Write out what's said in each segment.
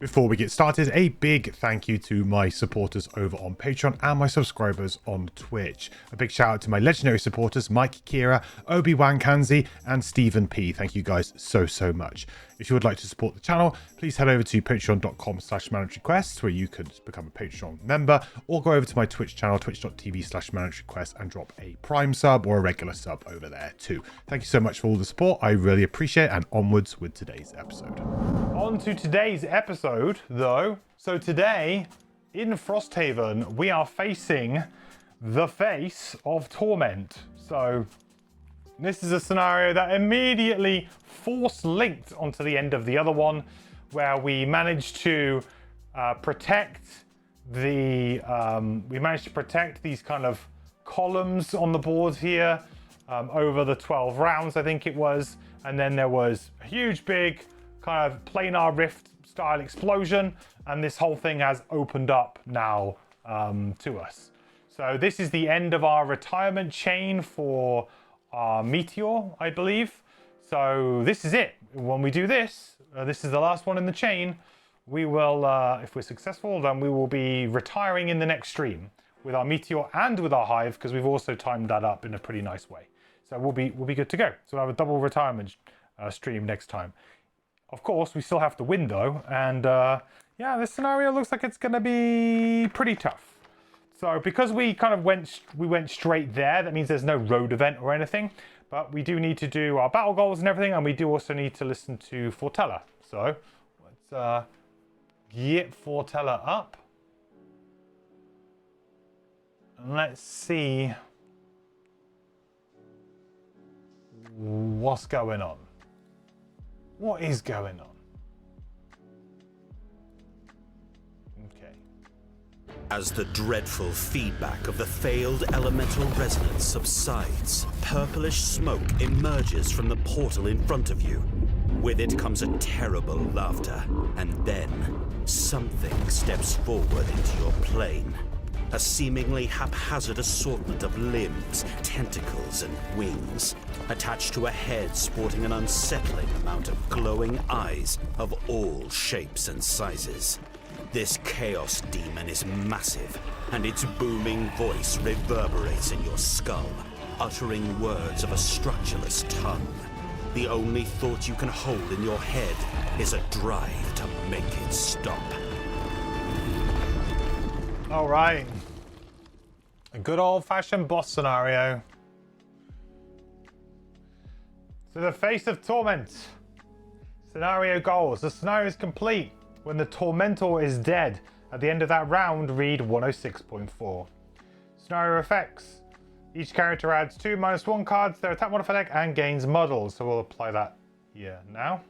Before we get started, a big thank you to my supporters over on Patreon and my subscribers on Twitch. A big shout out to my legendary supporters, Mike Kira, Obi-Wan Kanzi, and Stephen P. Thank you guys so much. If you would like to support the channel, please head over to patreon.com/managerequests, where you could become a Patreon member, or go over to my Twitch channel, twitch.tv/managerequests, and drop a Prime sub or a regular sub over there too. Thank you so much for all the support. I really appreciate it, and onwards with today's episode. On to today's episode, though. So today, in Frosthaven, we are facing the face of Torment. So this is a scenario that immediately force-linked onto the end of the other one, where we managed to protect these kind of columns on the board here over the 12 rounds, I think it was. And then there was a huge, big kind of planar rift style explosion, and this whole thing has opened up now to us. So this is the end of our retirement chain for our Meteor, I believe. So this is it. When we do this, this is the last one in the chain. We will, if we're successful, then we will be retiring in the next stream with our Meteor and with our Hive, because we've also timed that up in a pretty nice way. So we'll be good to go. So we'll have a double retirement stream next time. Of course, we still have to win though, and yeah, this scenario looks like it's going to be pretty tough. So because we kind of went straight there, that means there's no road event or anything, but we do need to do our battle goals and everything, and we do also need to listen to Fortella. So let's get Fortella up, and let's see what's going on. What is going on? Okay. As the dreadful feedback of the failed elemental resonance subsides, purplish smoke emerges from the portal in front of you. With it comes a terrible laughter, and then something steps forward into your plane. A seemingly haphazard assortment of limbs, tentacles, and wings, attached to a head sporting an unsettling amount of glowing eyes of all shapes and sizes. This chaos demon is massive, and its booming voice reverberates in your skull, uttering words of a structureless tongue. The only thought you can hold in your head is a drive to make it stop. All right. A good old-fashioned boss scenario. So the face of Torment. Scenario goals. The scenario is complete when the Tormentor is dead. At the end of that round, read 106.4. Scenario effects. Each character adds 2 -1 cards to their attack modifier deck and gains models. So we'll apply that here now.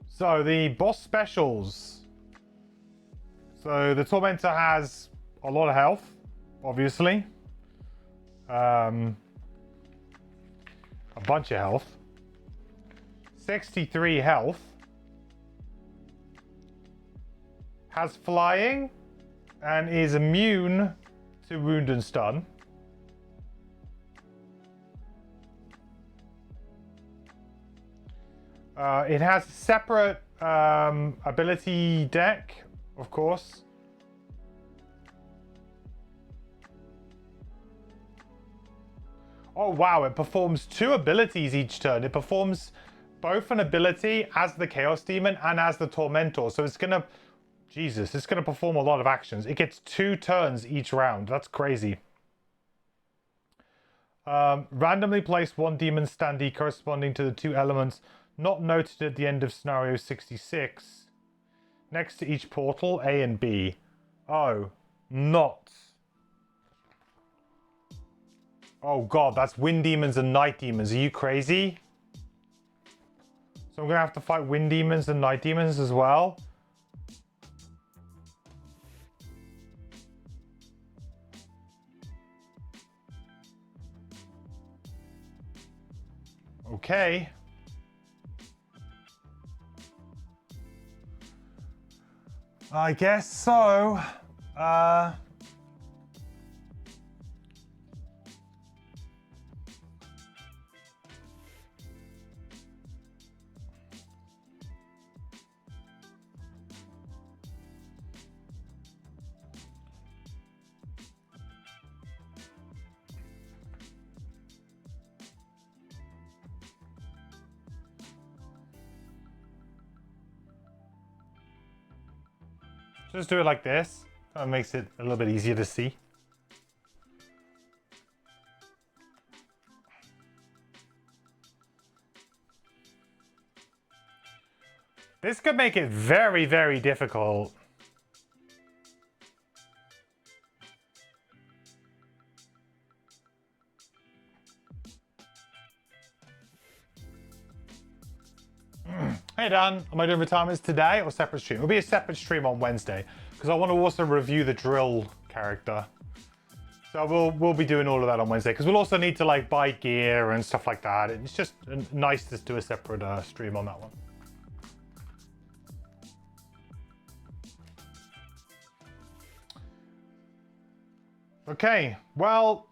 So the boss specials. So the Tormentor has a lot of health, obviously. A bunch of health. 63 health. Has flying and is immune to wound and stun. It has a separate ability deck, of course. Oh wow, it performs 2 abilities each turn. It performs both an ability as the Chaos Demon and as the Tormentor. So it's gonna, Jesus, it's gonna perform a lot of actions. It gets 2 turns each round. That's crazy. Randomly place 1 demon standee corresponding to the 2 elements not noted at the end of scenario 66 next to each portal, A and B. Oh, not. Oh god, that's wind demons and night demons. Are you crazy? So I'm gonna have to fight wind demons and night demons as well. Okay. I guess so. Just do it like this. That makes it a little bit easier to see. This could make it very, very difficult. Hey Dan, am I doing retirements today or separate stream? It'll be a separate stream on Wednesday because I want to also review the drill character. So we'll be doing all of that on Wednesday because we'll also need to like buy gear and stuff like that. It's just nice to do a separate stream on that one. Okay, well,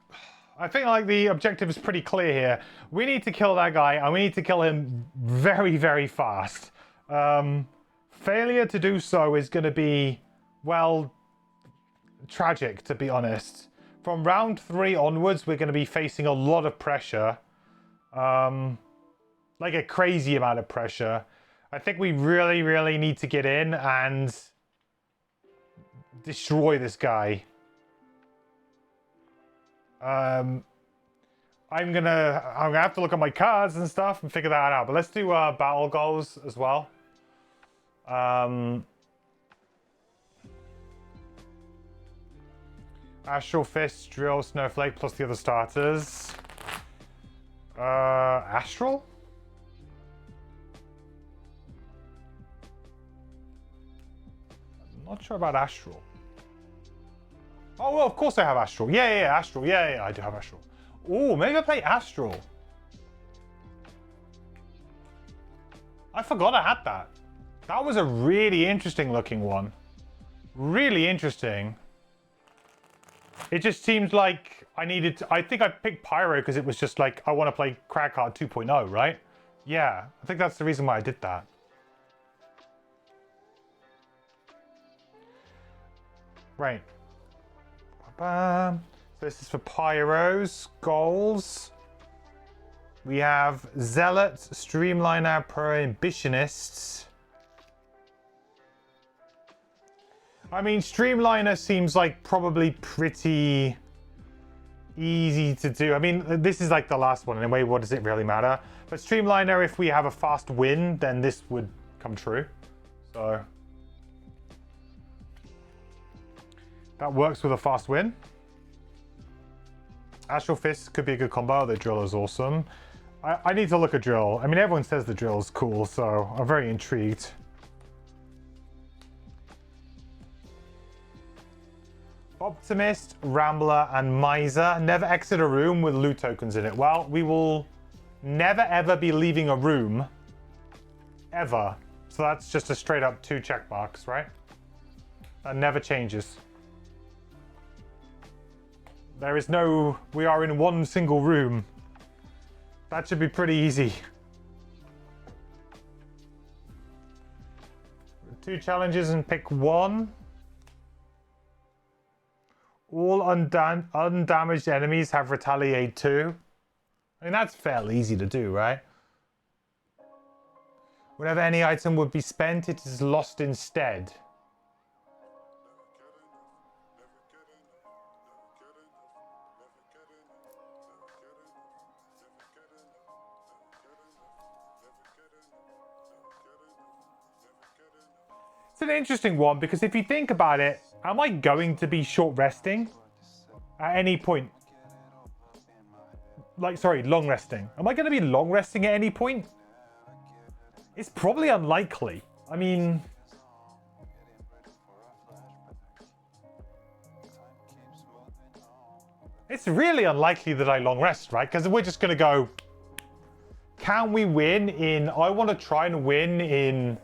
I think like the objective is pretty clear here. We need to kill that guy and we need to kill him very, very fast. Failure to do so is going to be, well, tragic, to be honest. From round 3 onwards, we're going to be facing a lot of pressure. Like a crazy amount of pressure. I think we really, really need to get in and destroy this guy. I'm gonna have to look at my cards and stuff and figure that out. But let's do battle goals as well. Astral Fist, Drill, Snowflake, plus the other starters. Astral? I'm not sure about Astral. Oh, well, of course I have Astral. Yeah, Astral. Yeah, I do have Astral. Oh, maybe I play Astral. I forgot I had that. That was a really interesting looking one. Really interesting. It just seems like I needed to, I think I picked Pyro because it was just like, I want to play Crag Card 2.0, right? Yeah, I think that's the reason why I did that. Right. So this is for Pyros, goals. We have Zealots, Streamliner, Prohibitionists. I mean, Streamliner seems like probably pretty easy to do. I mean, this is like the last one anyway. What does it really matter? But Streamliner, if we have a fast win, then this would come true. So that works with a fast win. Astral Fist could be a good combo. The drill is awesome. I need to look at drill. I mean, everyone says the drill is cool, so I'm very intrigued. Optimist, Rambler, and Miser. Never exit a room with loot tokens in it. Well, we will never ever be leaving a room. Ever. So that's just a straight up 2 check marks, right? That never changes. There is no... We are in one single room. That should be pretty easy. 2 challenges and pick 1. All undamaged enemies have retaliate 2. I mean, that's fairly easy to do, right? Whenever any item would be spent, it is lost instead. It's an interesting one because if you think about it, am I going to be short resting at any point? Like, sorry, long resting. Am I going to be long resting at any point? It's probably unlikely. I mean... It's really unlikely that I long rest, right? Because we're just going to go... Can we win in... I want to try and win in...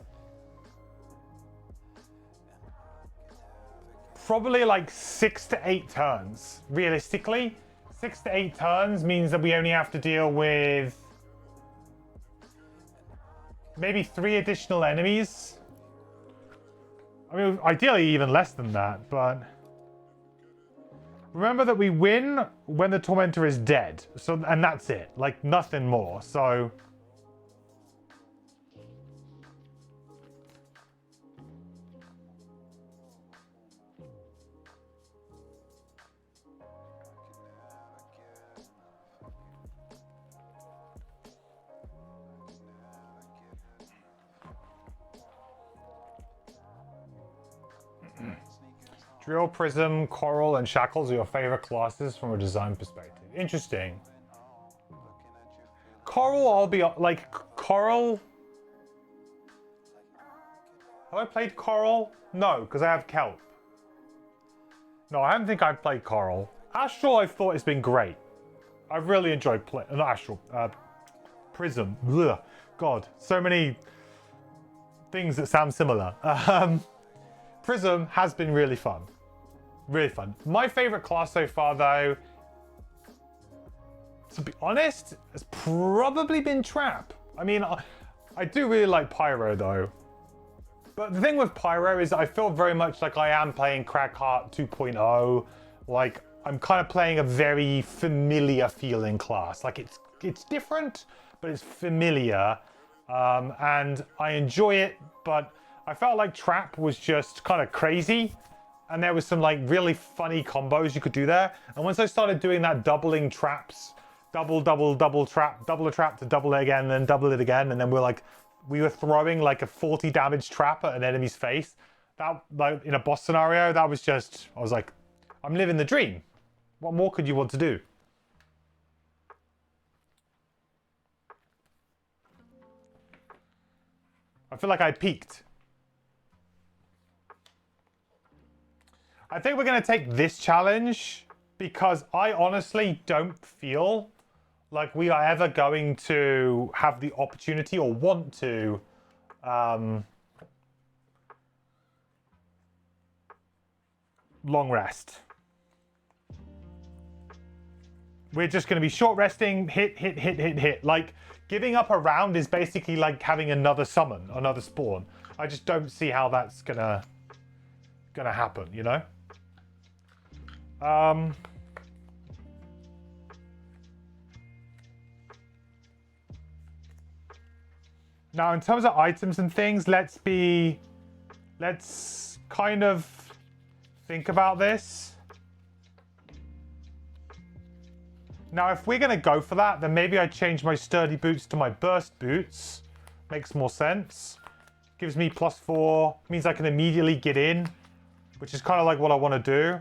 Probably like 6 to 8 turns, realistically. 6 to 8 turns means that we only have to deal with maybe 3 additional enemies. I mean, ideally even less than that, but remember that we win when the Tormentor is dead. So, and that's it, like nothing more. So Drill, Prism, Coral, and Shackles are your favorite classes from a design perspective. Interesting. Coral, I'll be like, Coral. Have I played Coral? No, because I have Kelp. No, I don't think I've played Coral. Astral, I thought it's been great. I've really enjoyed playing. Not Astral. Prism. Ugh. God, so many things that sound similar. Prism has been really fun. Really fun. My favorite class so far, though, to be honest, has probably been Trap. I mean, I do really like Pyro, though. But the thing with Pyro is I feel very much like I am playing Crackheart 2.0. Like, I'm kind of playing a very familiar feeling class. Like, it's different, but it's familiar. And I enjoy it, but I felt like Trap was just kind of crazy. And there was some like really funny combos you could do there. And once I started doing that doubling traps, double trap, double a trap to double it again, and then double it again, and then we were throwing like a 40 damage trap at an enemy's face. That, like, in a boss scenario, that was just, I was like, I'm living the dream. What more could you want to do? I feel like I peaked. I think we're going to take this challenge because I honestly don't feel like we are ever going to have the opportunity or want to long rest. We're just going to be short resting, hit. Like, giving up a round is basically like having another summon, another spawn. I just don't see how that's gonna happen, you know? Now, in terms of items and things, let's kind of think about this. Now, if we're going to go for that, then maybe I change my sturdy boots to my burst boots. Makes more sense. Gives me +4, means I can immediately get in, which is kind of like what I want to do.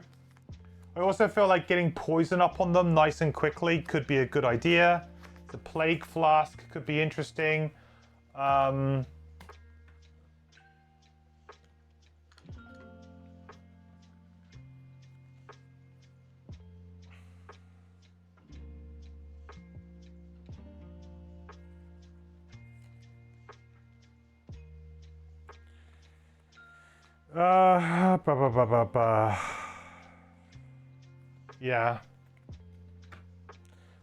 I also feel like getting poison up on them nice and quickly could be a good idea. The Plague Flask could be interesting. Yeah.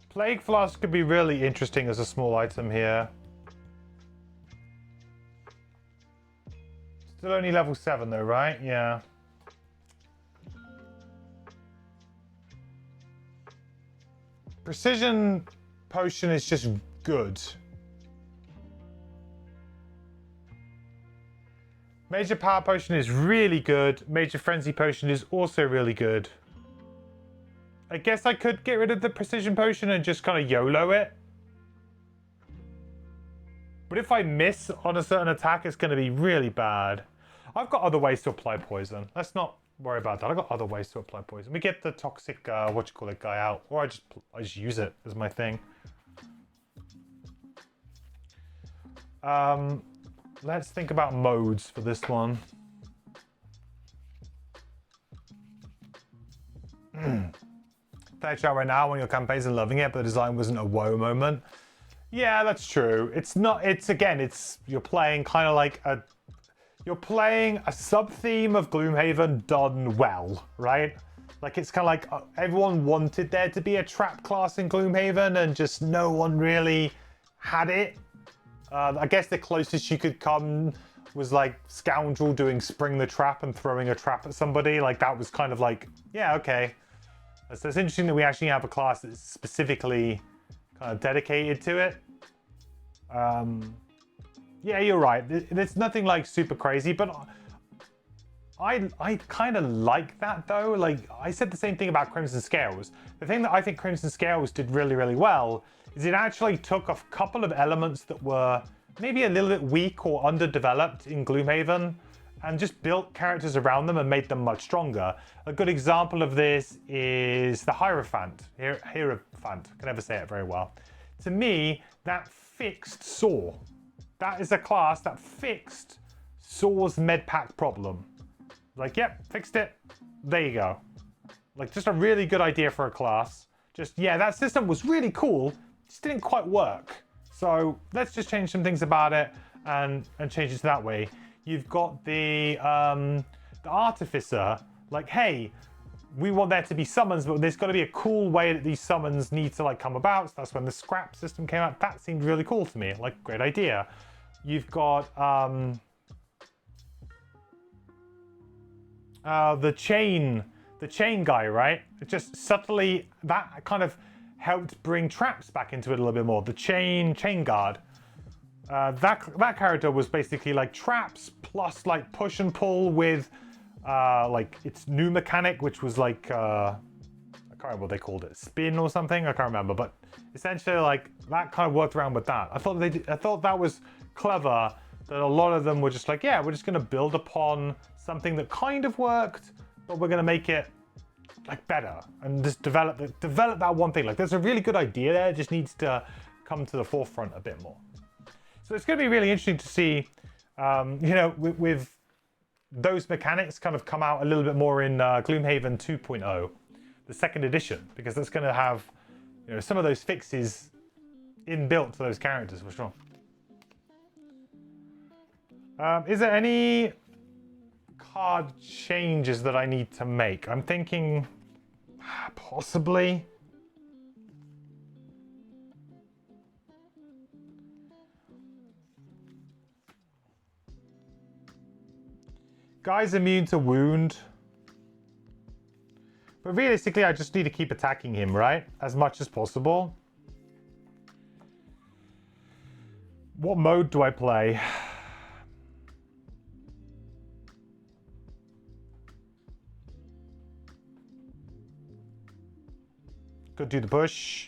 Plague Flask could be really interesting as a small item here. Still only level 7 though, right? Yeah. Precision Potion is just good. Major Power Potion is really good. Major Frenzy Potion is also really good. I guess I could get rid of the Precision Potion and just kind of YOLO it. But if I miss on a certain attack, it's going to be really bad. I've got other ways to apply poison. Let's not worry about that. I've got other ways to apply poison. We get the toxic, guy out. Or I just use it as my thing. Let's think about modes for this one. Play chat right now when your campaigns are loving it, but the design wasn't a whoa moment. Yeah, that's true. It's not, you're playing kind of like you're playing a sub-theme of Gloomhaven done well, right? Like, it's kind of like everyone wanted there to be a trap class in Gloomhaven and just no one really had it. I guess the closest you could come was like Scoundrel doing Spring the Trap and throwing a trap at somebody. Like, that was kind of like, yeah, okay. So it's interesting that we actually have a class that's specifically kind of dedicated to it. Yeah, you're right. There's nothing like super crazy, but I kind of like that though. Like, I said the same thing about Crimson Scales. The thing that I think Crimson Scales did really, really well is it actually took a couple of elements that were maybe a little bit weak or underdeveloped in Gloomhaven and just built characters around them and made them much stronger. A good example of this is the Hierophant. Hierophant, I can never say it very well. To me, that fixed Saw. That is a class that fixed Saw's medpack problem. Like, yep, fixed it. There you go. Like, just a really good idea for a class. Just, yeah, that system was really cool, just didn't quite work. So let's just change some things about it and change it that way. You've got the Artificer, like, hey, we want there to be summons, but there's got to be a cool way that these summons need to like come about. So that's when the scrap system came out. That seemed really cool to me, like, great idea. You've got the chain guy, right? It just subtly, that kind of helped bring traps back into it a little bit more. The chain guard. That character was basically like traps plus like push and pull with like its new mechanic, which was like I can't remember what they called it, spin or something. I can't remember, but essentially like that kind of worked around with that. I thought that was clever. That a lot of them were just like, yeah, we're just going to build upon something that kind of worked, but we're going to make it like better and just develop that one thing. Like, there's a really good idea there, it just needs to come to the forefront a bit more. So it's going to be really interesting to see, you know, with those mechanics kind of come out a little bit more in Gloomhaven 2.0, the second edition, because that's going to have, you know, some of those fixes inbuilt to those characters for sure. Is there any card changes that I need to make? I'm thinking possibly. Guy's immune to wound. But realistically, I just need to keep attacking him, right? As much as possible. What mode do I play? Could do the push.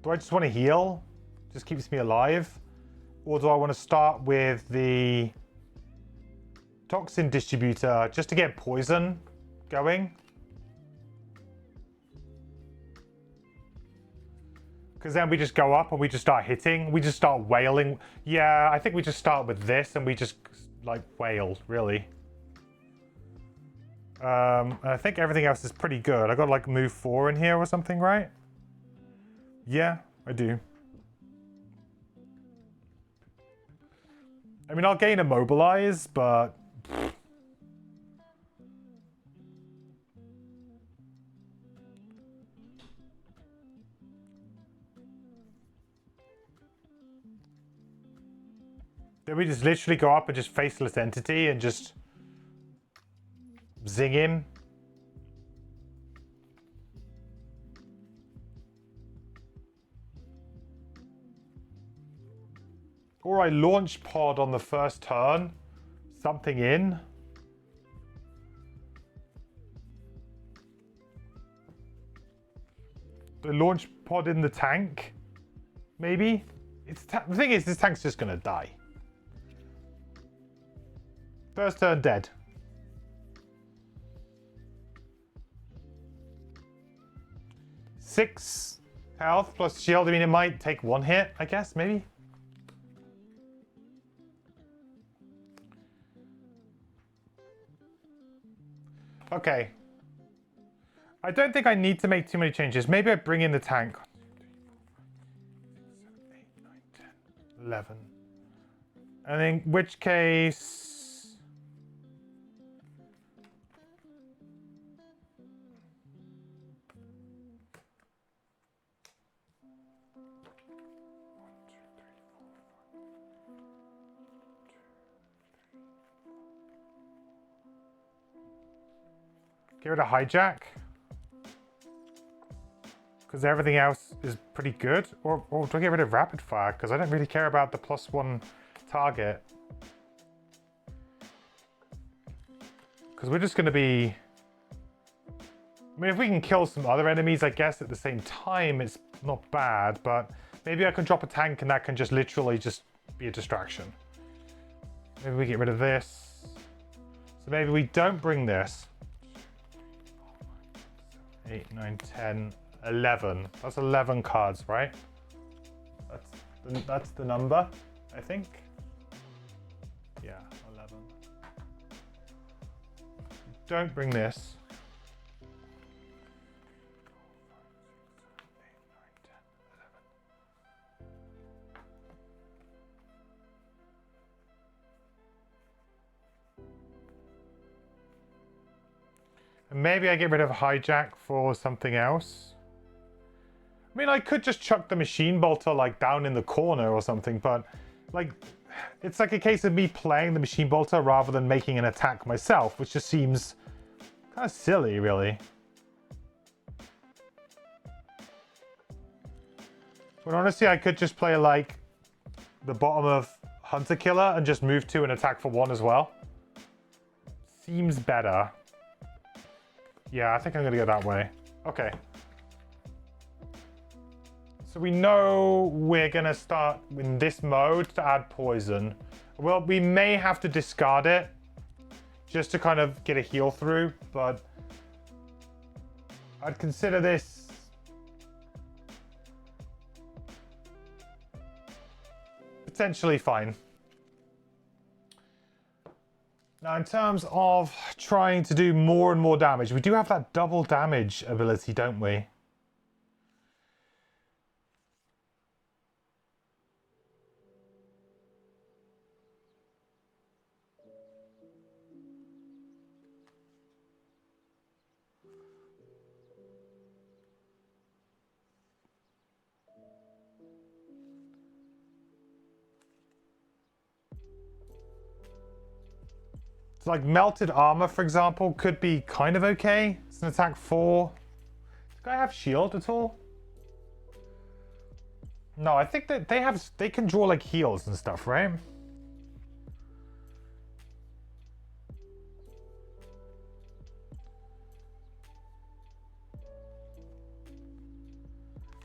Do I just want to heal? Just keeps me alive? Or do I want to start with the toxin distributor just to get poison going? Because then we just go up and we just start hitting. We just start wailing. Yeah, I think we just start with this and we just like wail, really. And I think everything else is pretty good. I got like move 4 in here or something, right? Yeah, I do. I mean, I'll gain immobilize, but then we just literally go up and just faceless entity and just zing him. Or I launch pod on the first turn, something in. The launch pod in the tank, maybe? The thing is, this tank's just gonna die. First turn dead. Six health plus shield. I mean, it might take 1 hit, I guess, maybe. Okay. I don't think I need to make too many changes. Maybe I bring in the tank. 1, 2, 3, 4, 5, 6, 7, 8, 9, 10, 11. And in which case... Get rid of hijack, because everything else is pretty good. Or do I get rid of rapid fire? Because I don't really care about the +1 target. Because we're just going to be I mean, if we can kill some other enemies, I guess, at the same time, it's not bad, but maybe I can drop a tank and that can just literally just be a distraction. Maybe we get rid of this. So maybe we don't bring this. 8, 9, 10, 11. That's 11 cards, right? That's the number, I think. Yeah, 11. Don't bring this. And maybe I get rid of hijack for something else. I mean, I could just chuck the machine bolter like down in the corner or something, but like it's like a case of me playing the machine bolter rather than making an attack myself, which just seems kind of silly, really. But honestly, I could just play like the bottom of Hunter Killer and just move to an attack for 1 as well. Seems better. Yeah, I think I'm gonna go that way. Okay. So we know we're gonna start in this mode to add poison. Well, we may have to discard it just to kind of get a heal through, but I'd consider this potentially fine. Now, in terms of trying to do more and more damage, we do have that double damage ability, don't we? So like melted armor, for example, could be kind of okay. It's an attack 4. Does the guy have shield at all? No, I think that they can draw like heals and stuff, right?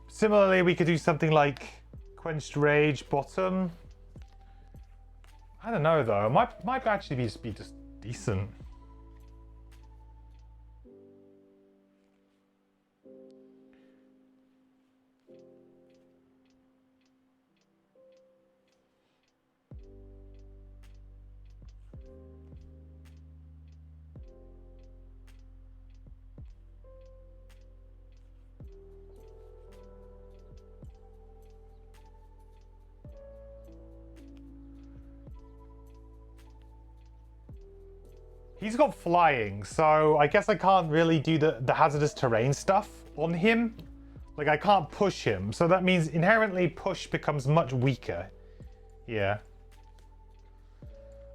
Similarly, we could do something like Quenched Rage bottom. I don't know though. Might actually be just decent. He's got flying, so I guess I can't really do the hazardous terrain stuff on him. Like, I can't push him, so that means inherently push becomes much weaker. Yeah.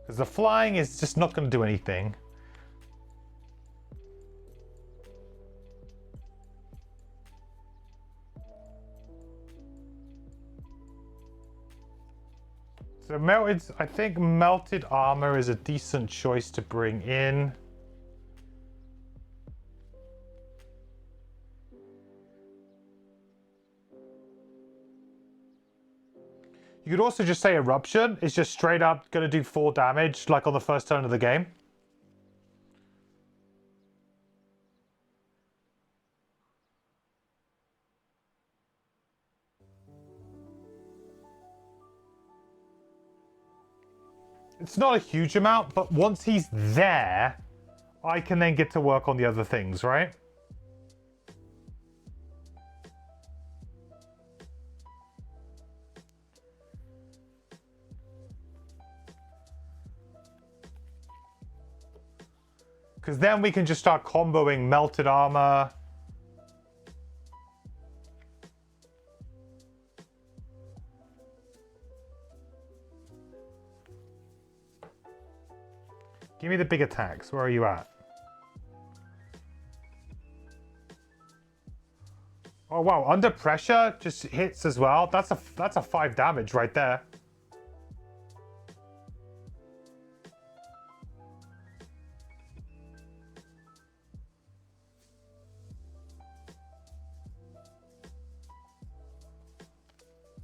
Because the flying is just not going to do anything. So I think melted armor is a decent choice to bring in. You could also just say eruption is just straight up going to do 4 damage, like on the first turn of the game. It's not a huge amount, but once he's there, I can then get to work on the other things, right? Because then we can just start comboing melted armor. Give me the big attacks. Where are you at? Oh wow, under pressure just hits as well. That's a 5 damage right there.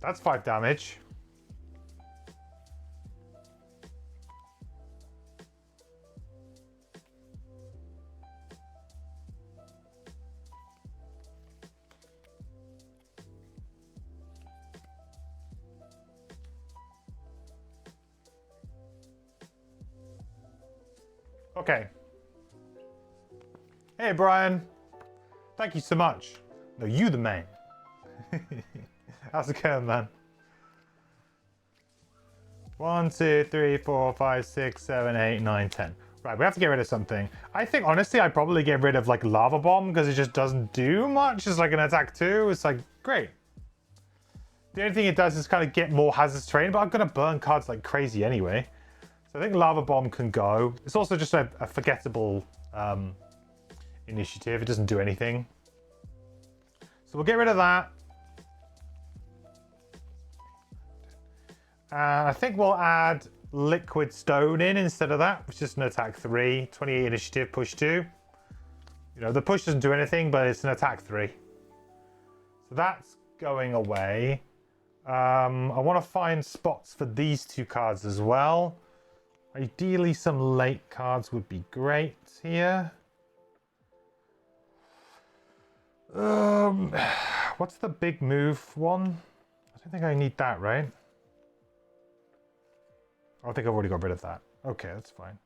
That's 5 damage. Okay. Hey, Brian. Thank you so much. No, you the man. How's it going, man? 1, 2, 3, 4, 5, 6, 7, 8, 9, 10. Right, we have to get rid of something. I think, honestly, I'd probably get rid of, like, Lava Bomb, because it just doesn't do much. It's like an attack 2. It's like, great. The only thing it does is kind of get more hazardous terrain, but I'm going to burn cards like crazy anyway. So I think Lava Bomb can go. It's also just a forgettable initiative. It doesn't do anything. So we'll get rid of that. And I think we'll add Liquid Stone in instead of that, which is an attack 3. 28 initiative, push 2. You know, the push doesn't do anything, but it's an attack 3. So that's going away. I want to find spots for these 2 cards as well. Ideally, some late cards would be great here. What's the big move one? I don't think I need that, right? I think I've already got rid of that. Okay, that's fine.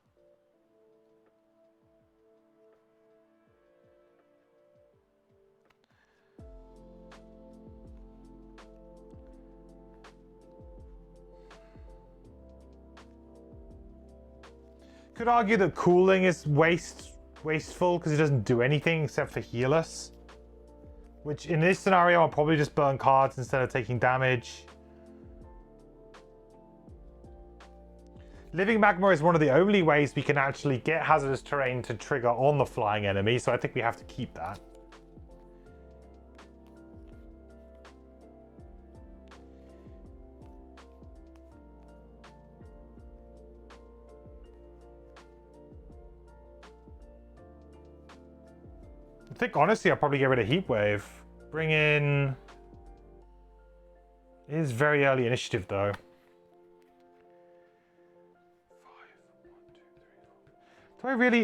Could argue that cooling is wasteful because it doesn't do anything except for heal us. Which in this scenario, I'll probably just burn cards instead of taking damage. Living Magma is one of the only ways we can actually get hazardous terrain to trigger on the flying enemy, so I think we have to keep that. I think, honestly, I'll probably get rid of Heatwave. Bring in... It is very early initiative, though. 5, 1, 2,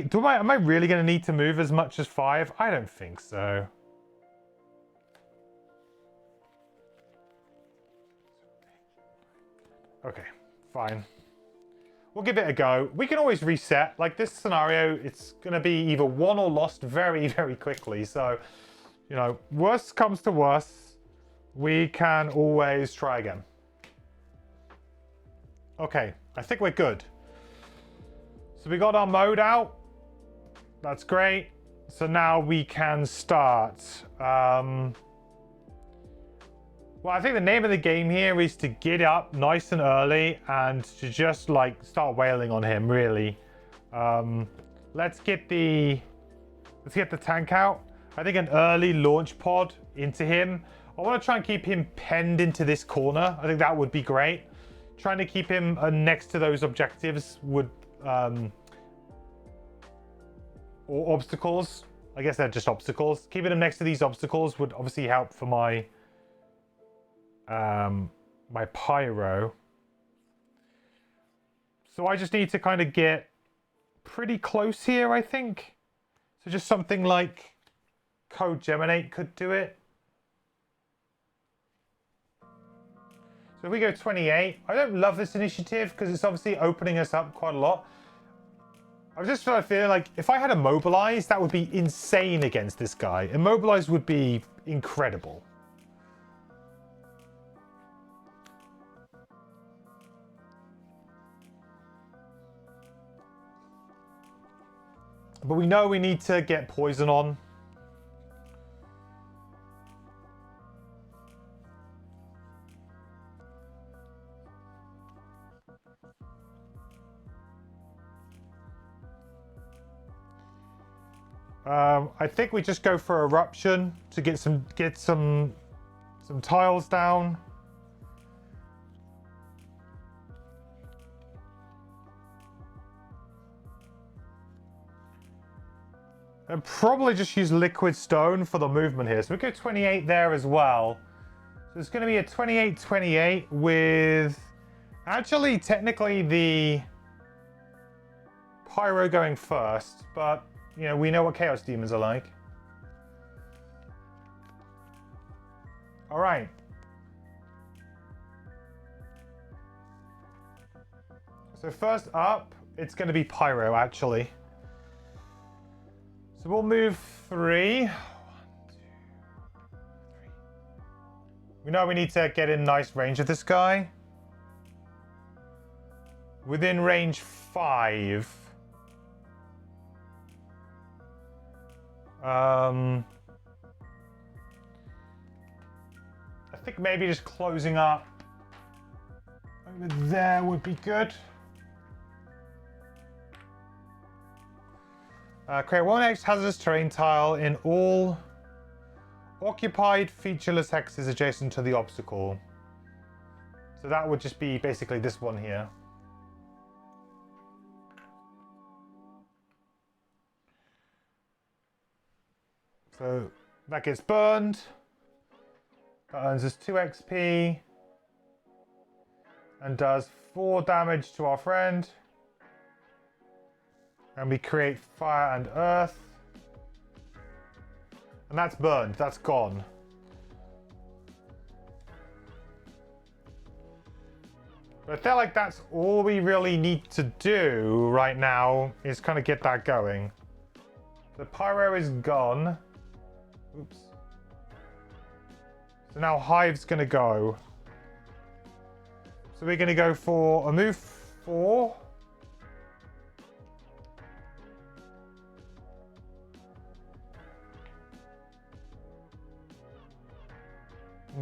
3, 4. Am I really going to need to move as much as 5? I don't think so. Okay, fine. We'll give it a go. We can always reset. Like this scenario, it's going to be either won or lost very, very quickly. So, you know, worst comes to worst, we can always try again. Okay, I think we're good. So we got our mode out. That's great. So now we can start. Well, I think the name of the game here is to get up nice and early and to just like start wailing on him, really. Let's get the tank out. I think an early launch pod into him. I want to try and keep him penned into this corner. I think that would be great. Trying to keep him next to those objectives would, or obstacles. I guess they're just obstacles. Keeping him next to these obstacles would obviously help for my my pyro. So I just need to kind of get pretty close here, I think. So just something like Code Geminate could do it. So if we go 28, I don't love this initiative because it's obviously opening us up quite a lot. I just feeling like if I had Immobilize, that would be insane against this guy. Immobilize would be incredible. But we know we need to get poison on. I think we just go for Eruption to get some tiles down. And probably just use Liquid Stone for the movement here. So we go 28 there as well. So it's going to be a 28-28 with actually technically the Pyro going first, but you know, we know what Chaos Demons are like. All right. So first up, it's going to be Pyro, actually. So we'll move 3. 1, 2, 3. We know we need to get in nice range of this guy. Within range 5. I think maybe just closing up over there would be good. Create 1 hazardous terrain tile in all occupied featureless hexes adjacent to the obstacle. So that would just be basically this one here. So that gets burned. That earns us 2 XP. And does 4 damage to our friend. And we create fire and earth. And that's burned. That's gone. But I feel like that's all we really need to do right now is kind of get that going. The Pyro is gone. Oops. So now Hive's going to go. So we're going to go for a move 4.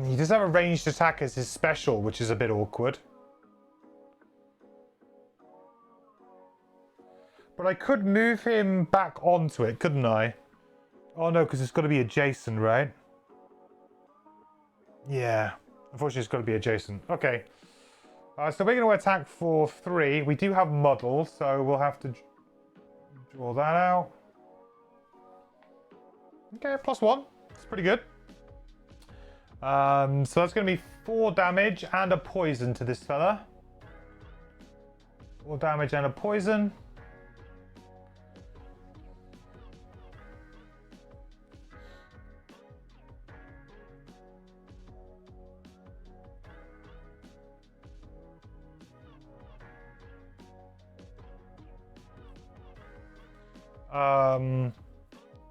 He does have a ranged attack as his special, which is a bit awkward. But I could move him back onto it, couldn't I? Oh no, because it's got to be adjacent, right? Yeah. Unfortunately, it's got to be adjacent. Okay. So we're going to attack for 3. We do have muddle, so we'll have to draw that out. Okay, +1. It's pretty good. So that's going to be 4 damage and a poison to this fella. 4 damage and a poison.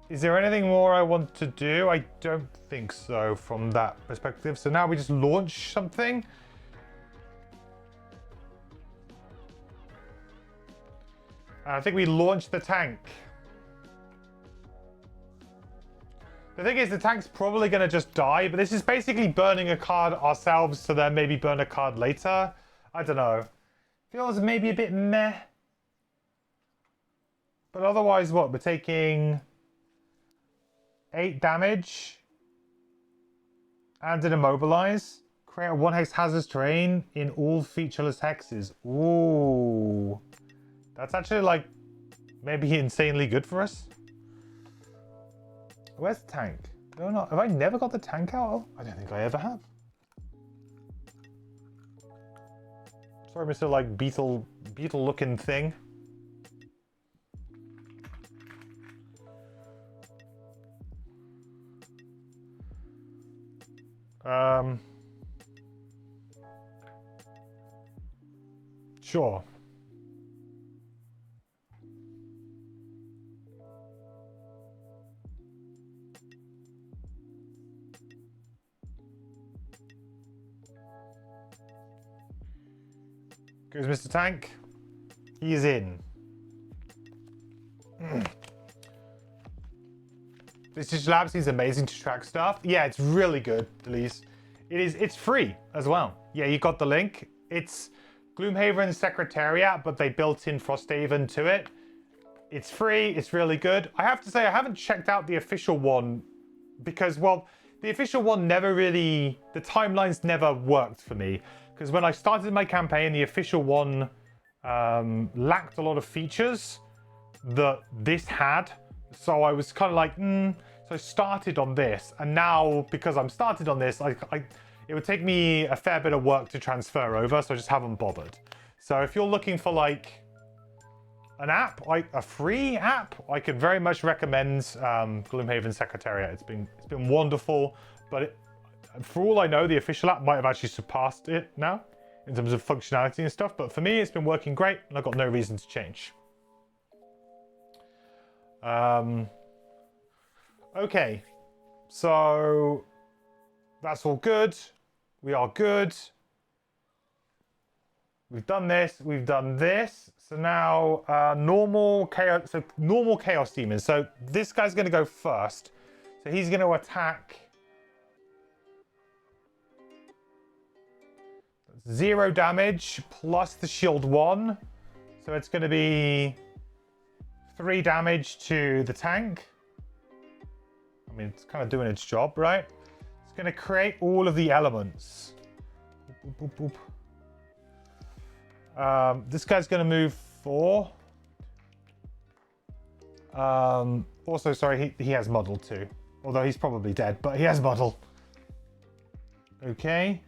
Is there anything more I want to do? I don't think so from that perspective. So now we just launch something. I think we launch the tank. The thing is, the tank's probably going to just die, but this is basically burning a card ourselves to then maybe burn a card later. I don't know. Feels maybe a bit meh. But otherwise, what? We're taking 8 damage and an immobilize. Create a 1 hex hazardous terrain in all featureless hexes. Ooh. That's actually like maybe insanely good for us. Where's the tank? No, no. Have I never got the tank out? Oh, I don't think I ever have. Sorry, Mr. like beetle looking thing. Sure. Goes Mr. Tank. He is in. This digital lab seems amazing to track stuff. Yeah, it's really good, Elise. It's free as well. Yeah, you got the link. It's Gloomhaven Secretariat, but they built in Frosthaven to it. It's free, it's really good. I have to say, I haven't checked out the official one because, well, the official one never really, the timelines never worked for me. Because when I started my campaign, the official one lacked a lot of features that this had. So I was kind of like, So I started on this. And now, because I'm started on this, it would take me a fair bit of work to transfer over, so I just haven't bothered. So if you're looking for like an app, like a free app, I could very much recommend Gloomhaven Secretariat. It's been wonderful, but for all I know, the official app might have actually surpassed it now in terms of functionality and stuff. But for me, it's been working great, and I've got no reason to change. Okay, so that's all good. We are good. We've done this. We've done this. So now normal chaos. So normal chaos demons. So this guy's going to go first. So he's going to attack. 0 damage plus the shield 1. So it's going to be 3 damage to the tank. I mean, it's kind of doing its job, right? It's going to create all of the elements. Boop, boop, boop. This guy's going to move 4. Also, sorry, he has muddle too. Although he's probably dead, but he has muddle. Okay.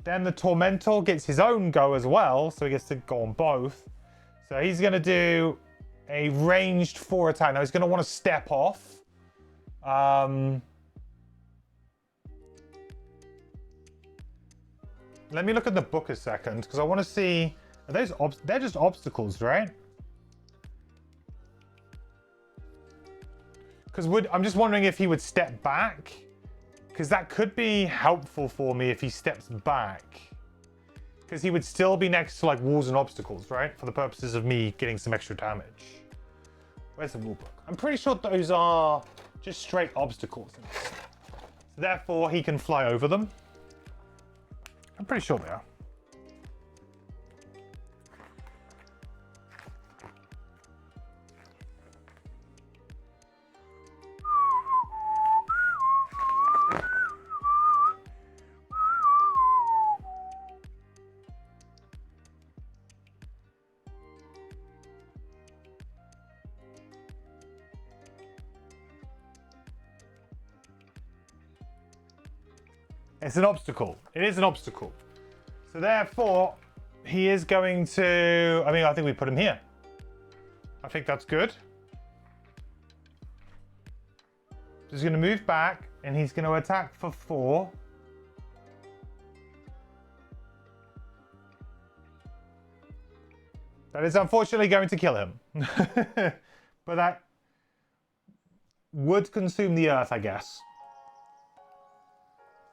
Then the Tormentor gets his own go as well, so he gets to go on both. So he's going to do a ranged 4 attack. Now he's going to want to step off. Let me look at the book a second, because I want to see... Are those they're just obstacles, right? Because I'm just wondering if he would step back. Because that could be helpful for me if he steps back. Because he would still be next to like walls and obstacles, right? For the purposes of me getting some extra damage. Where's the rule book? I'm pretty sure those are just straight obstacles. So therefore, he can fly over them. I'm pretty sure they are. It's an obstacle. It is an obstacle. So therefore, he is going to... I mean, I think we put him here. I think that's good. He's going to move back, and he's going to attack for 4. That is unfortunately going to kill him. But that would consume the earth, I guess.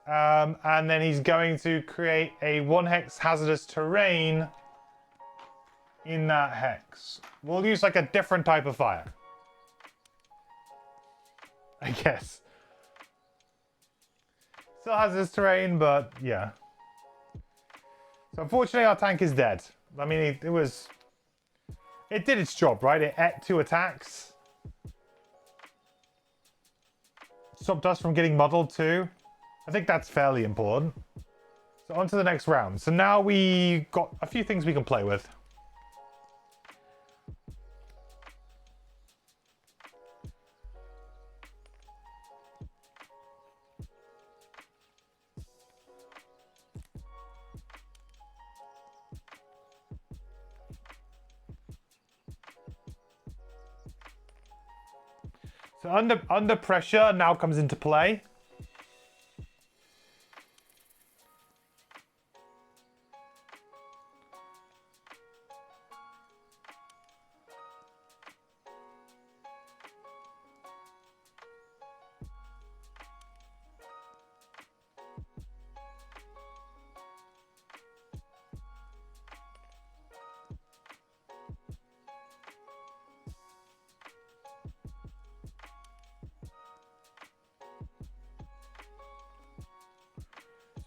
And then he's going to create a 1-hex hazardous terrain in that hex. We'll use like a different type of fire, I guess. Still hazardous terrain, but yeah. So unfortunately our tank is dead. I mean, it did its job, right? It ate 2 attacks. Stopped us from getting muddled too. I think that's fairly important. So on to the next round. So now we got a few things we can play with. So under pressure now comes into play.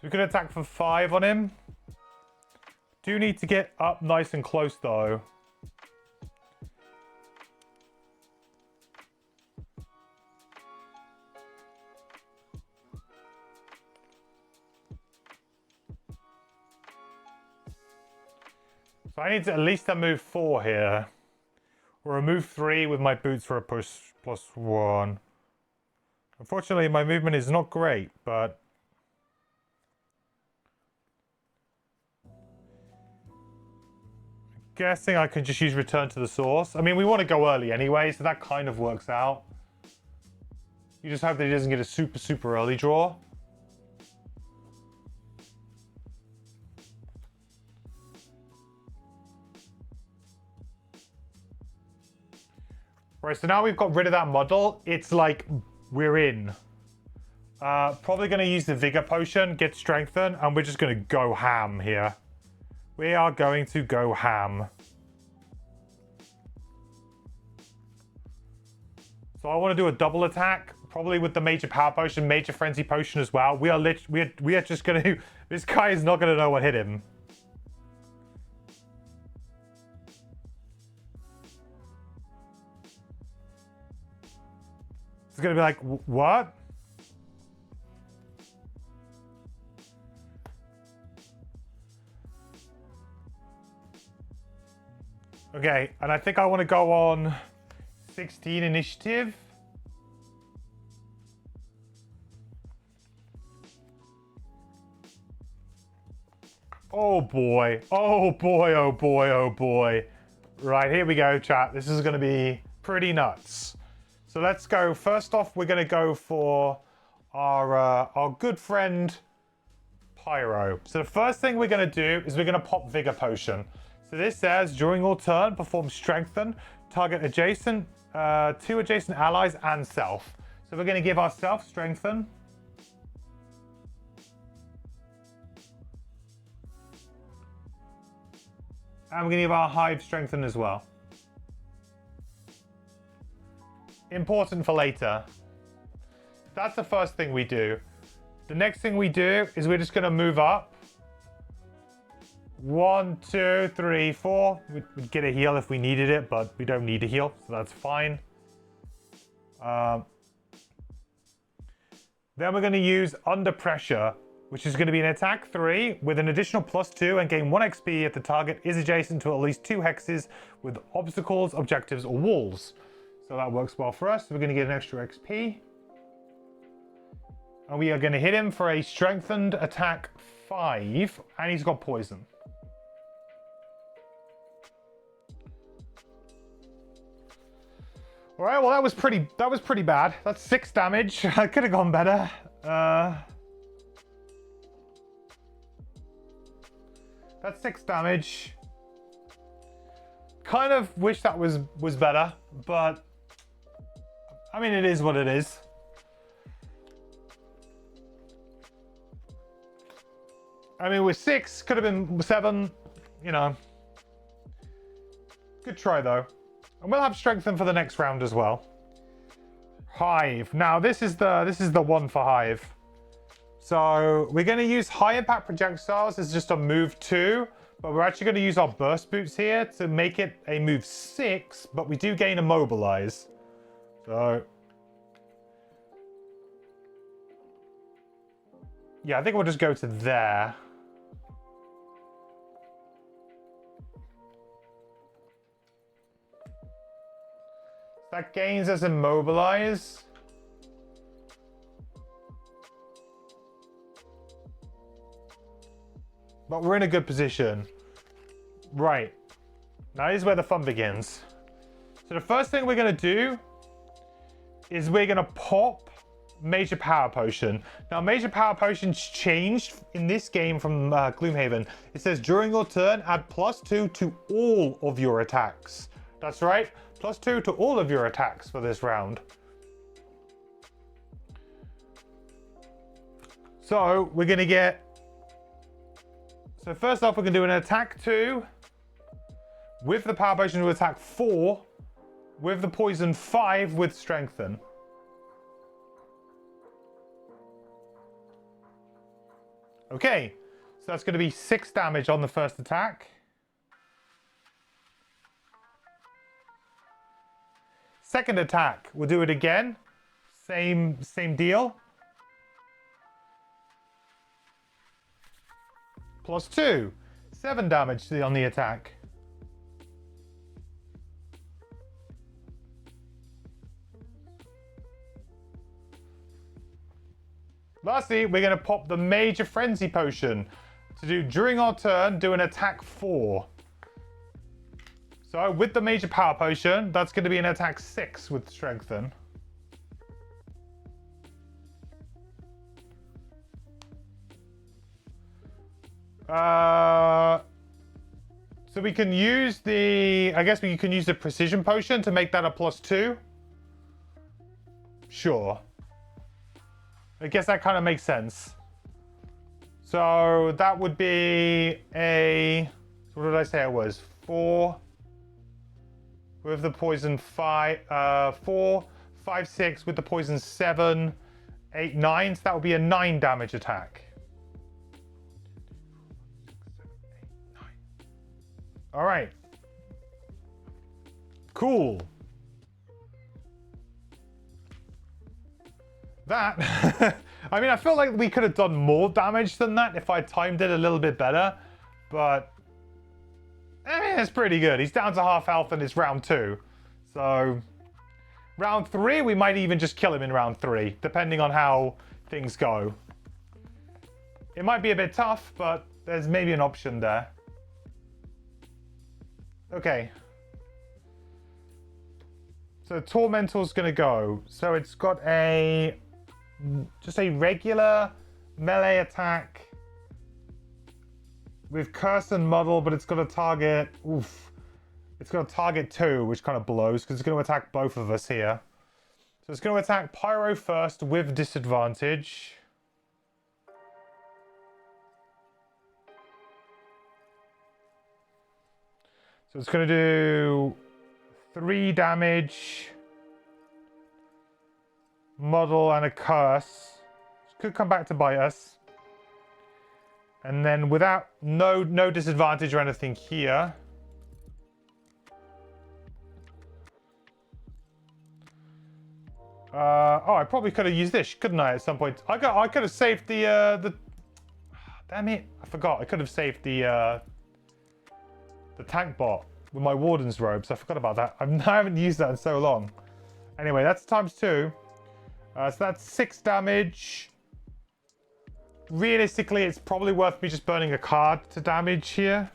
We could attack for 5 on him. Do need to get up nice and close though. So I need to at least move 4 here. Or a move 3 with my boots for a push +1. Unfortunately, my movement is not great, but guessing I can just use return to the source. I mean, we want to go early anyway, so that kind of works out. You just hope that he doesn't get a super, super early draw. Right, so now we've got rid of that model. It's like we're in. Probably going to use the Vigor Potion, get Strengthen, and we're just going to go ham here. We are going to go ham. So I want to do a double attack, probably with the Major Power Potion, Major Frenzy Potion as well. We are just going to... This guy is not going to know what hit him. It's going to be like, what? Okay, and I think I want to go on 16 initiative. Oh boy. Oh boy, oh boy, oh boy. Right, here we go, chat. This is going to be pretty nuts. So let's go. First off, we're going to go for our good friend Pyro. So the first thing we're going to do is we're going to pop Vigor Potion. So this says, during your turn, perform Strengthen, target adjacent, 2 adjacent allies and self. So we're going to give ourselves Strengthen. And we're going to give our Hive Strengthen as well. Important for later. That's the first thing we do. The next thing we do is we're just going to move up. 1, 2, 3, 4. We'd get a heal if we needed it, but we don't need a heal, so that's fine. Then we're going to use Under Pressure, which is going to be an attack 3 with an additional +2 and gain 1 XP if the target is adjacent to at least 2 hexes with obstacles, objectives, or walls. So that works well for us. We're going to get an extra XP. And we are going to hit him for a strengthened attack 5, and he's got poison. All right, well that was pretty bad. That's 6 damage. I could have gone better. That's 6 damage. Kind of wish that was better, but I mean, it is what it is. I mean, with 6, could have been 7, you know. Good try though. And we'll have Strengthen for the next round as well. Hive. Now this is the one for Hive. So we're going to use High Impact Projectiles as just a move 2, but we're actually going to use our Burst Boots here to make it a move 6, but we do gain Immobilize. So yeah, I think we'll just go to there. That gains us Immobilize. But we're in a good position. Right. Now here's where the fun begins. So the first thing we're going to do is we're going to pop Major Power Potion. Now Major Power Potion's changed in this game from Gloomhaven. It says during your turn, add +2 to all of your attacks. That's right. +2 to all of your attacks for this round. So we're going to get... So first off, we're going to do an attack 2 with the Power Potion to attack 4 with the poison 5 with Strengthen. Okay, so that's going to be 6 damage on the first attack. Second attack, we'll do it again. Same deal. +2, 7 damage on the attack. Lastly, we're going to pop the Major Frenzy Potion to do, during our turn, do an attack 4. So with the major power potion, that's going to be an attack 6 with strengthen. So we can use the, I guess we can use the precision potion to make that a +2. Sure. I guess that kind of makes sense. So that would be a, what did I say it was? 4 with the poison 5, 4, 5, 6 with the poison 7, 8, 9. So that would be a 9 damage attack. All right. Cool. That, I mean, I feel like we could have done more damage than that if I timed it a little bit better, but I mean, it's pretty good. He's down to half health and it's round 2. So round 3, we might even just kill him in round 3, depending on how things go. It might be a bit tough, but there's maybe an option there. Okay. So Tormentor's gonna go. So it's got a, just a regular melee attack with Curse and Muddle, but it's got a target, it's got a target 2, which kind of blows, because it's going to attack both of us here. So it's going to attack Pyro first with disadvantage. So it's going to do 3 damage, Muddle, and a Curse. Which could come back to bite us. And then without, no disadvantage or anything here. Oh, I probably could have used this, couldn't I, at some point? I could have saved the damn it, I forgot. I could have saved the tank bot with my Warden's robes. I forgot about that. I haven't used that in so long. Anyway, that's times 2. So that's 6 damage. Realistically, it's probably worth me just burning a card to damage here.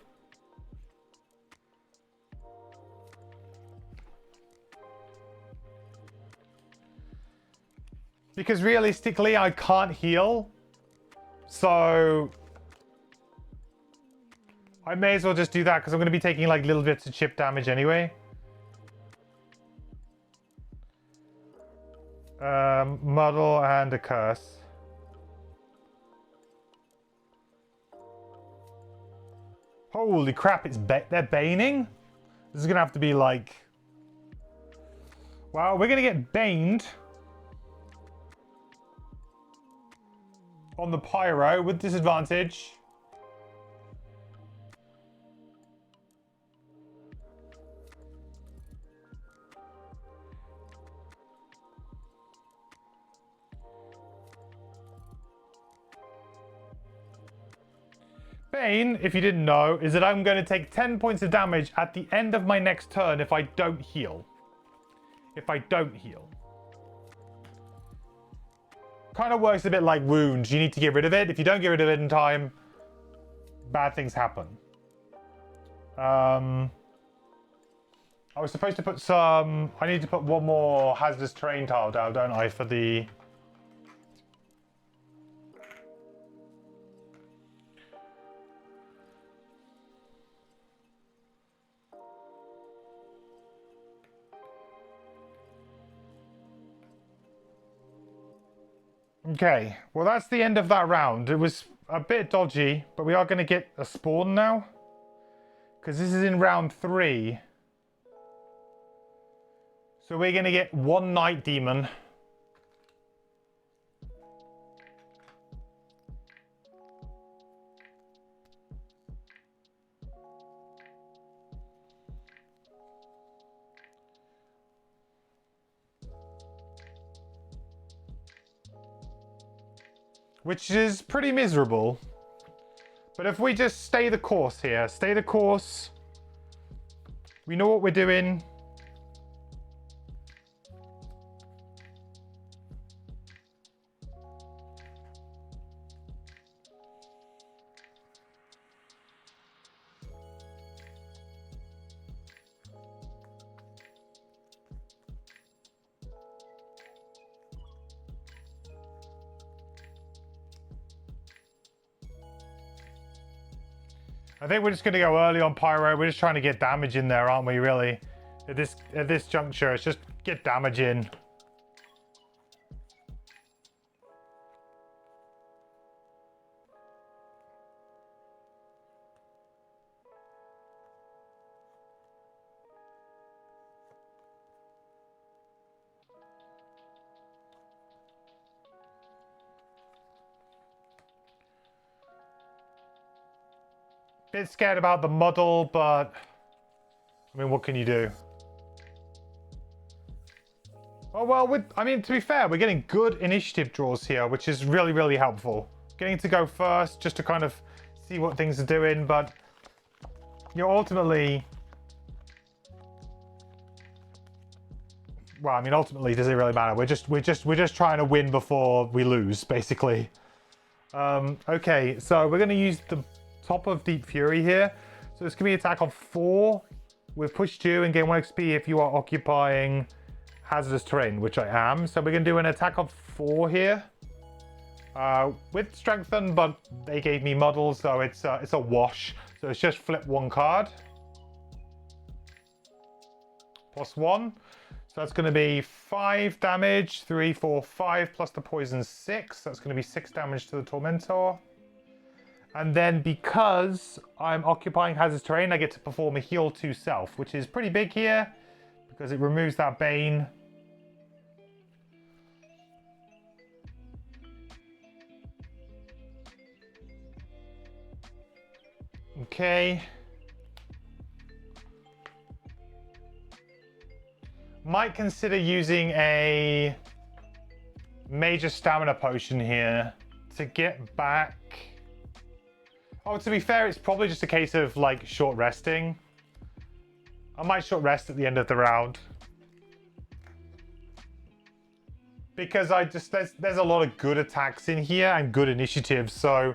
Because realistically, I can't heal. So I may as well just do that because I'm going to be taking like little bits of chip damage anyway. Muddle and a Curse. Holy crap, they're baning? This is going to have to be like... Well, we're going to get baned on the Pyro with disadvantage. Bane, if you didn't know, is that I'm going to take 10 points of damage at the end of my next turn if I don't heal. Kind of works a bit like wounds. You need to get rid of it. If you don't get rid of it in time, bad things happen. I was supposed to put some... I need to put one more hazardous terrain tile down, don't I, for the... Okay, well that's the end of that round. It was a bit dodgy, but we are going to get a spawn now. Because this is in round 3. So we're going to get 1 Night Demon. Which is pretty miserable. But if we just stay the course here, stay the course. We know what we're doing. I think we're just going to go early on Pyro. We're just trying to get damage in there, aren't we, really? At this juncture, it's just get damage in. Bit scared about the muddle, but I mean, what can you do? Oh, well, I mean, to be fair, we're getting good initiative draws here, which is really, really helpful. Getting to go first just to kind of see what things are doing, but you're ultimately... Well, I mean, ultimately, does it really matter? We're just trying to win before we lose, basically. Okay, so we're going to use the top of Deep Fury here. So this can be attack on 4 with push 2 and gain 1 XP if you are occupying hazardous terrain, which I am. So we're going to do an attack on 4 here with strengthen, but they gave me muddle, so it's a wash. So it's just flip 1 card. +1. So that's going to be 5 damage, 3, 4, 5, plus the poison 6. That's going to be 6 damage to the Tormentor. And then because I'm occupying hazardous terrain, I get to perform a heal 2 self, which is pretty big here because it removes that Bane. Okay. Might consider using a major stamina potion here to get back. Oh, to be fair, it's probably just a case of like short resting. I might short rest at the end of the round. Because there's a lot of good attacks in here and good initiatives, so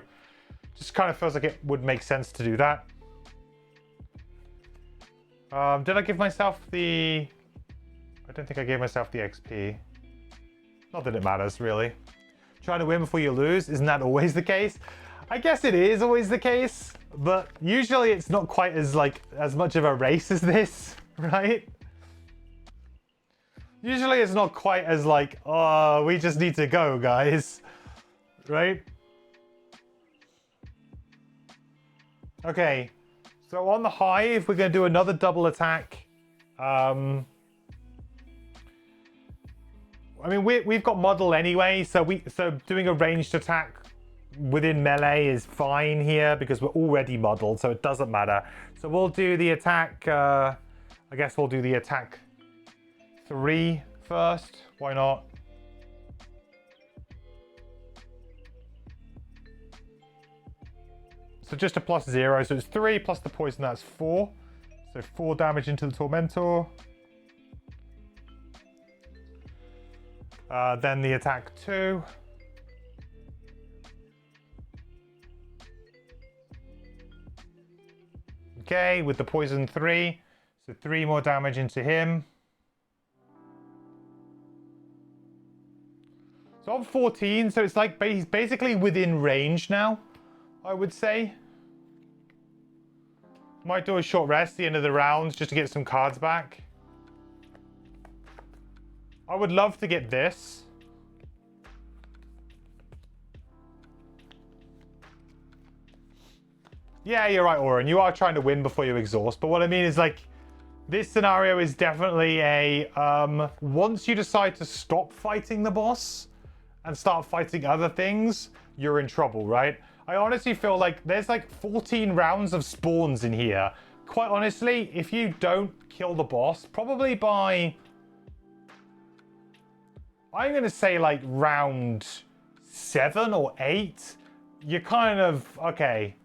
just kind of feels like it would make sense to do that. Did I give myself the... I don't think I gave myself the XP. Not that it matters, really. Trying to win before you lose, isn't that always the case? I guess it is always the case, but usually it's not quite as much of a race as this, right? Usually it's not quite as like, oh, we just need to go, guys, right? Okay, so on the Hive, we're going to do another double attack. I mean, we've got muddle anyway, so doing a ranged attack within melee is fine here because we're already muddled, so it doesn't matter. So we'll do the attack, I guess we'll do the attack 3 first. Why not? So just a +0, so it's 3 plus the poison, that's 4. So 4 damage into the Tormentor. Then the attack 2. Okay, with the poison 3. So 3 more damage into him. So I'm 14, so it's like he's basically within range now, I would say. Might do a short rest at the end of the round just to get some cards back. I would love to get this. Yeah, you're right, Oren. You are trying to win before you exhaust. But what I mean is, like, this scenario is definitely a... once you decide to stop fighting the boss and start fighting other things, you're in trouble, right? I honestly feel like there's like 14 rounds of spawns in here. Quite honestly, if you don't kill the boss, probably by... I'm going to say like round 7 or 8, you're kind of, okay,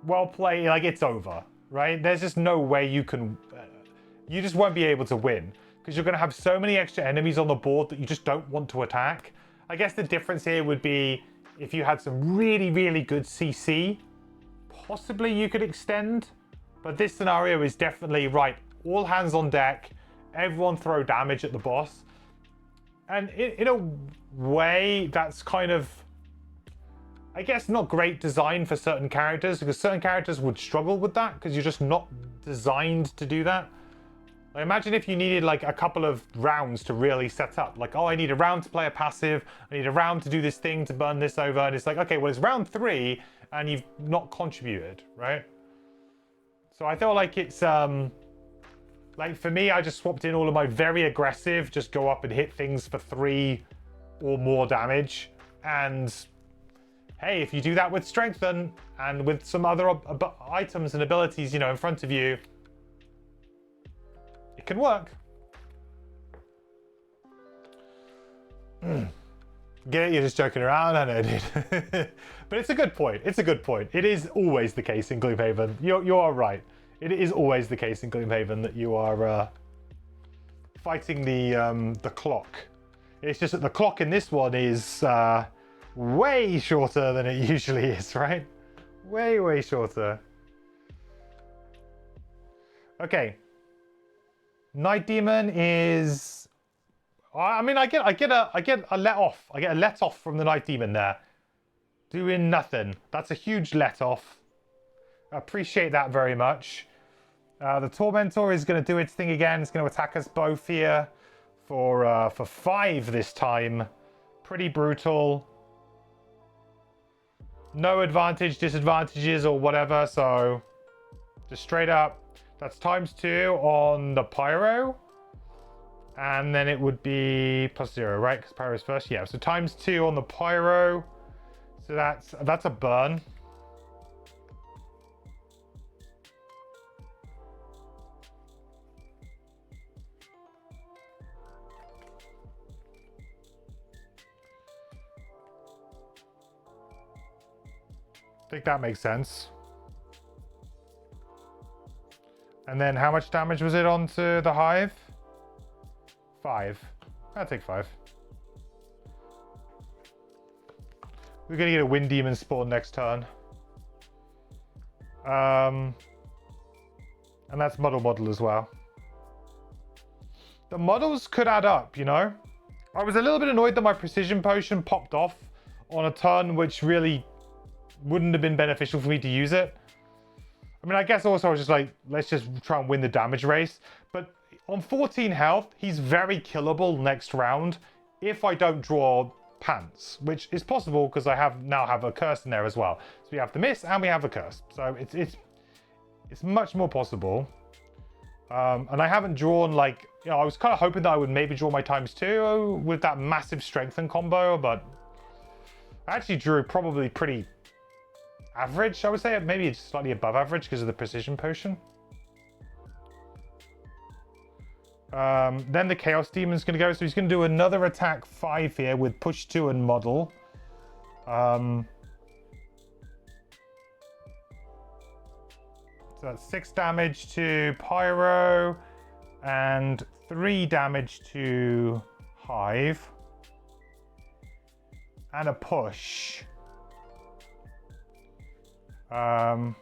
well played, like it's over, right? There's just no way you can, you just won't be able to win because you're going to have so many extra enemies on the board that you just don't want to attack. I guess the difference here would be if you had some really, really good CC, possibly you could extend, but this scenario is definitely, right, all hands on deck, everyone throw damage at the boss. And in a way, that's kind of I guess not great design for certain characters, because certain characters would struggle with that because you're just not designed to do that. Like, imagine if you needed like a couple of rounds to really set up. Like, oh, I need a round to play a passive, I need a round to do this thing to burn this over, and it's like, okay, well, it's round 3 and you've not contributed, right? So I feel like it's like for me, I just swapped in all of my very aggressive, just go up and hit things for 3 or more damage. And hey, if you do that with strengthen and with some other items and abilities, you know, in front of you, it can work. Get it? You're just joking around, I know, dude. But it's a good point. It's a good point. It is always the case in Gloomhaven. You are right. It is always the case in Gloomhaven that you are fighting the clock. It's just that the clock in this one is way shorter than it usually is, right? Way, way shorter. Okay. Night Demon is... I mean, I get a let off. I get a let off from the Night Demon there. Doing nothing. That's a huge let off. I appreciate that very much. The Tormentor is going to do its thing again. It's going to attack us both here for 5 this time. Pretty brutal. No advantage, disadvantages or whatever. So just straight up. That's +2 on the Pyro. And then it would be +0, right? Because Pyro's first. Yeah, so ×2 on the Pyro. So that's a burn. I think that makes sense. And then how much damage was it onto the Hive? 5. I'll take 5. We're going to get a Wind Demon spawn next turn. And that's model as well. The models could add up, you know? I was a little bit annoyed that my Precision Potion popped off on a turn which really wouldn't have been beneficial for me to use it. I mean, I guess also I was just like, let's just try and win the damage race. But on 14 health, he's very killable next round if I don't draw pants, which is possible because I now have a curse in there as well. So we have the miss and we have a curse. So it's much more possible. And I haven't drawn like, you know, I was kind of hoping that I would maybe draw my ×2 with that massive strengthen combo, but I actually drew probably pretty average, I would say. Maybe it's slightly above average because of the Precision Potion. Then the Chaos Demon's going to go. So he's going to do another attack 5 here with +2 and model. So that's 6 damage to Pyro and 3 damage to Hive. And a push. Don't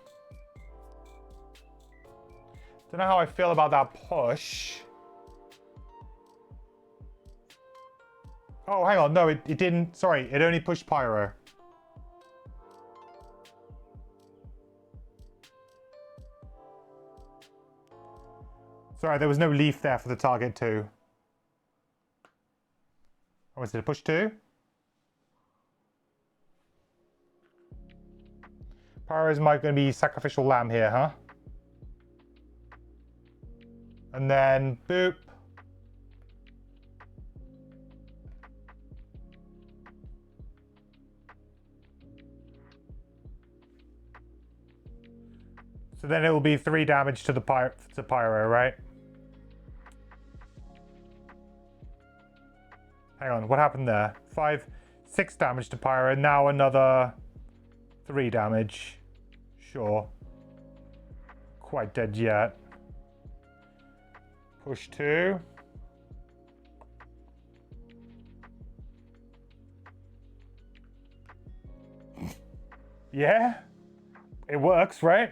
know how I feel about that push. Oh, hang on. No, it didn't. Sorry, it only pushed Pyro. Sorry, there was no leaf there for the target too. Oh, was it a push 2? Pyro's might going to be Sacrificial Lamb here, huh? And then boop. So then it will be 3 damage to the Pyro, right? Hang on, what happened there? 6 damage to Pyro, now another 3 damage. Sure. Quite dead yet. Push 2. Yeah, it works, right?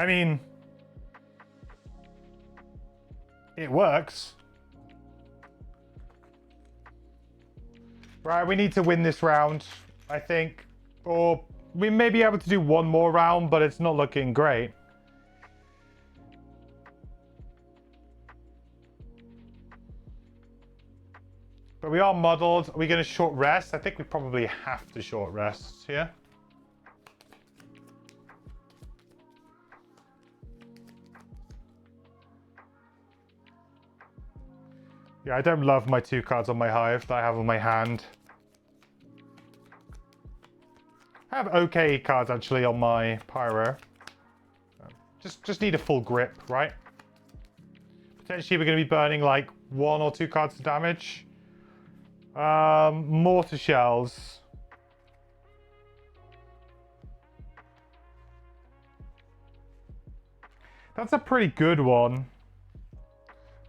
I mean, it works. Right, we need to win this round, I think. Or we may be able to do one more round, but it's not looking great. But we are muddled. Are we going to short rest? I think we probably have to short rest here. Yeah, I don't love my 2 cards on my Hive that I have on my hand. I have okay cards actually on my Pyro. Just need a full grip, right? Potentially we're going to be burning like 1 or 2 cards to damage. Mortar shells. That's a pretty good one.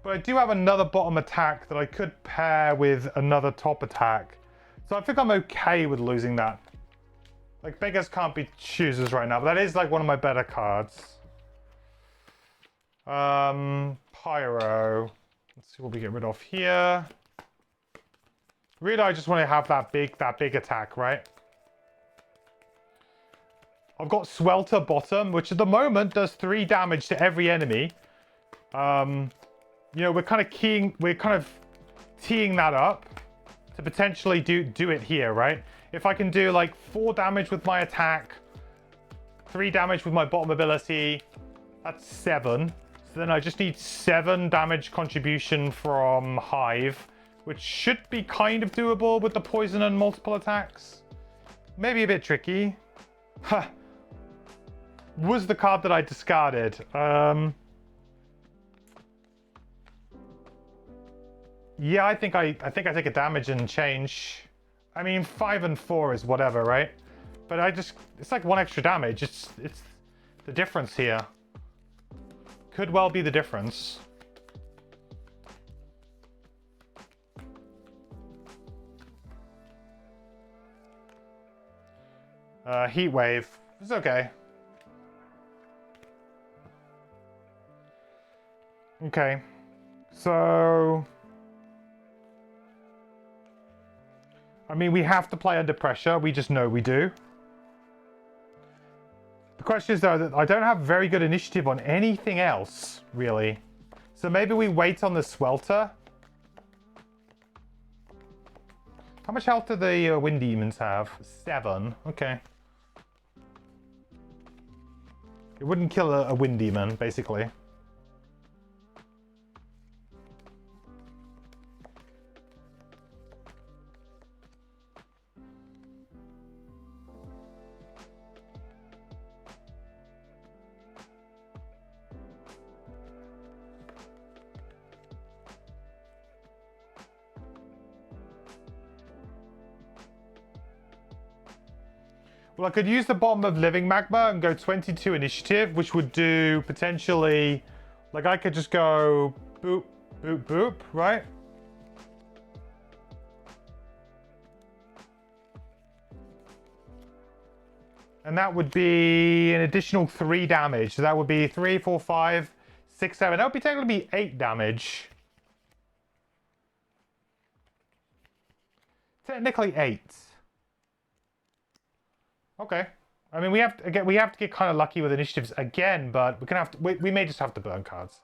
But I do have another bottom attack that I could pair with another top attack. So I think I'm okay with losing that. Like, beggars can't be choosers right now, but that is like one of my better cards. Pyro. Let's see what we get rid of here. Really, I just want to have that big attack, right? I've got Swelter bottom, which at the moment does 3 damage to every enemy. You know, we're kind of teeing that up to potentially do it here, right? If I can do like 4 damage with my attack, 3 damage with my bottom ability, that's 7. So then I just need 7 damage contribution from Hive, which should be kind of doable with the poison and multiple attacks. Maybe a bit tricky. Huh. Was the card that I discarded. Yeah, I think I take a damage and change. I mean, 5 and 4 is whatever, right? But it's like 1 extra damage. It's the difference here. Could well be the difference. Heat wave. It's okay. Okay. So I mean, we have to play under pressure. We just know we do. The question is, though, that I don't have very good initiative on anything else, really. So maybe we wait on the Swelter. How much health do the Wind Demons have? 7. Okay. It wouldn't kill a Wind Demon, basically. Well, I could use the bottom of Living Magma and go 22 initiative, which would do potentially, like I could just go boop, boop, boop, right? And that would be an additional 3 damage. So that would be 3, 4, 5, 6, 7. That would be technically 8 damage. Technically 8. Okay. I mean, we have to get kind of lucky with initiatives again, but we're gonna have to. We may just have to burn cards.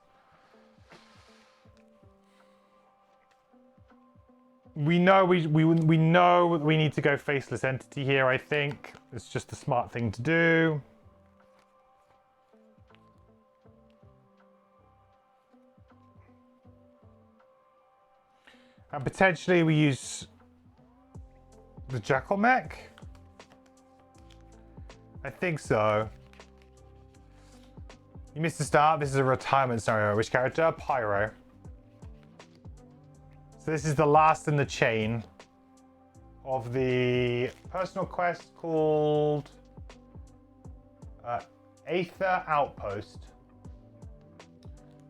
We know we know we need to go Faceless Entity here. I think it's just a smart thing to do. And potentially we use the Jackal Mech. I think so. You missed the start. This is a retirement scenario. Which character? Pyro. So this is the last in the chain of the personal quest called Aether Outpost.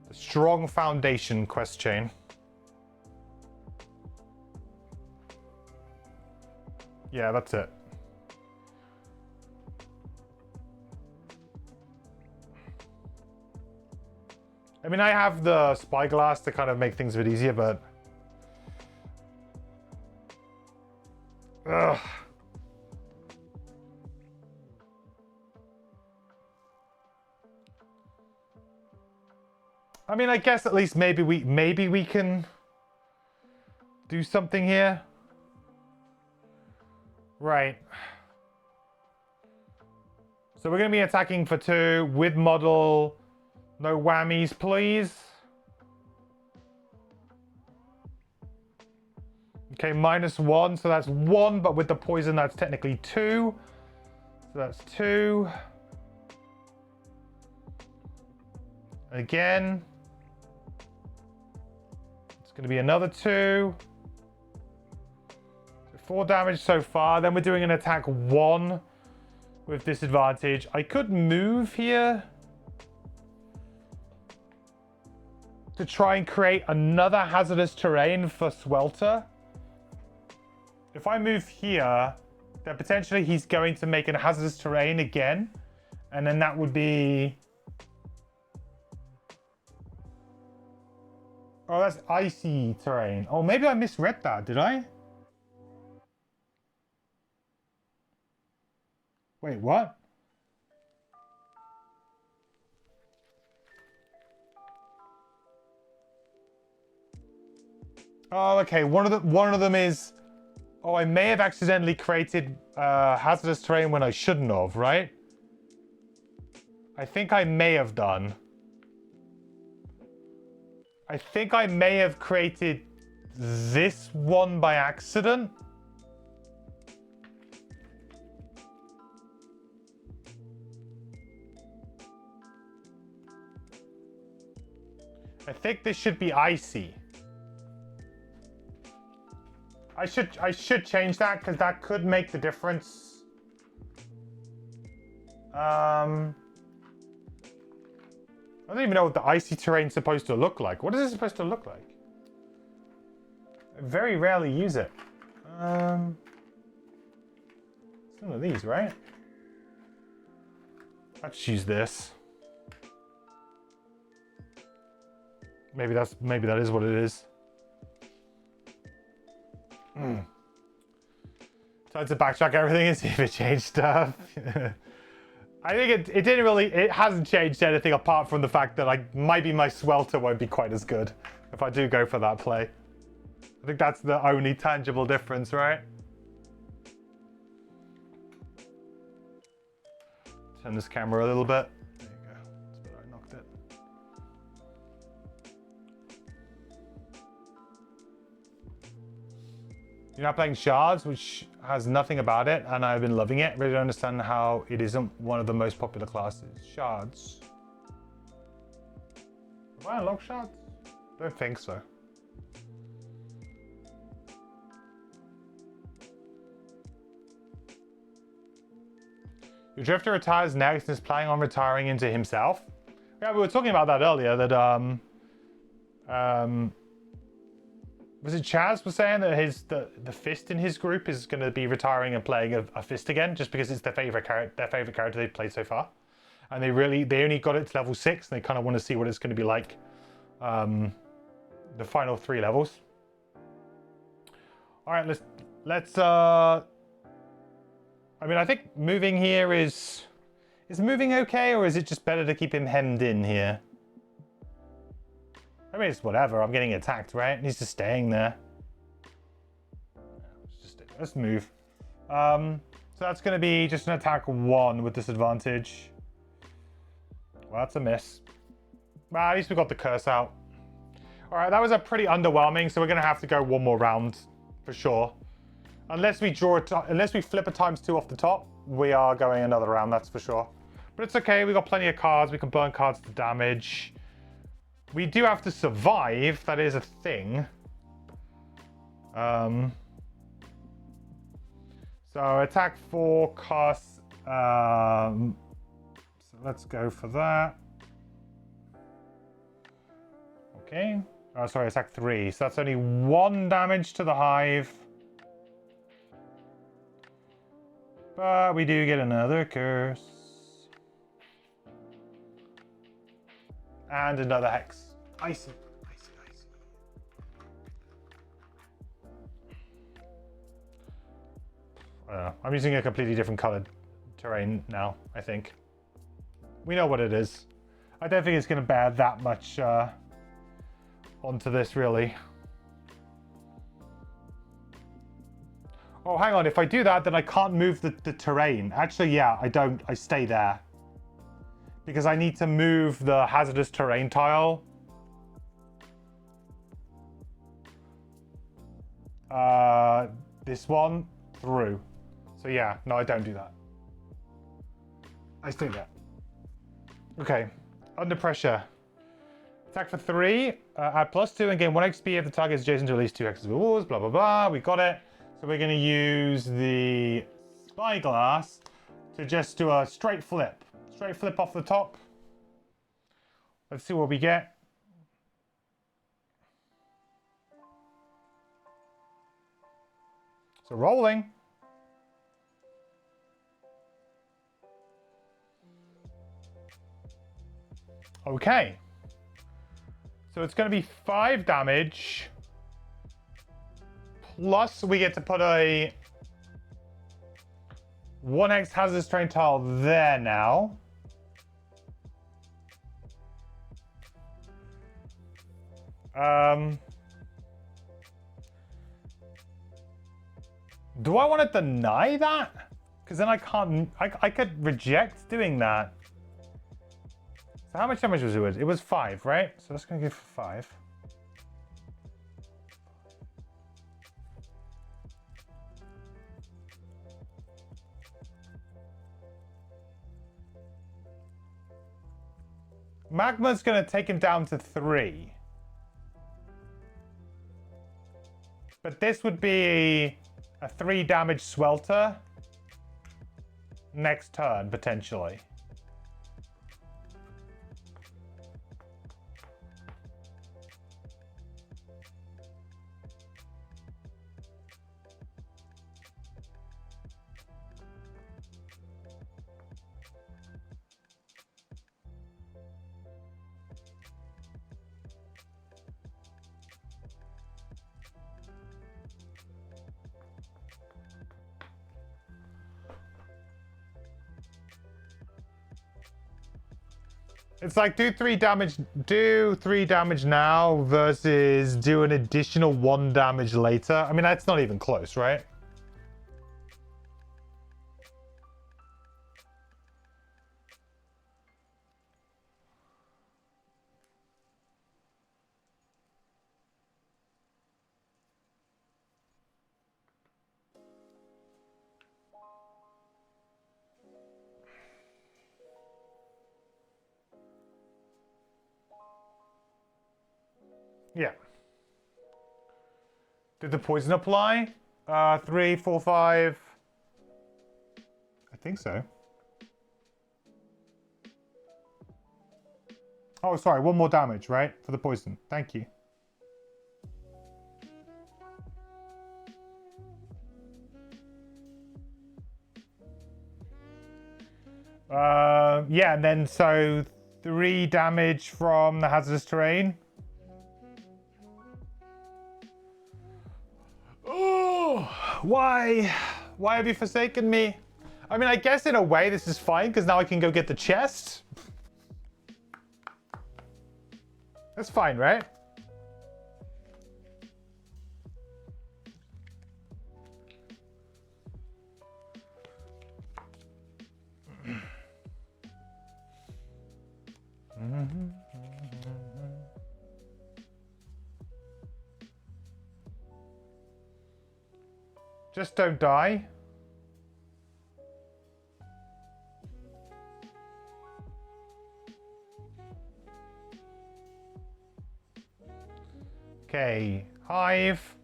The Strong Foundation quest chain. Yeah, that's it. I mean, I have the spyglass to kind of make things a bit easier, but... Ugh. I mean, I guess at least maybe we can do something here. Right. So we're going to be attacking for 2 with model. No whammies, please. Okay, -1, so that's 1, but with the poison, that's technically 2. So that's 2. Again. It's going to be another 2. 4 damage so far. Then we're doing an attack 1 with disadvantage. I could move here to try and create another hazardous terrain for Swelter. If I move here, then potentially he's going to make a hazardous terrain again. And then that would be... Oh, that's icy terrain. Oh, maybe I misread that, did I? Wait, what? Oh, okay. One of them is... Oh, I may have accidentally created hazardous terrain when I shouldn't have, right? I think I may have done. I think I may have created this one by accident. I think this should be icy. I should change that because that could make the difference. I don't even know what the icy terrain's supposed to look like. What is it supposed to look like? I very rarely use it. Some of these, right? Let's use this. Maybe that is what it is. Time to backtrack everything and see if it changed stuff. I think it hasn't changed anything apart from the fact that maybe my Swelter won't be quite as good if I do go for that play. I think that's the only tangible difference, right? Turn this camera a little bit. There you go. That's better. I knocked it. You're not playing Shards, which has nothing about it, and I've been loving it. Really don't understand how it isn't one of the most popular classes. Shards. Have I unlocked Shards? Don't think so. Your Drifter retires next and is planning on retiring into himself. Yeah, we were talking about that earlier, that was it Chaz was saying that the Fist in his group is going to be retiring and playing a Fist again, just because it's their favorite character they've played so far, and they only got it to level 6, and they kind of want to see what it's going to be like, the final 3 levels. All right, let's. I mean, I think moving here is moving okay, or is it just better to keep him hemmed in here? I mean, it's whatever. I'm getting attacked, right? He's just staying there. Let's move. So that's going to be just an attack 1 with disadvantage. Well, that's a miss. Well, at least we got the curse out. All right, that was a pretty underwhelming, so we're going to have to go one more round for sure. Unless we unless we flip a ×2 off the top, we are going another round, that's for sure. But it's okay. We got plenty of cards. We can burn cards to damage. We do have to survive. That is a thing. So attack 4 costs. So let's go for that. Okay. Oh, sorry, attack 3. So that's only 1 damage to the hive. But we do get another curse. And another hex. Icy. I'm using a completely different colored terrain now, I think. We know what it is. I don't think it's going to bear that much onto this, really. Oh, hang on. If I do that, then I can't move the terrain. Actually, yeah, I don't. I stay there. Because I need to move the hazardous terrain tile. This one through. So yeah, no, I don't do that. I stay there. Okay, under pressure. Attack for 3, add +2 and gain 1 XP if the target is adjacent to at least 2 hexes of walls, blah, blah, blah. We got it. So we're going to use the spyglass to just do a straight flip. Straight flip off the top. Let's see what we get. So rolling. Okay. So it's going to be 5 damage. Plus we get to put a 1x hazardous terrain tile there now. Do I want to deny that? Because then I can't, I could reject doing that. So how much damage was it? It was 5, right? So that's going to give 5. Magma's going to take him down to 3. But this would be a 3 damage swelter next turn, potentially. It's like do 3 damage now versus do an additional 1 damage later. I mean, that's not even close, right? Yeah. Did the poison apply? 3, 4, 5. I think so. Oh, sorry. 1 more damage, right? For the poison. Thank you. Yeah, and then so 3 damage from the hazardous terrain. Why? Why have you forsaken me? I mean, I guess in a way this is fine because now I can go get the chest. That's fine, right? Just don't die. Okay, hive.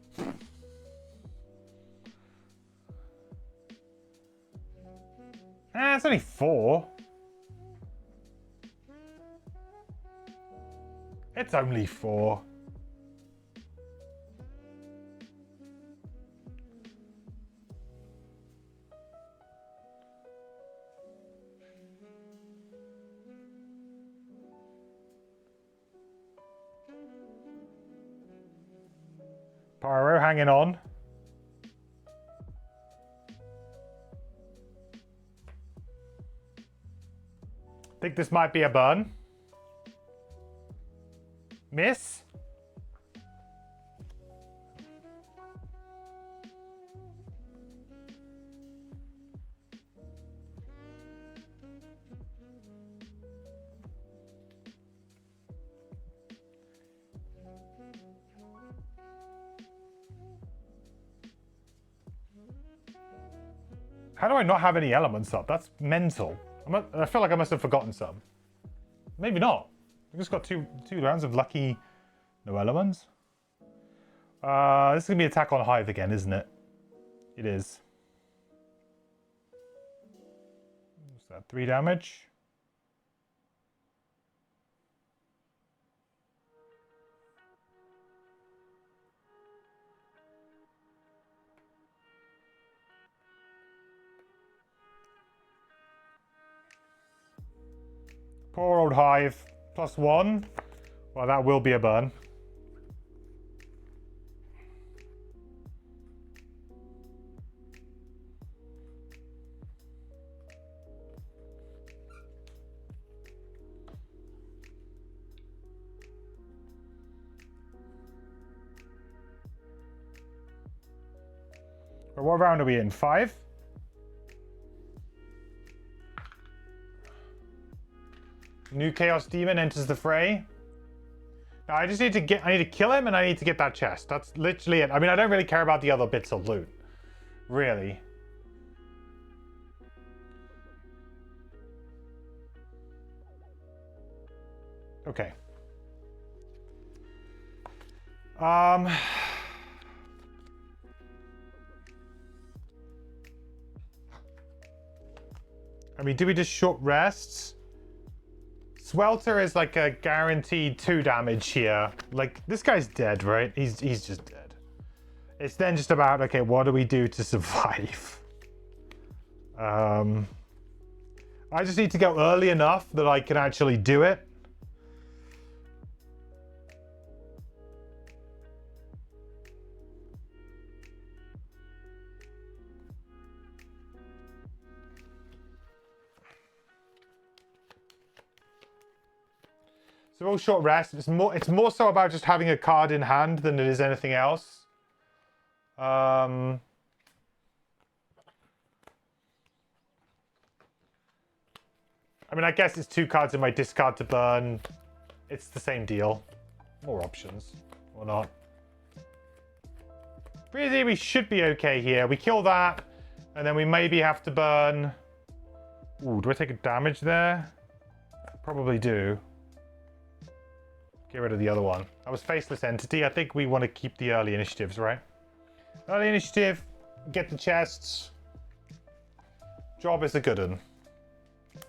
It's only 4. It's only 4. Pyro hanging on. Think this might be a burn. Miss. How do I not have any elements up? That's mental. I feel like I must have forgotten some. Maybe not. I just got two rounds of lucky no elements. This is going to be attack on Hive again, isn't it? It is. What's that? 3 damage. Poor old Hive. +1. Well, that will be a burn. What round are we in? 5? New Chaos Demon enters the fray. Now I just need to I need to kill him and I need to get that chest. That's literally it. I mean, I don't really care about the other bits of loot. Really. Okay. I mean, do we just short rests? Swelter is like a guaranteed 2 damage here. Like, this guy's dead, right? He's just dead. It's then just about, okay, what do we do to survive? I just need to go early enough that I can actually do it. So all short rest. It's more so about just having a card in hand than it is anything else. I mean, I guess it's 2 cards in my discard to burn. It's the same deal. More options. Or not. Really, we should be okay here. We kill that. And then we maybe have to burn... Ooh, do I take a damage there? Probably do. Get rid of the other one. That was Faceless Entity. I think we want to keep the early initiatives, right? Early initiative. Get the chests. Job is a good one. So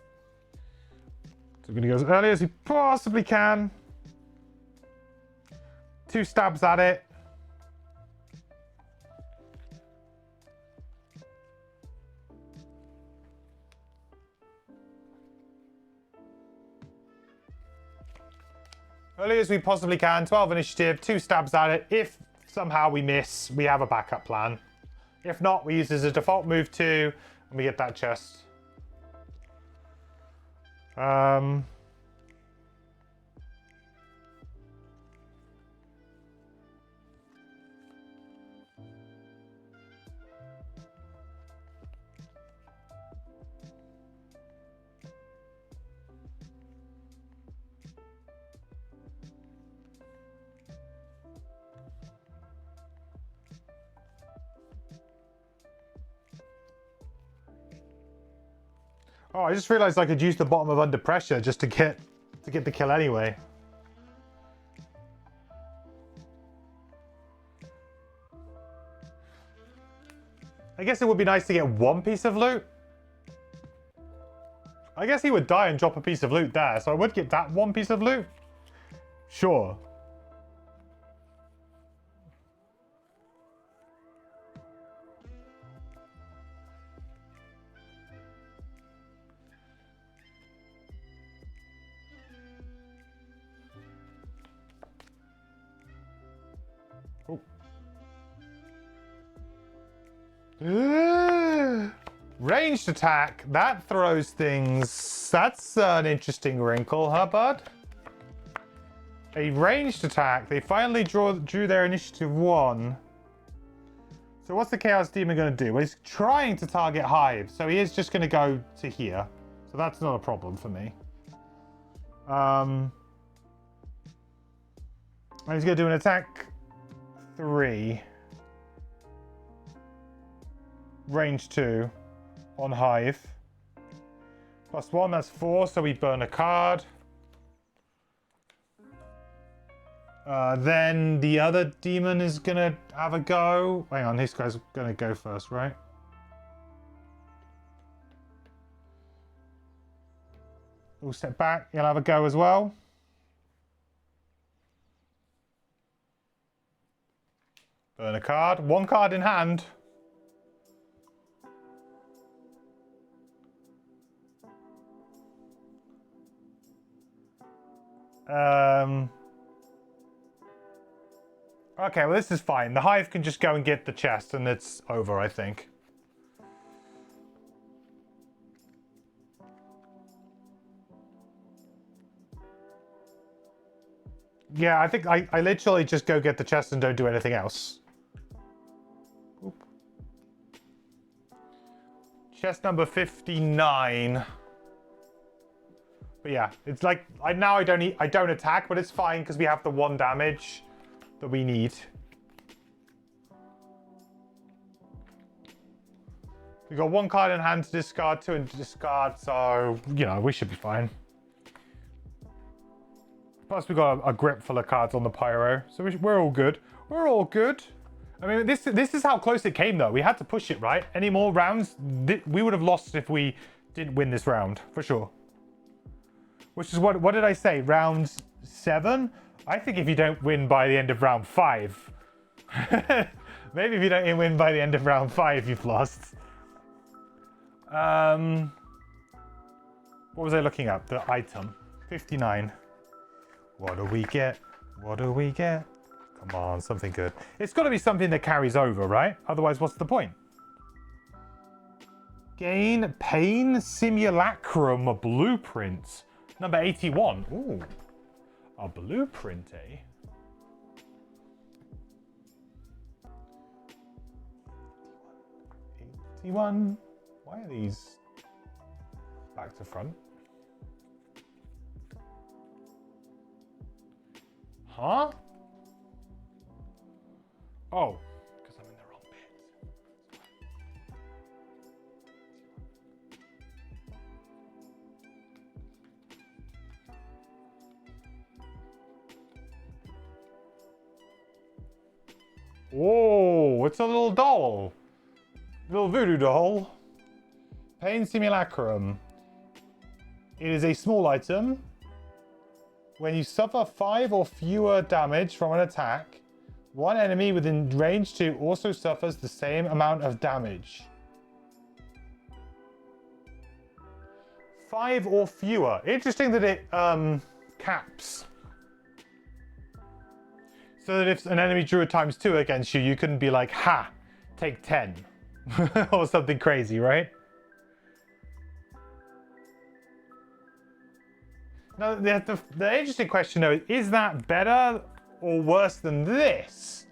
we're going to go as early as we possibly can. 2 stabs at it. Early as we possibly can. 12 initiative, 2 stabs at it. If somehow we miss, we have a backup plan. If not, we use this as a default move 2, and we get that chest. Oh, I just realized I could use the bottom of Under Pressure just to get the kill anyway. I guess it would be nice to get 1 piece of loot. I guess he would die and drop a piece of loot there, so I would get that 1 piece of loot. Sure. Ranged attack. That throws things. That's an interesting wrinkle, huh, bud? A ranged attack. They finally drew their initiative 1. So what's the Chaos Demon going to do? Well, he's trying to target Hive, so he is just going to go to here. So that's not a problem for me. And he's going to do an attack 3. Range 2 on Hive. +1, that's 4, so we burn a card. Then the other demon is going to have a go. Hang on, this guy's going to go first, right? We'll step back. He'll have a go as well. Burn a card. 1 card in hand. Okay, well, this is fine. The Hive can just go and get the chest, and it's over, I think. Yeah, I think I literally just go get the chest and don't do anything else. Oop. Chest number 59. But yeah, it's like I don't attack, but it's fine because we have the 1 damage that we need. We got 1 card in hand to discard, 2 in discard, so you know we should be fine. Plus we got a grip full of cards on the Pyro, so we're all good. We're all good. I mean, this is how close it came though. We had to push it, right? Any more rounds, we would have lost if we didn't win this round for sure. Which is what did I say? Round 7? I think if you don't win by the end of round 5. Maybe if you don't win by the end of round 5, you've lost. What was I looking at? The item. 59. What do we get? What do we get? Come on, something good. It's got to be something that carries over, right? Otherwise, what's the point? Gain Pain Simulacrum Blueprint. Number 81. Ooh. A blueprint, eh? 81. Why are these back to front? Huh? Oh, because I'm in the wrong bit. Whoa, it's a little doll. Little voodoo doll. Pain Simulacrum. It is a small item. When you suffer 5 or fewer damage from an attack, one enemy within range 2 also suffers the same amount of damage. 5 or fewer. Interesting that it caps. So that if an enemy drew a ×2 against you, you couldn't be like, ha, take 10. Or something crazy, right? Now, the interesting question though, is that better or worse than this?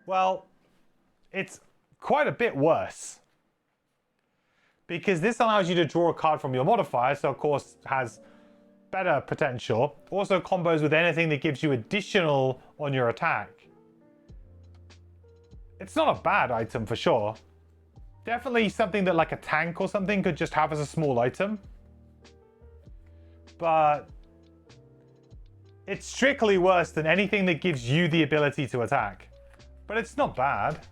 Well, it's quite a bit worse. Because this allows you to draw a card from your modifier, so of course has better potential. Also combos with anything that gives you additional on your attack. It's not a bad item for sure. Definitely something that like a tank or something could just have as a small item. But it's strictly worse than anything that gives you the ability to attack. But it's not bad.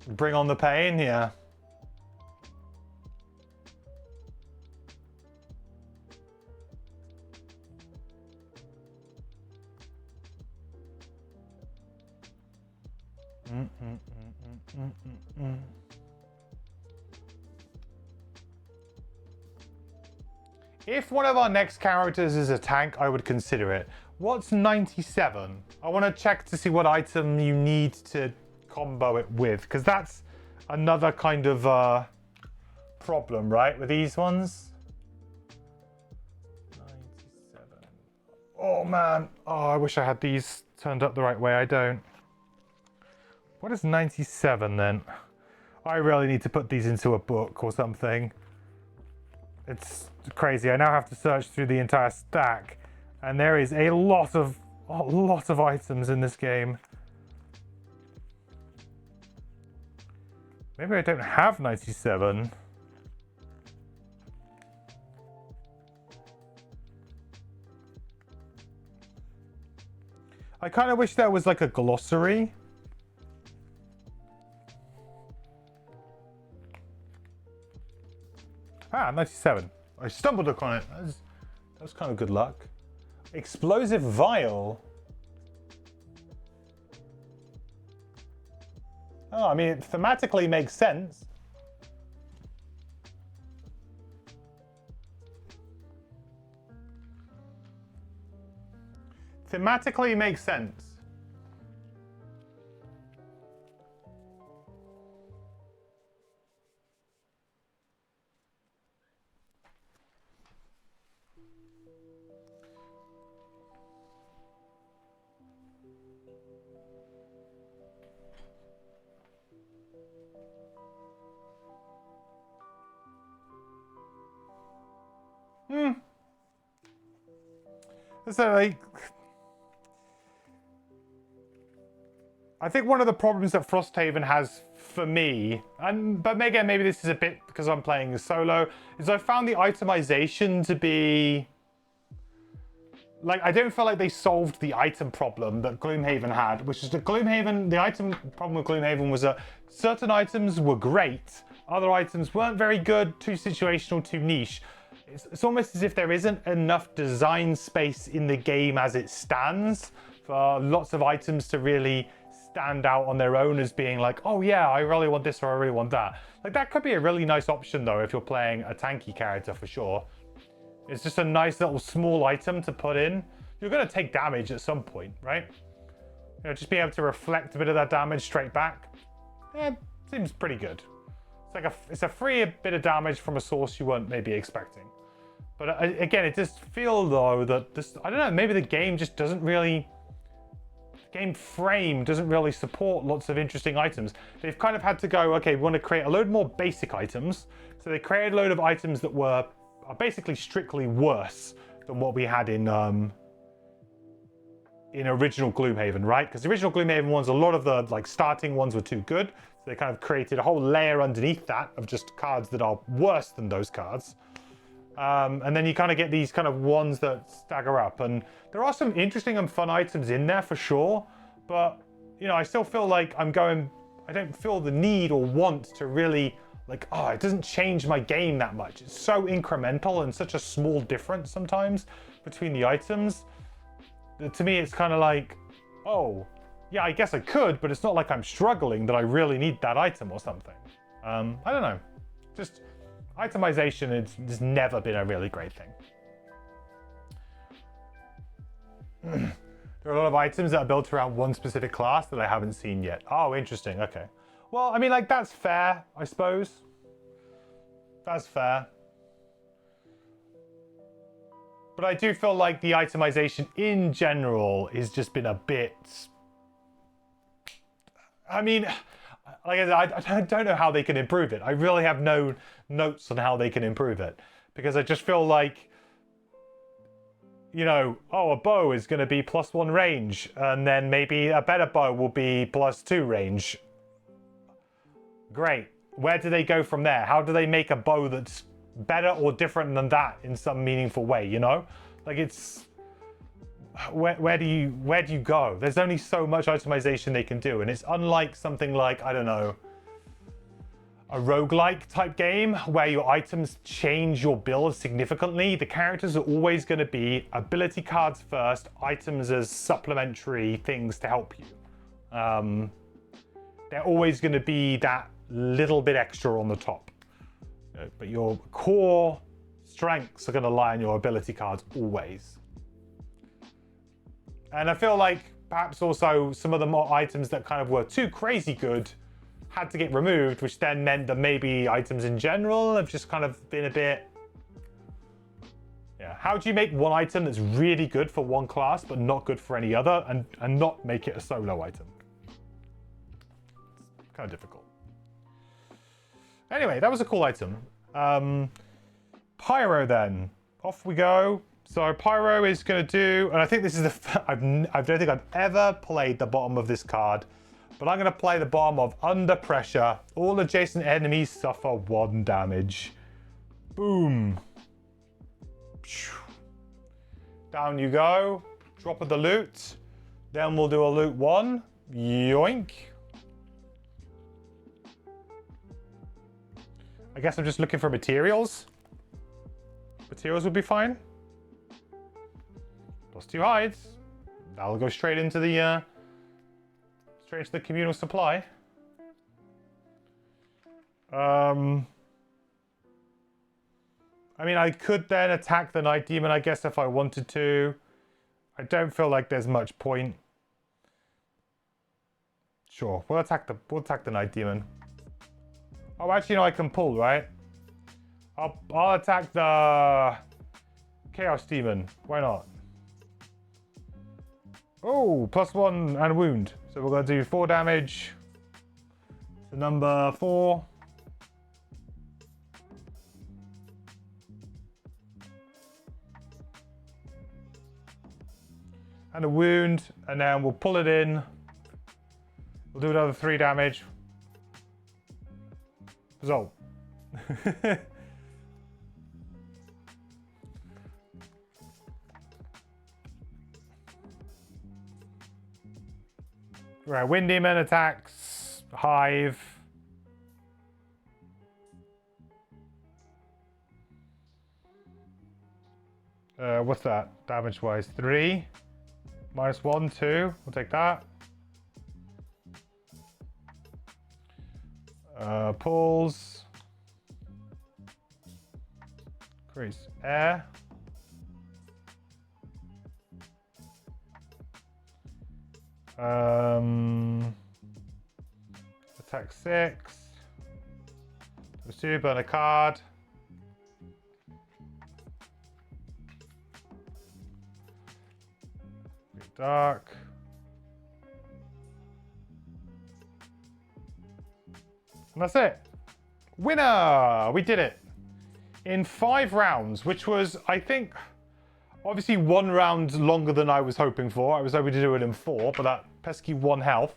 Bring on the pain, yeah. If one of our next characters is a tank, I would consider it. What's 97? I want to check to see what item you need to combo it with, because that's another kind of problem, right, with these ones. 97. Oh man, oh, I wish I had these turned up the right way. I don't. What is 97 then? I really need to put these into a book or something. It's crazy. I now have to search through the entire stack, and there is a lot of items in this game. Maybe I don't have 97. I kind of wish there was like a glossary. Ah, 97. I stumbled upon it. That was kind of good luck. Explosive vial. Oh, I mean, it thematically makes sense. Thematically makes sense. So, like, I think one of the problems that Frosthaven has for me, but again, maybe this is a bit because I'm playing solo, is I found the itemization to be like, I don't feel like they solved the item problem that Gloomhaven had, which is that the item problem with Gloomhaven was that certain items were great, other items weren't very good, too situational, too niche. It's almost as if there isn't enough design space in the game as it stands for lots of items to really stand out on their own as being like, oh yeah, I really want this or I really want that. Like, that could be a really nice option though if you're playing a tanky character for sure. It's just a nice little small item to put in. You're going to take damage at some point, right? You know, just being able to reflect a bit of that damage straight back, seems pretty good. It's a free bit of damage from a source you weren't maybe expecting. But again, it does feel though that this, I don't know, maybe the game just doesn't really, game frame doesn't really support lots of interesting items. They've kind of had to go, okay, we want to create a load more basic items. So they created a load of items that are basically strictly worse than what we had in original Gloomhaven, right? Because the original Gloomhaven ones, a lot of the like starting ones were too good. So they kind of created a whole layer underneath that of just cards that are worse than those cards. And then you kind of get these kind of ones that stagger up. And there are some interesting and fun items in there for sure. But, you know, I still feel like I don't feel the need or want to really, like, oh, it doesn't change my game that much. It's so incremental and such a small difference sometimes between the items. To me, it's kind of like, oh, yeah, I guess I could, but it's not like I'm struggling that I really need that item or something. I don't know. Just itemization has never been a really great thing. There are a lot of items that are built around one specific class that I haven't seen yet. Oh, interesting. Okay. Well, I mean, like, that's fair, I suppose. That's fair. But I do feel like the itemization in general has just been a bit... I mean, like I said, I don't know how they can improve it. I really have no notes on how they can improve it. Because I just feel like, you know, oh, a bow is going to be +1 range. And then maybe a better bow will be +2 range. Great. Where do they go from there? How do they make a bow that's better or different than that in some meaningful way, you know? Like, it's... Where do you go? There's only so much itemization they can do, and it's unlike something like, I don't know, a roguelike type game where your items change your build significantly. The characters are always going to be ability cards first, items as supplementary things to help you. They're always going to be that little bit extra on the top. But your core strengths are going to lie on your ability cards always. And I feel like perhaps also some of the more items that kind of were too crazy good had to get removed, which then meant that maybe items in general have just kind of been a bit... Yeah, how do you make one item that's really good for one class but not good for any other and not make it a solo item? It's kind of difficult. Anyway, that was a cool item. Pyro then. Off we go. So Pyro is going to do, and I think this is I don't think I've ever played the bottom of this card, but I'm going to play the bottom of Under Pressure. All adjacent enemies suffer 1 damage. Boom. Down you go. Drop of the loot. Then we'll do a loot 1. Yoink. I guess I'm just looking for materials. Materials would be fine. Plus 2 hides. That'll go straight into the communal supply. I mean, I could then attack the Night Demon, I guess, if I wanted to. I don't feel like there's much point. Sure, we'll attack the Night Demon. Oh, actually, no, I can pull, right? I'll attack the Chaos Demon. Why not? Oh, +1 and a wound. So we're going to do 4 damage to number 4. And a wound, and then we'll pull it in. We'll do another 3 damage. Result. Right, Wind Demon attacks Hive. What's that? Damage-wise, 3. -1, 2. We'll take that. Pulls. Increase air. Attack 6. Let's do burn a card. Dark. And that's it. Winner! We did it. In 5 rounds, which was, I think, obviously 1 round longer than I was hoping for. I was hoping to do it in 4, but that pesky 1 health,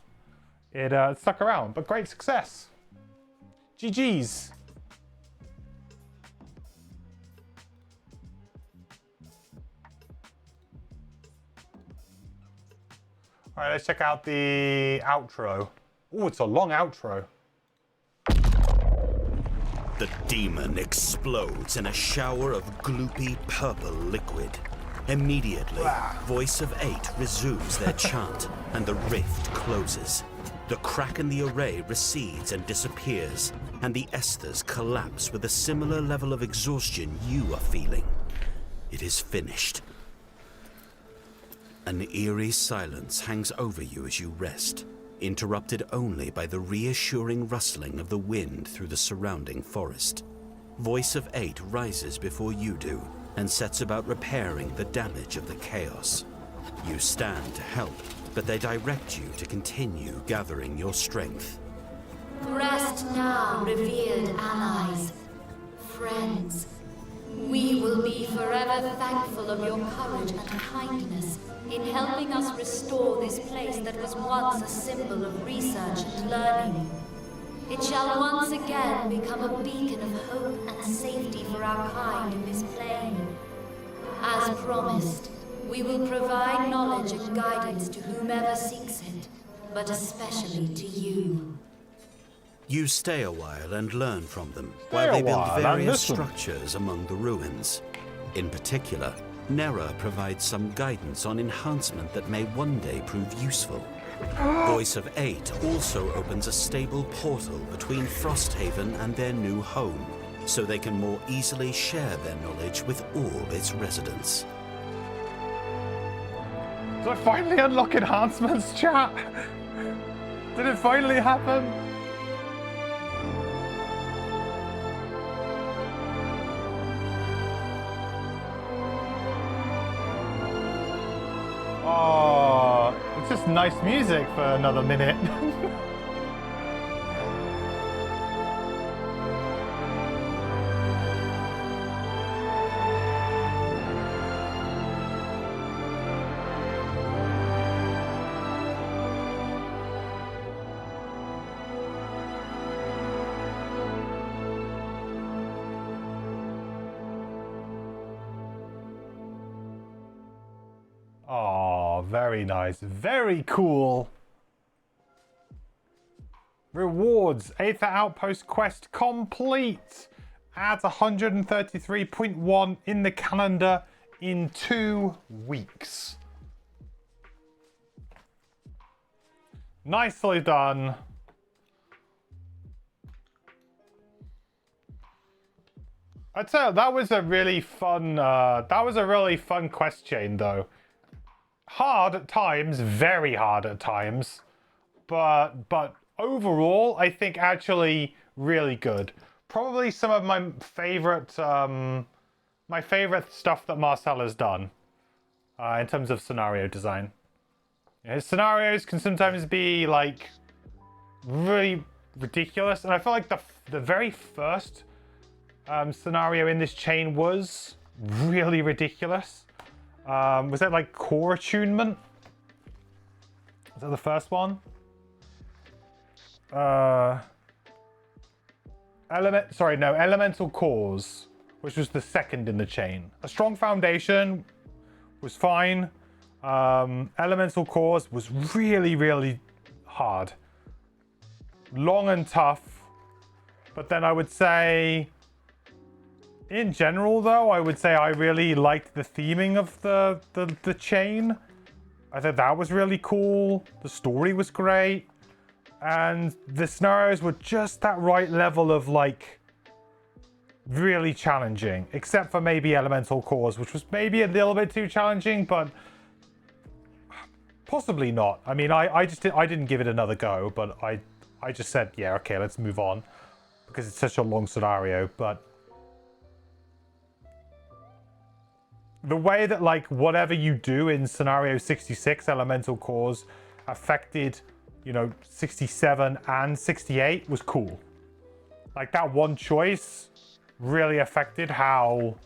it stuck around. But great success. GG's. All right, let's check out the outro. Oh, it's a long outro. The demon explodes in a shower of gloopy purple liquid. Immediately, Voice of 8 resumes their chant, and the rift closes. The crack in the array recedes and disappears, and the Esthers collapse with a similar level of exhaustion you are feeling. It is finished. An eerie silence hangs over you as you rest, interrupted only by the reassuring rustling of the wind through the surrounding forest. Voice of 8 rises before you do, and sets about repairing the damage of the chaos. You stand to help, but they direct you to continue gathering your strength. Rest now, revered allies, friends. We will be forever thankful of your courage and kindness in helping us restore this place that was once a symbol of research and learning. It shall once again become a beacon of hope and safety for our kind in this plane. As promised, we will provide knowledge and guidance to whomever seeks it, but especially to you. You stay a while and learn from them while they build various structures among the ruins. In particular, Nera provides some guidance on enhancement that may one day prove useful. Voice of 8 also opens a stable portal between Frosthaven and their new home, so they can more easily share their knowledge with all its residents. Did I finally unlock enhancements, chat? Did it finally happen? Oh, it's just nice music for another minute. Oh, very nice. Very cool. Rewards. 8th Outpost quest complete. Adds 133.1 in the calendar in 2 weeks. Nicely done. I'd say that was a really fun quest chain though. Hard at times, very hard at times, but overall I think actually really good. Probably some of my favorite stuff that Marcel has done in terms of scenario design. His scenarios can sometimes be like really ridiculous, and I feel like the very first scenario in this chain was really ridiculous. Was that like core attunement? Was that the first one? Elemental cores, which was the second in the chain. A strong foundation was fine. Elemental cores was really, really hard. Long and tough. But then I would say, in general though, I would say I really liked the theming of the chain. I thought that was really cool. The story was great. And the scenarios were just that right level of like really challenging, except for maybe Elemental Cores, which was maybe a little bit too challenging, but possibly not. I mean, I didn't give it another go, but I just said, yeah, okay, let's move on because it's such a long scenario. But the way that like whatever you do in scenario 66 Elemental Cores affected, you know, 67 and 68 was cool. Like that one choice really affected how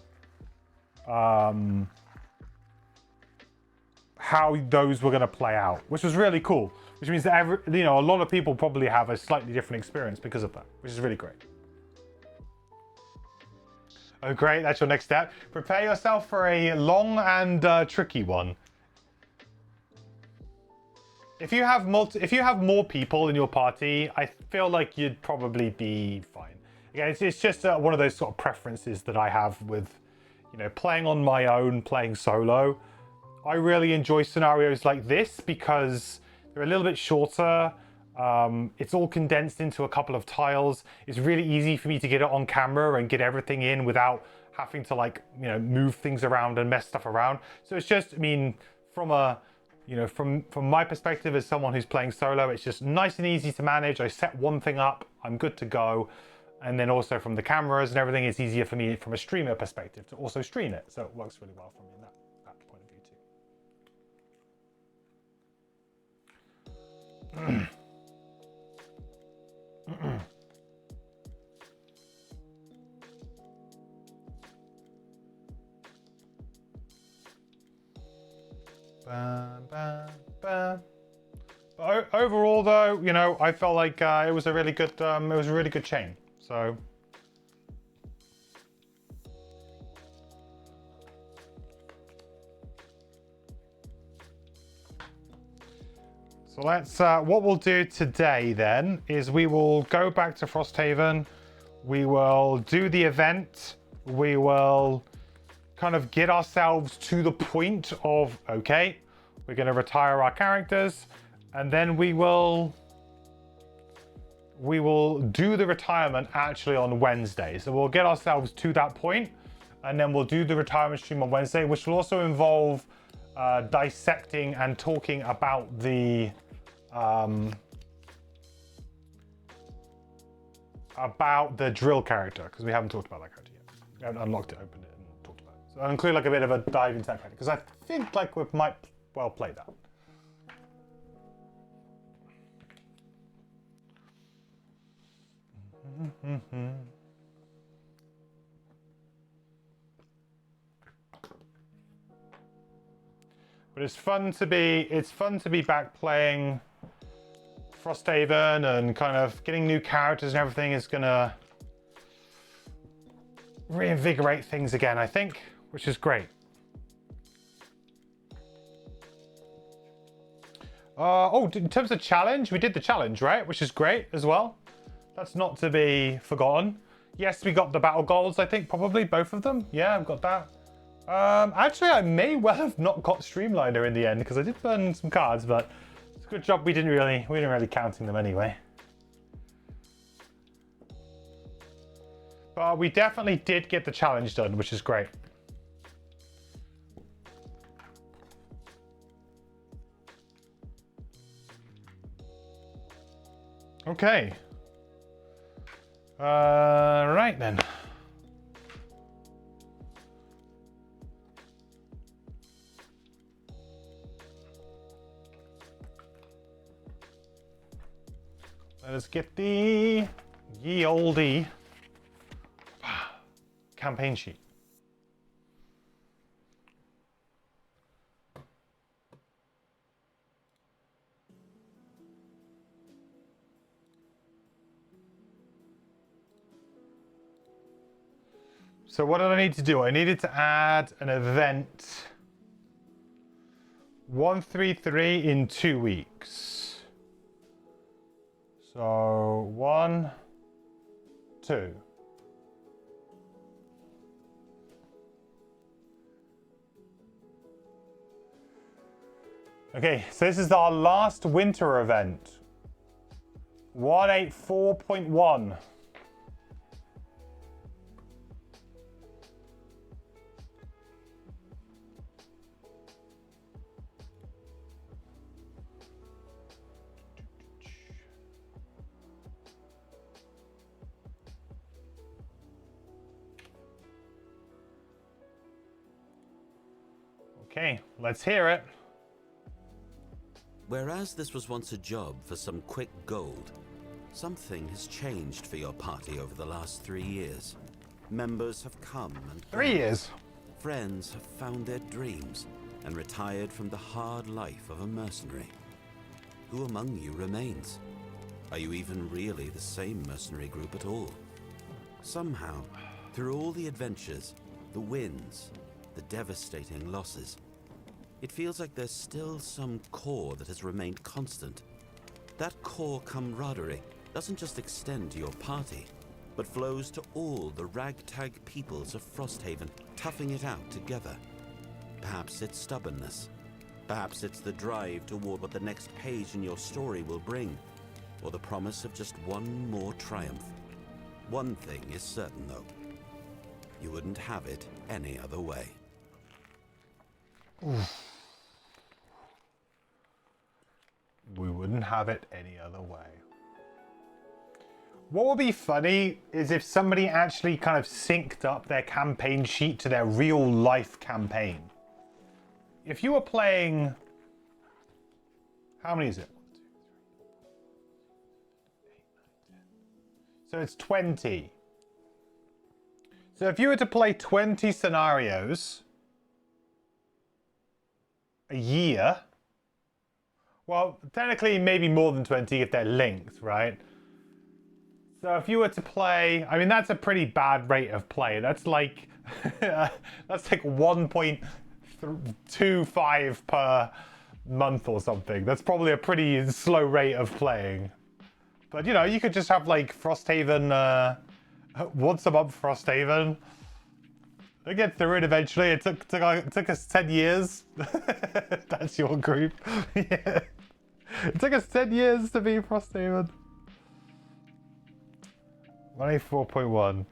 those were going to play out, which was really cool. Which means that a lot of people probably have a slightly different experience because of that, which is really great. Oh, great! That's your next step. Prepare yourself for a long and tricky one. If you have more people in your party, I feel like you'd probably be fine. Again, it's just one of those sort of preferences that I have with, you know, playing on my own, playing solo. I really enjoy scenarios like this because they're a little bit shorter. It's all condensed into a couple of tiles. It's really easy for me to get it on camera and get everything in without having to, like, you know, move things around and mess stuff around. So it's just, I mean, from my perspective as someone who's playing solo, it's just nice and easy to manage. I set one thing up, I'm good to go. And then also from the cameras and everything, it's easier for me from a streamer perspective to also stream it. So it works really well for me in that point of view too. But overall, though, you know, I felt like it was a really good chain. So let's what we'll do today then is we will go back to Frosthaven. We will do the event. We will kind of get ourselves to the point of, okay, we're going to retire our characters, and then we will do the retirement actually on Wednesday. So we'll get ourselves to that point, and then we'll do the retirement stream on Wednesday, which will also involve dissecting and talking about the drill character, because we haven't talked about that character yet. We haven't unlocked it, opened it, and talked about it. So I'll include like a bit of a dive into that character, because I think like we might well play that. But it's fun to be back playing Frosthaven, and kind of getting new characters and everything is gonna reinvigorate things again, I think, which is great. Oh, in terms of challenge, we did the challenge, right? Which is great as well. That's not to be forgotten. Yes, we got the battle goals, I think, probably both of them. Yeah, I've got that. Actually, I may well have not got Streamliner in the end, because I did burn some cards, but it's a good job we didn't really counting them anyway. But we definitely did get the challenge done, which is great. Okay. Right then. Let us get the ye olde campaign sheet. So what did I need to do? I needed to add an event 133 in 2 weeks. So 1, 2. Okay, so this is our last winter event. 184.1. Okay, let's hear it. Whereas this was once a job for some quick gold, something has changed for your party over the last 3 years. Members have come and 3 years. Friends have found their dreams and retired from the hard life of a mercenary. Who among you remains? Are you even really the same mercenary group at all? Somehow, through all the adventures, the wins, the devastating losses, it feels like there's still some core that has remained constant. That core camaraderie doesn't just extend to your party, but flows to all the ragtag peoples of Frosthaven, toughing it out together. Perhaps it's stubbornness. Perhaps it's the drive toward what the next page in your story will bring, or the promise of just one more triumph. One thing is certain, though. You wouldn't have it any other way. Oof. We wouldn't have it any other way. What would be funny is if somebody actually kind of synced up their campaign sheet to their real life campaign. If you were playing, how many is it? 1, 2, 3, 4, 5, 6, 7, 8, 9, 10. So it's 20. So if you were to play 20 scenarios a year, well, technically maybe more than 20 if they're linked, right? So if you were to play, I mean, that's a pretty bad rate of play. That's like, that's like 1.25 per month or something. That's probably a pretty slow rate of playing. But you know, you could just have like Frosthaven, once a month Frosthaven. I get through it eventually. It took us 10 years. That's your group. Yeah. It took us 10 years to be Frosthaven. 184.1.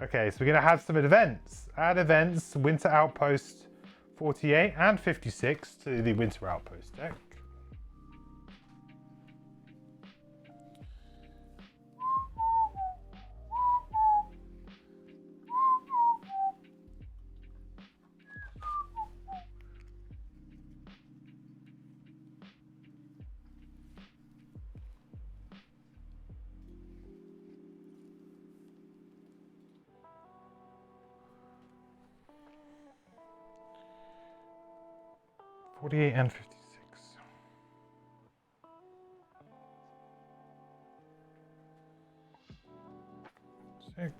Okay, so we're going to have some events. Add events, Winter Outpost, 48 and 56 to the Winter Outpost deck. And 56. 6.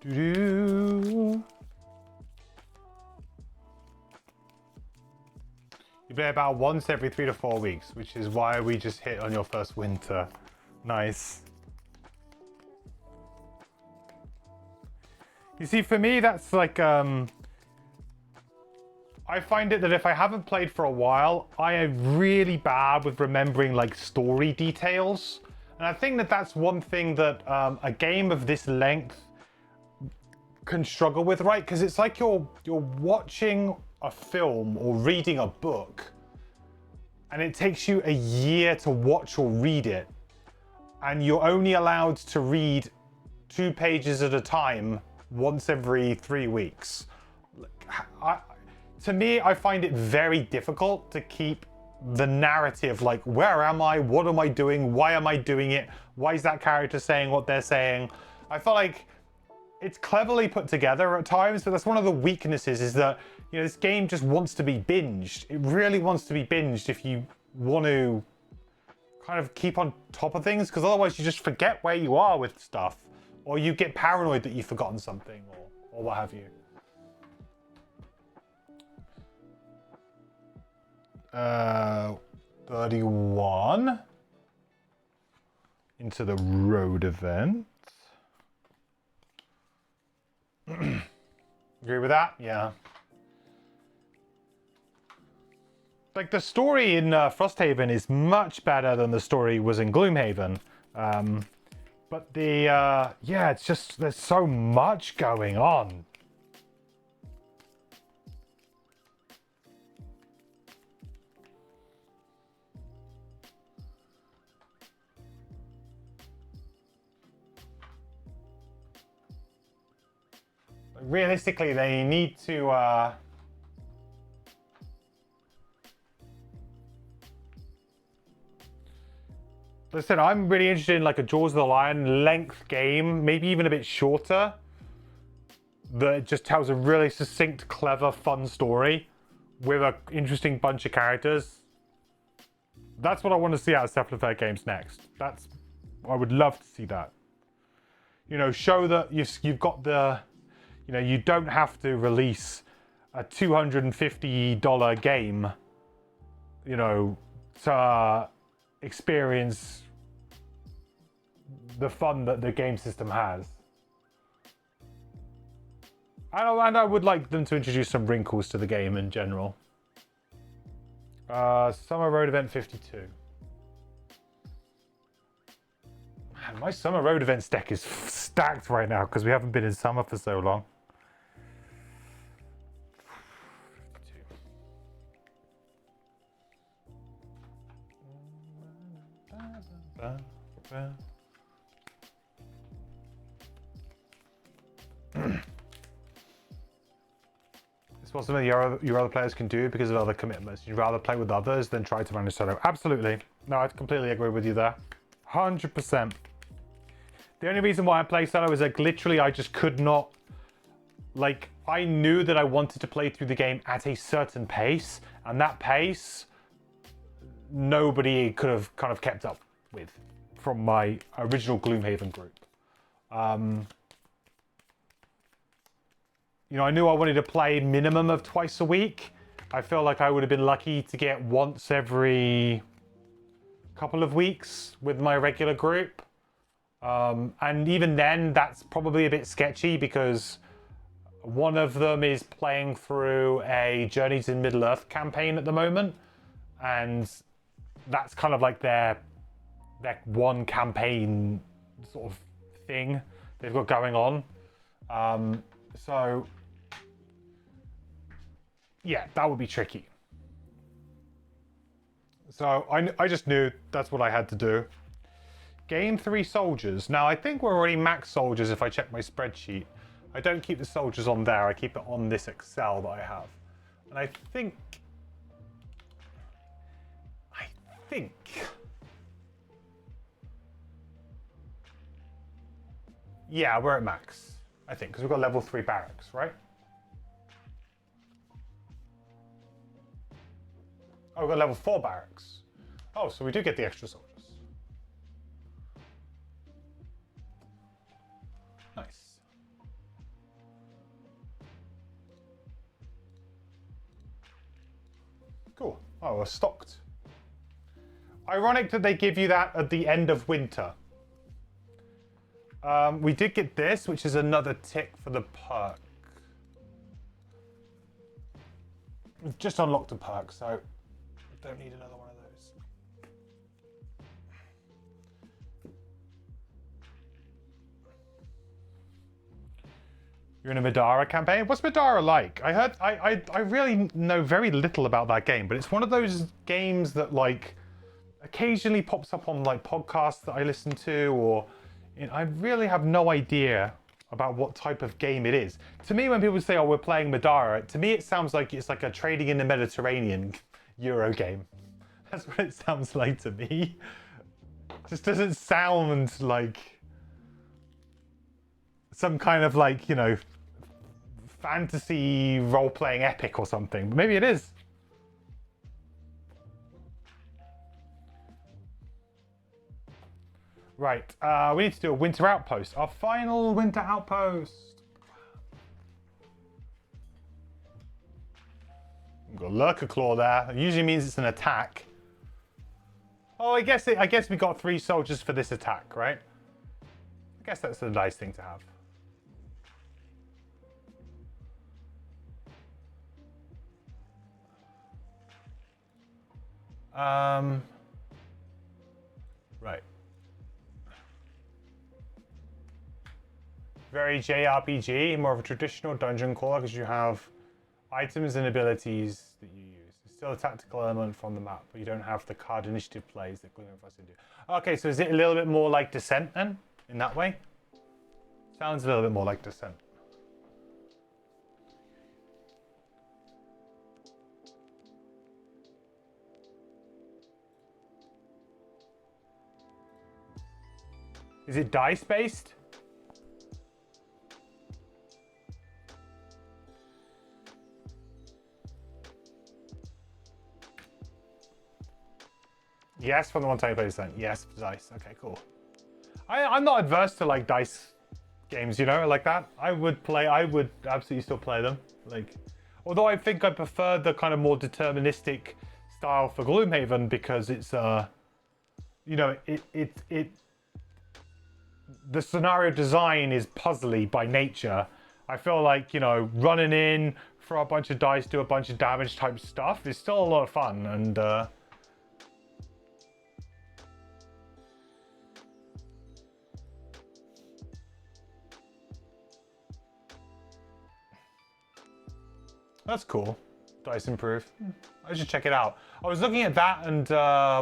You play about once every 3 to 4 weeks, which is why we just hit on your first winter. Nice. You see, for me, that's like, I find it that if I haven't played for a while, I am really bad with remembering like story details. And I think that that's one thing that a game of this length can struggle with, right? Because it's like you're watching a film or reading a book, and it takes you a year to watch or read it, and you're only allowed to read 2 pages at a time once every 3 weeks. To me, I find it very difficult to keep the narrative, like, where am I? What am I doing? Why am I doing it? Why is that character saying what they're saying? I feel like it's cleverly put together at times, but that's one of the weaknesses, is that, you know, this game just wants to be binged. It really wants to be binged if you want to kind of keep on top of things, because otherwise you just forget where you are with stuff, or you get paranoid that you've forgotten something, or what have you. 31 into the road event. Agree with that? Yeah. Like, the story in Frosthaven is much better than the story was in Gloomhaven. But the, yeah, it's just, there's so much going on. Realistically, they need to listen, I'm really interested in like a Jaws of the Lion length game, maybe even a bit shorter, that just tells a really succinct, clever, fun story with an interesting bunch of characters. That's what I want to see out of Step Fair games next. I would love to see that. You know, show that you've got the, you know, you don't have to release a $250 game, you know, to experience the fun that the game system has. And I would like them to introduce some wrinkles to the game in general. Summer Road Event 52. Man, my Summer Road Events deck is stacked right now because we haven't been in summer for so long. It's what some of your other players can do because of other commitments. You'd rather play with others than try to manage solo. Absolutely. No, I completely agree with you there. 100%. The only reason why I play solo is like literally I just could not, like, I knew that I wanted to play through the game at a certain pace, and that pace nobody could have kind of kept up with from my original Gloomhaven group. You know, I knew I wanted to play minimum of twice a week. I feel like I would have been lucky to get once every couple of weeks with my regular group. And even then, that's probably a bit sketchy because one of them is playing through a Journey to Middle-earth campaign at the moment. And that's kind of like their one campaign sort of thing they've got going on. So, yeah, that would be tricky. So I just knew that's what I had to do. Gain 3 soldiers. Now, I think we're already max soldiers if I check my spreadsheet. I don't keep the soldiers on there. I keep it on this Excel that I have. And I think... Yeah, we're at max. I think, because we've got level 3 barracks, right? Oh, we've got level 4 barracks. Oh, so we do get the extra soldiers. Nice. Cool. Oh, we're stocked. Ironic that they give you that at the end of winter. We did get this, which is another tick for the perk. We've just unlocked a perk, so don't need another one of those. You're in a Madara campaign? What's Madara like? I heard I really know very little about that game, but it's one of those games that like occasionally pops up on like podcasts that I listen to, or I really have no idea about what type of game it is. To me, when people say, oh, we're playing Madara, to me it sounds like it's like a trading in the Mediterranean Euro game. That's what it sounds like to me. It just doesn't sound like some kind of like, you know, fantasy role-playing epic or something. But maybe it is. Right, we need to do a winter outpost. Our final winter outpost. We've got Lurker Claw there. It usually means it's an attack. Oh, I guess we got 3 soldiers for this attack, right? I guess that's a nice thing to have. Right. Very JRPG, more of a traditional dungeon crawler because you have items and abilities that you use. There's still a tactical element from the map, but you don't have the card initiative plays that Gloomhaven do. Okay, so is it a little bit more like Descent then, in that way? Sounds a little bit more like Descent. Is it dice-based? Yes, from the one time you play Descent. Yes, dice. Okay, cool. I'm not adverse to like dice games, you know, like that. I would absolutely still play them. Like, although I think I prefer the kind of more deterministic style for Gloomhaven because it's you know, the scenario design is puzzly by nature. I feel like, you know, running in, throw a bunch of dice, do a bunch of damage type stuff is still a lot of fun, and that's cool. Dice improve. I should check it out. I was looking at that, and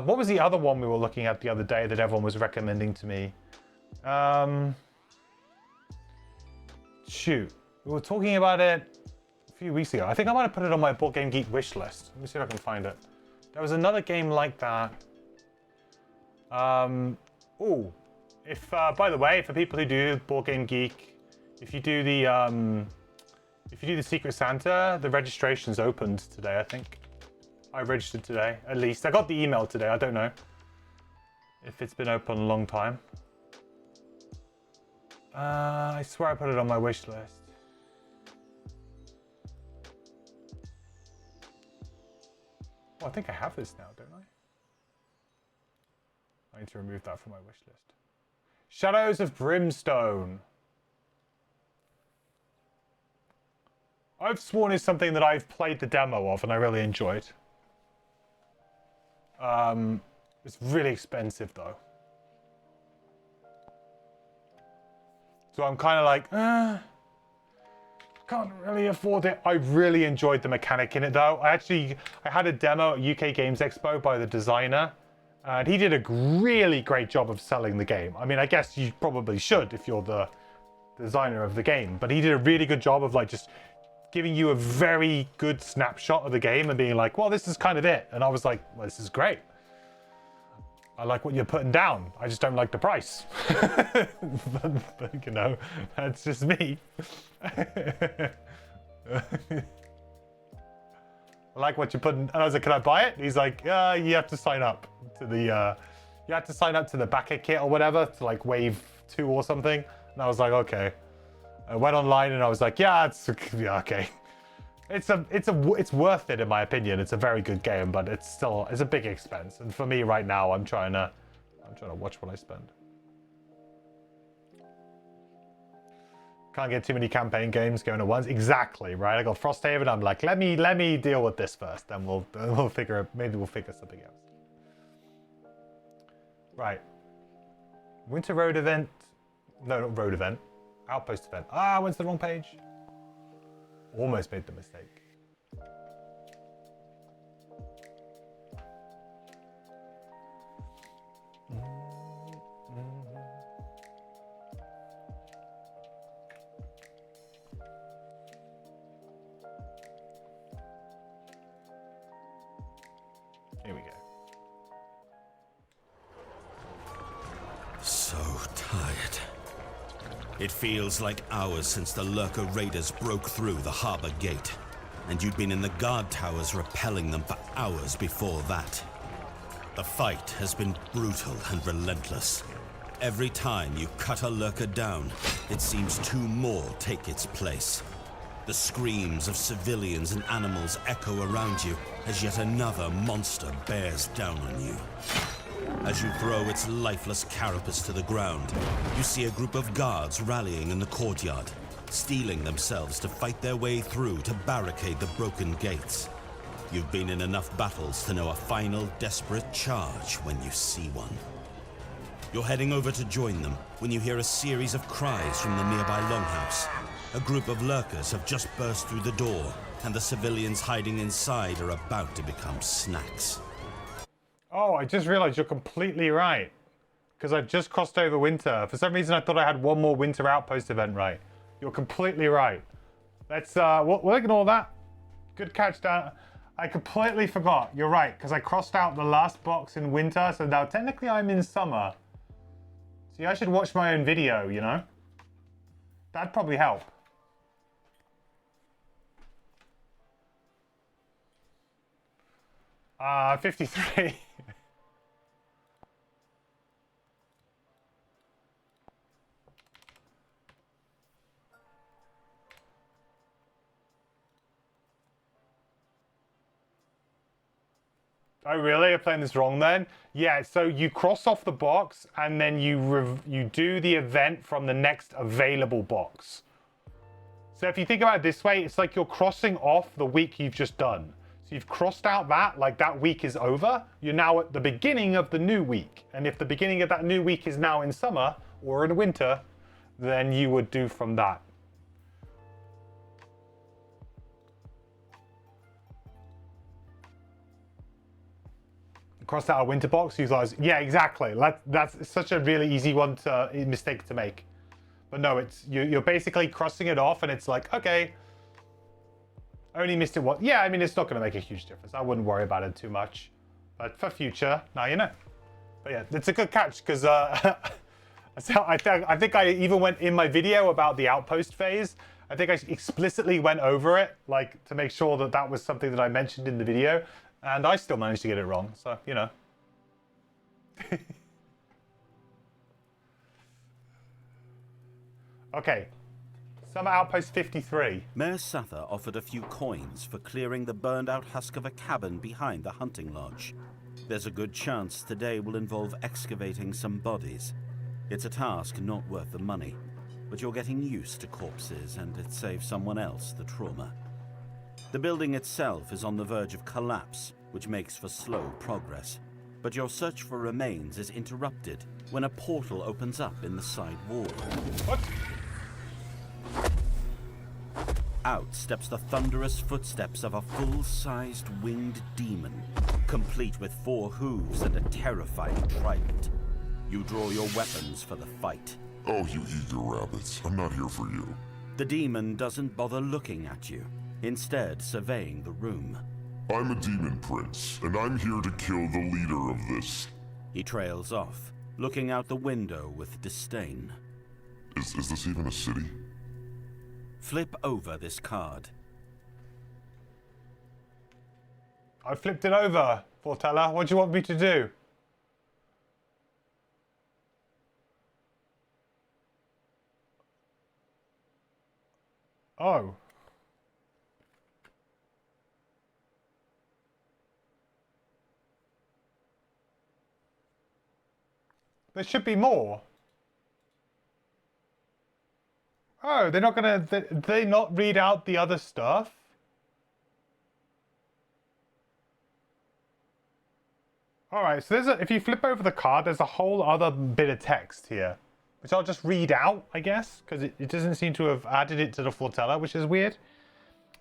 what was the other one we were looking at the other day that everyone was recommending to me? Shoot. We were talking about it a few weeks ago. I think I might have put it on my Boardgame Geek wish list. Let me see if I can find it. There was another game like that. Ooh. If, by the way, for people who do Boardgame Geek, if you do the Secret Santa, the registration's opened today, I think. I registered today, at least. I got the email today, I don't know if it's been open a long time. I swear I put it on my wish list. Oh, I think I have this now, don't I? need to remove that from my wish list. Shadows of Brimstone. I've sworn is something that I've played the demo of and I really enjoyed. It's really expensive though. So I'm kind of like, can't really afford it. I really enjoyed the mechanic in it though. I had a demo at UK Games Expo by the designer, and he did a really great job of selling the game. I mean, I guess you probably should if you're the designer of the game, but he did a really good job of like just giving you a very good snapshot of the game and being like, well, this is kind of it. And I was like, well, this is great. I like what you're putting down. I just don't like the price. but, you know, that's just me. I like what you're putting. And I was like, can I buy it? He's like, you have to sign up to the, you have to sign up to the backer kit or whatever to like wave 2 or something. And I was like, okay. I went online and I was like, yeah, okay. It's worth it in my opinion. It's a very good game, but it's a big expense. And for me right now, I'm trying to watch what I spend. Can't get too many campaign games going at once. Exactly, right? I got Frosthaven. I'm like, let me deal with this first, then we'll figure something else. Right. Winter Road event. No, not road event. Outpost event. I went to the wrong page. Almost made the mistake. Here we go. So tired. It feels like hours since the Lurker Raiders broke through the harbor gate, and you'd been in the guard towers repelling them for hours before that. The fight has been brutal and relentless. Every time you cut a Lurker down, it seems 2 more take its place. The screams of civilians and animals echo around you as yet another monster bears down on you. As you throw its lifeless carapace to the ground, you see a group of guards rallying in the courtyard, steeling themselves to fight their way through to barricade the broken gates. You've been in enough battles to know a final desperate charge when you see one. You're heading over to join them when you hear a series of cries from the nearby longhouse. A group of lurkers have just burst through the door, and the civilians hiding inside are about to become snacks. Oh, I just realized you're completely right. Because I've just crossed over winter. For some reason, I thought I had one more winter outpost event right. You're completely right. Let's, we'll ignore that. Good catch, Dan. I completely forgot. You're right, because I crossed out the last box in winter, so now technically I'm in summer. See, I should watch my own video, you know? That'd probably help. Uh, 53. Oh really? You're playing this wrong then? Yeah, so you cross off the box and then you do the event from the next available box. So if you think about it this way, it's like you're crossing off the week you've just done. So you've crossed out that, like that week is over. You're now at the beginning of the new week. And if the beginning of that new week is now in summer or in winter, then you would do from that. Cross out a winter box, use those. Yeah, exactly. That's such a really easy mistake to make. But no, it's you're basically crossing it off, and it's like, okay, only missed it once. Yeah, I mean, it's not going to make a huge difference. I wouldn't worry about it too much. But for future, now you know. But yeah, it's a good catch because I think I even went in my video about the outpost phase. I think I explicitly went over it, like to make sure that that was something that I mentioned in the video. And I still managed to get it wrong, so, you know. Okay. Summer Outpost 53. Mayor Sather offered a few coins for clearing the burned-out husk of a cabin behind the hunting lodge. There's a good chance today will involve excavating some bodies. It's a task not worth the money, but you're getting used to corpses and it saves someone else the trauma. The building itself is on the verge of collapse, which makes for slow progress. But your search for remains is interrupted when a portal opens up in the side wall. What? Out steps the thunderous footsteps of a full-sized winged demon, complete with 4 hooves and a terrifying trident. You draw your weapons for the fight. Oh, you eager rabbits. I'm not here for you. The demon doesn't bother looking at you, instead surveying the room. I'm a demon prince, and I'm here to kill the leader of this. He trails off, looking out the window with disdain. Is this even a city? Flip over this card. I flipped it over, Fortella. What do you want me to do? Oh. There should be more. Oh, they're not gonna... They not read out the other stuff? Alright, so there's if you flip over the card, there's a whole other bit of text here. Which I'll just read out, I guess. Because it doesn't seem to have added it to the Fortella, which is weird.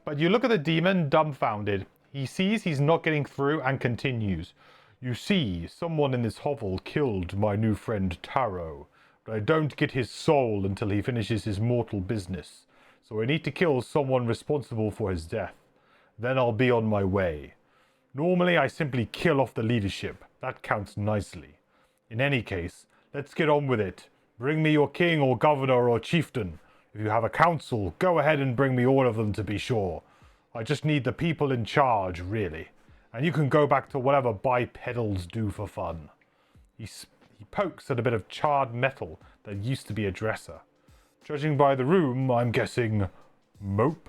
But you look at the demon, dumbfounded. He sees he's not getting through and continues. You see, someone in this hovel killed my new friend Taro. But I don't get his soul until he finishes his mortal business. So I need to kill someone responsible for his death. Then I'll be on my way. Normally I simply kill off the leadership. That counts nicely. In any case, let's get on with it. Bring me your king or governor or chieftain. If you have a council, go ahead and bring me all of them to be sure. I just need the people in charge, really. And you can go back to whatever bipedals do for fun. He pokes at a bit of charred metal that used to be a dresser. Judging by the room, I'm guessing... mope?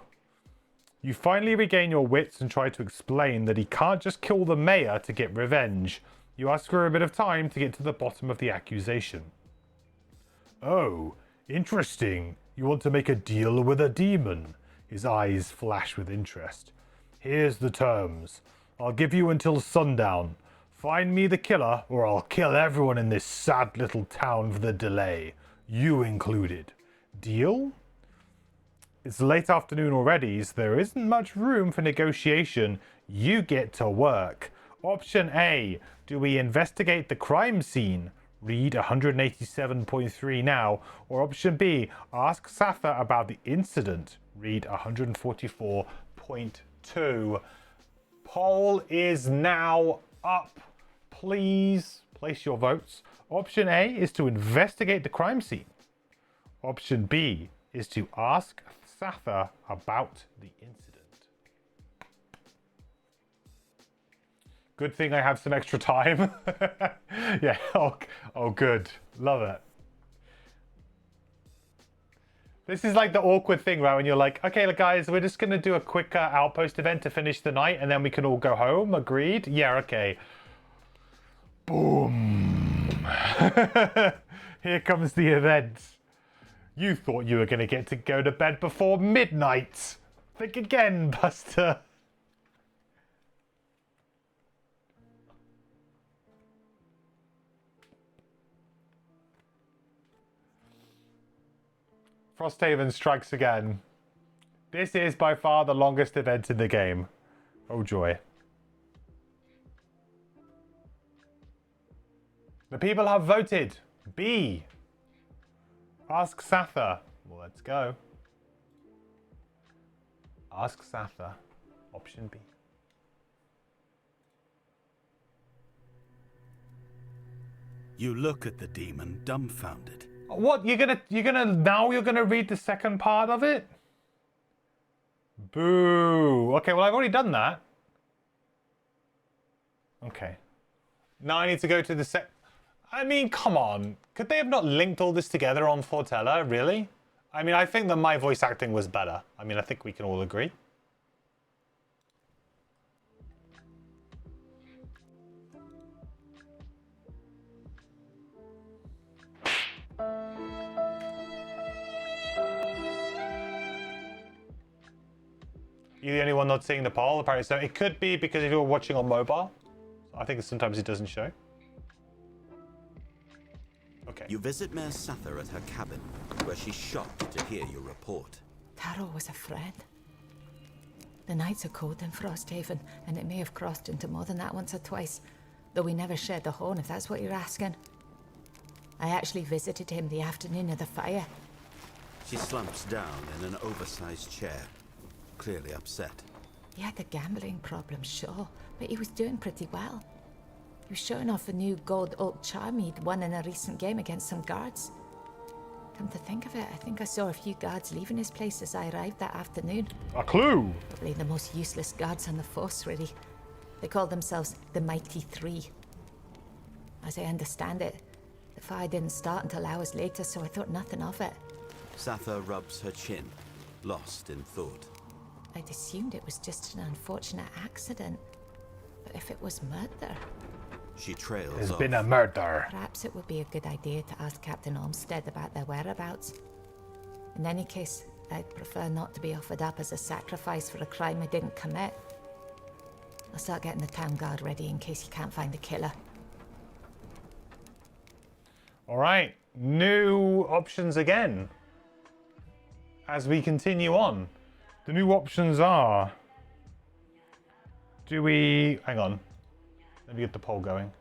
You finally regain your wits and try to explain that he can't just kill the mayor to get revenge. You ask for a bit of time to get to the bottom of the accusation. Oh, interesting. You want to make a deal with a demon? His eyes flash with interest. Here's the terms. I'll give you until sundown. Find me the killer, or I'll kill everyone in this sad little town for the delay. You included. Deal? It's late afternoon already, so there isn't much room for negotiation. You get to work. Option A. Do we investigate the crime scene? Read 187.3 now. Or option B. Ask Satha about the incident. Read 144.2. Poll is now up. Please place your votes. Option A is to investigate the crime scene. Option B is to ask Satha about the incident. Good thing I have some extra time. Yeah, oh good. Love it. This is like the awkward thing, right? When you're like, okay, guys, we're just going to do a quick Outpost event to finish the night and then we can all go home. Agreed? Yeah, okay. Boom. Here comes the event. You thought you were going to get to go to bed before midnight. Think again, Buster. Frosthaven strikes again. This is by far the longest event in the game. Oh joy. The people have voted. B. Ask Satha. Well, let's go. Ask Satha. Option B. You look at the demon dumbfounded. What? You're gonna read the second part of it? Boo. Okay, well I've already done that. Okay. Now I need to go to the I mean, come on. Could they have not linked all this together on Fortella, really? I mean, I think that my voice acting was better. I mean, I think we can all agree. You're the only one not seeing the poll, apparently. So it could be because if you're watching on mobile. I think sometimes it doesn't show. Okay. You visit Mayor Sather at her cabin, where she's shocked to hear your report. Taro was a friend. The nights are cold in Frosthaven, and it may have crossed into more than that once or twice, though we never shared the horn, if that's what you're asking. I actually visited him the afternoon of the fire. She slumps down in an oversized chair, clearly upset. He had a gambling problem, sure, but he was doing pretty well. He was showing off a new gold oak charm he'd won in a recent game against some guards. Come to think of it, I think I saw a few guards leaving his place as I arrived that afternoon. A clue! Probably the most useless guards on the force, really. They called themselves the Mighty Three. As I understand it, the fire didn't start until hours later, so I thought nothing of it. Sather rubs her chin, lost in thought. I'd assumed it was just an unfortunate accident. But if it was murder... She trails There's off. been a murder. Perhaps it would be a good idea to ask Captain Olmsted about their whereabouts. In any case, I'd prefer not to be offered up as a sacrifice for a crime I didn't commit. I'll start getting the town guard ready in case you can't find the killer. All right, new options again. As we continue on, the new options are... Do we... Hang on. Let me get the poll going.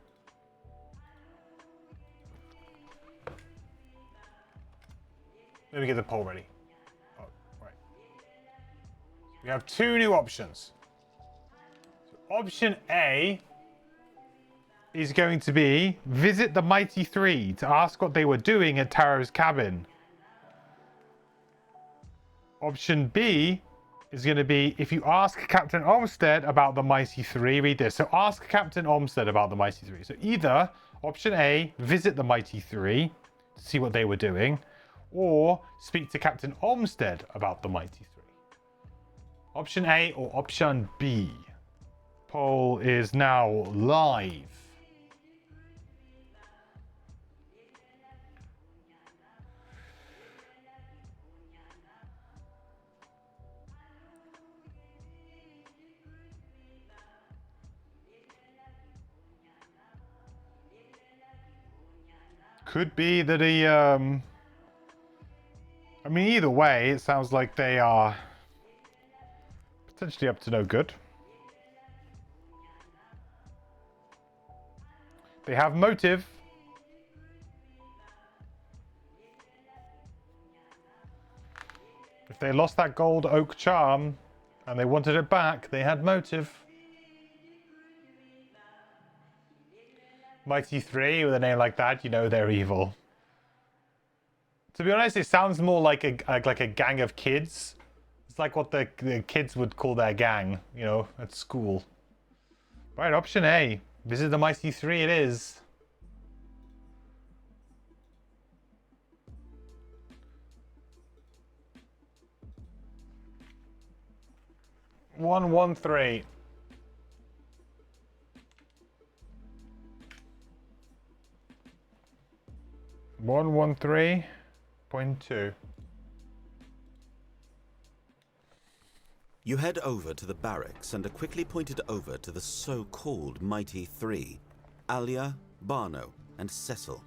Let me get the poll ready. Oh, right. We have two new options. So option A is going to be visit the Mighty Three to ask what they were doing at Taro's cabin. Option B is going to be if you ask Captain Olmsted about the Mighty Three, read this. So ask Captain Olmsted about the Mighty Three. So either option A, visit the Mighty Three to see what they were doing, or speak to Captain Olmsted about the Mighty Three. Option A or option B. Poll is now live. Could be that he, I mean, either way, it sounds like they are potentially up to no good. They have motive. If they lost that gold oak charm and they wanted it back, they had motive. Mighty Three, with a name like that, you know they're evil. To be honest, it sounds more like a gang of kids. It's like what the kids would call their gang, you know, at school. Right, option A. Visit the Mighty Three it is. One, 3. 113.2. You head over to the barracks and are quickly pointed over to the so-called Mighty Three, Alia, Barno, and Cecil.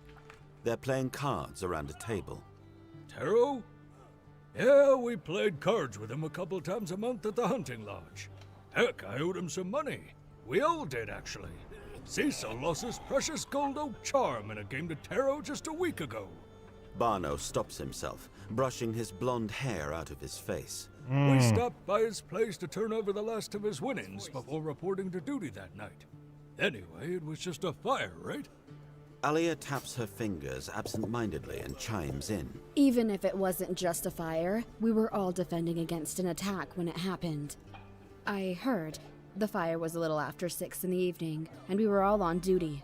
They're playing cards around a table. Taro? Yeah, we played cards with him a couple times a month at the hunting lodge. Heck, I owed him some money. We all did, actually. Cecil lost his precious gold oak charm in a game to Taro just a week ago. Barno stops himself, brushing his blonde hair out of his face. We stopped by his place to turn over the last of his winnings before reporting to duty that night. Anyway, it was just a fire, right? Alia taps her fingers absent-mindedly and chimes in. Even if it wasn't just a fire, we were all defending against an attack when it happened. I heard the fire was a little after 6 in the evening, and we were all on duty.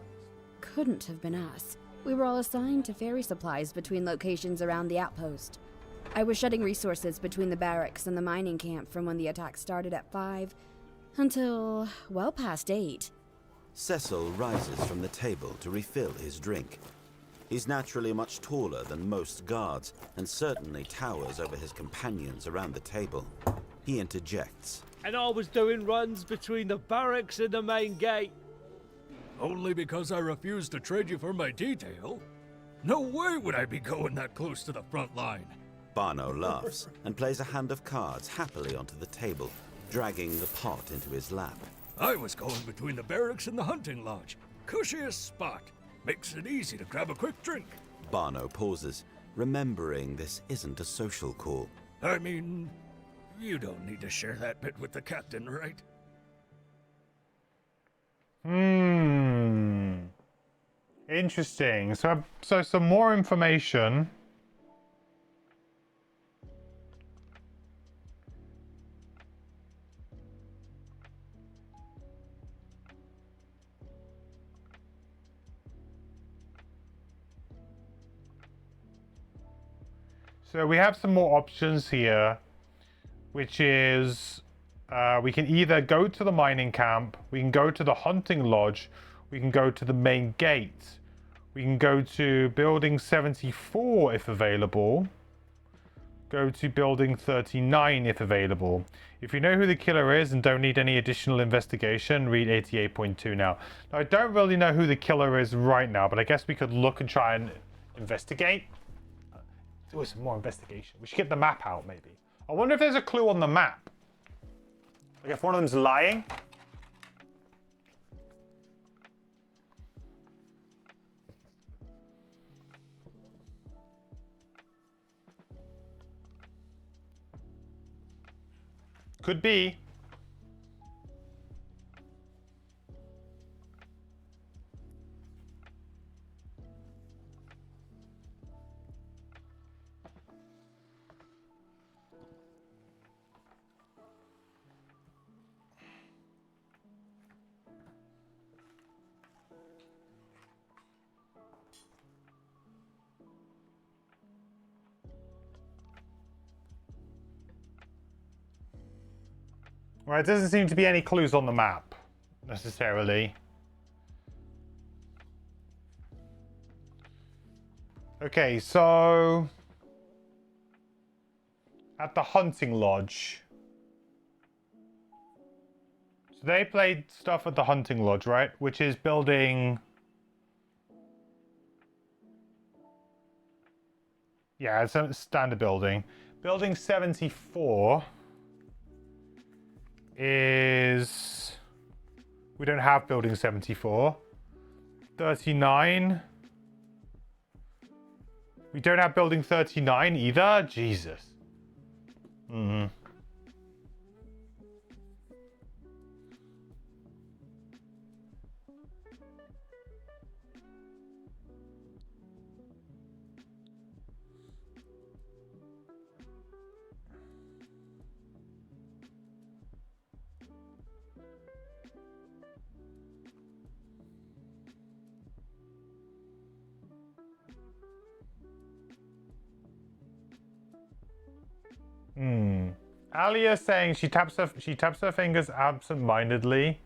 Couldn't have been us. We were all assigned to ferry supplies between locations around the outpost. I was shedding resources between the barracks and the mining camp from when the attack started at 5 until well past 8. Cecil rises from the table to refill his drink. He's naturally much taller than most guards, and certainly towers over his companions around the table. He interjects. and I was doing runs between the barracks and the main gate. Only because I refused to trade you for my detail? No way would I be going that close to the front line. Barno laughs and plays a hand of cards happily onto the table, dragging the pot into his lap. I was going between the barracks and the hunting lodge. Cushiest spot. Makes it easy to grab a quick drink. Barno pauses, remembering this isn't a social call. I mean, you don't need to share that bit with the captain, right? Interesting. So some more information. So we have some more options here, which is we can either go to the mining camp, we can go to the hunting lodge, we can go to the main gate, we can go to building 74 if available, go to building 39 if available. If you know who the killer is and don't need any additional investigation, read 88.2 now. Now I don't really know who the killer is right now, but I guess we could look and try and investigate. Do some more investigation. We should get the map out, maybe. I wonder if there's a clue on the map. Like if one of them's lying. Could be. Right, there doesn't seem to be any clues on the map, necessarily. Okay, so... at the hunting lodge. So they played stuff at the hunting lodge, right? Which is building... yeah, it's a standard building. Building 74... is... we don't have building 74. 39. We don't have building 39 either? Jesus. Alia saying she taps her fingers absent-mindedly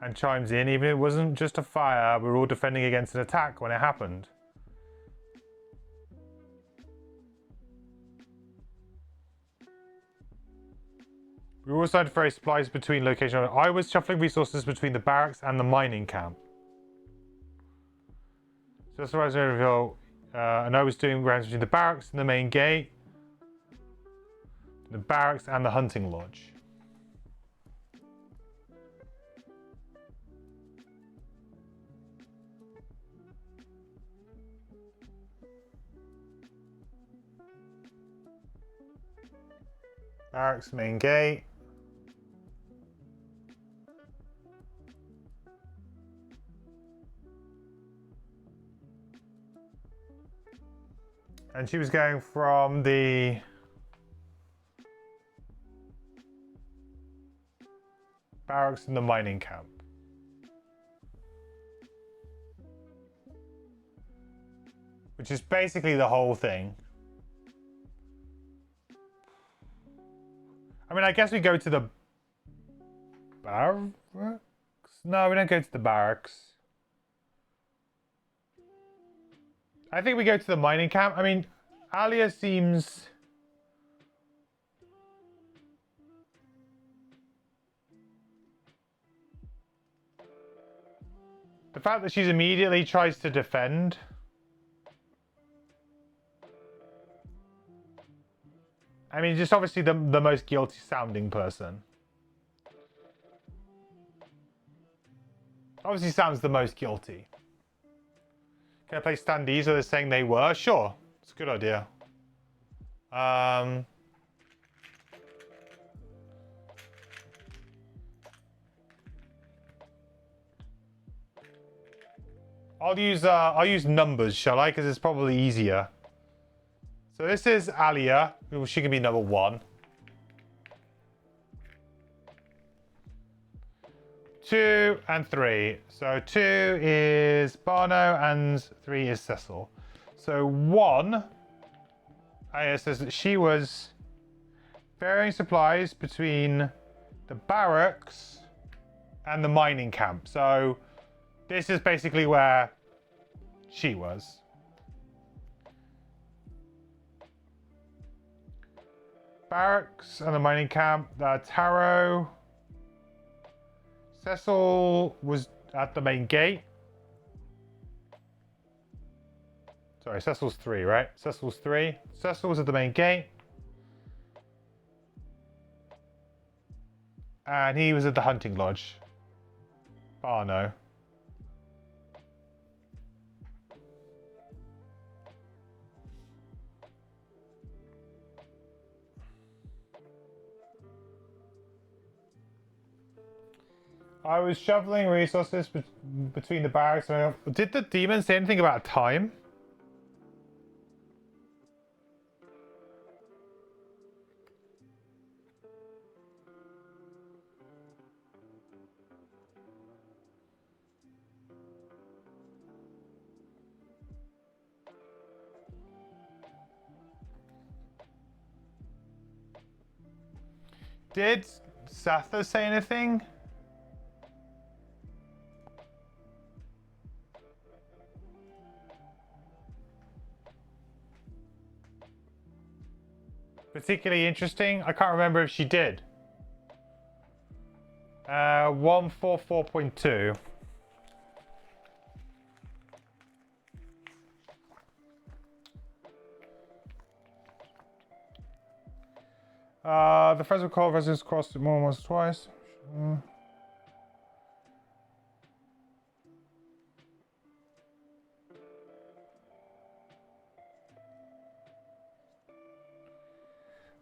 and chimes in, even if it wasn't just a fire, we were all defending against an attack when it happened. We were also had to ferry supplies between locations. I was shuffling resources between the barracks and the mining camp. So that's what I was going to reveal. And I was doing rounds between the barracks and the main gate. The barracks and the hunting lodge. Barracks, main gate. And she was going from the barracks in the mining camp. Which is basically the whole thing. I mean, I guess we go to the barracks? No, we don't go to the barracks. I think we go to the mining camp. I mean, Alia seems... The fact that she's immediately tries to defend. I mean, just obviously the most guilty sounding person. Obviously Sam's the most guilty. Can I play standees? Are they saying they were? Sure. It's a good idea. I'll use numbers, shall I? Because it's probably easier. So this is Alia. She can be number 1. 2 and 3. So 2 is Barno and 3 is Cecil. So 1, Aya says that she was ferrying supplies between the barracks and the mining camp. So this is basically where she was. Barracks and the mining camp. Taro. Cecil was at the main gate. Sorry, Cecil's 3, right? Cecil's 3. Cecil was at the main gate. And he was at the hunting lodge. Barno. I was shoveling resources between the barracks. Did the demon say anything about time? Did Satha say anything? Particularly interesting? I can't remember if she did. 144.2. The first call versus crossed it more than once or twice.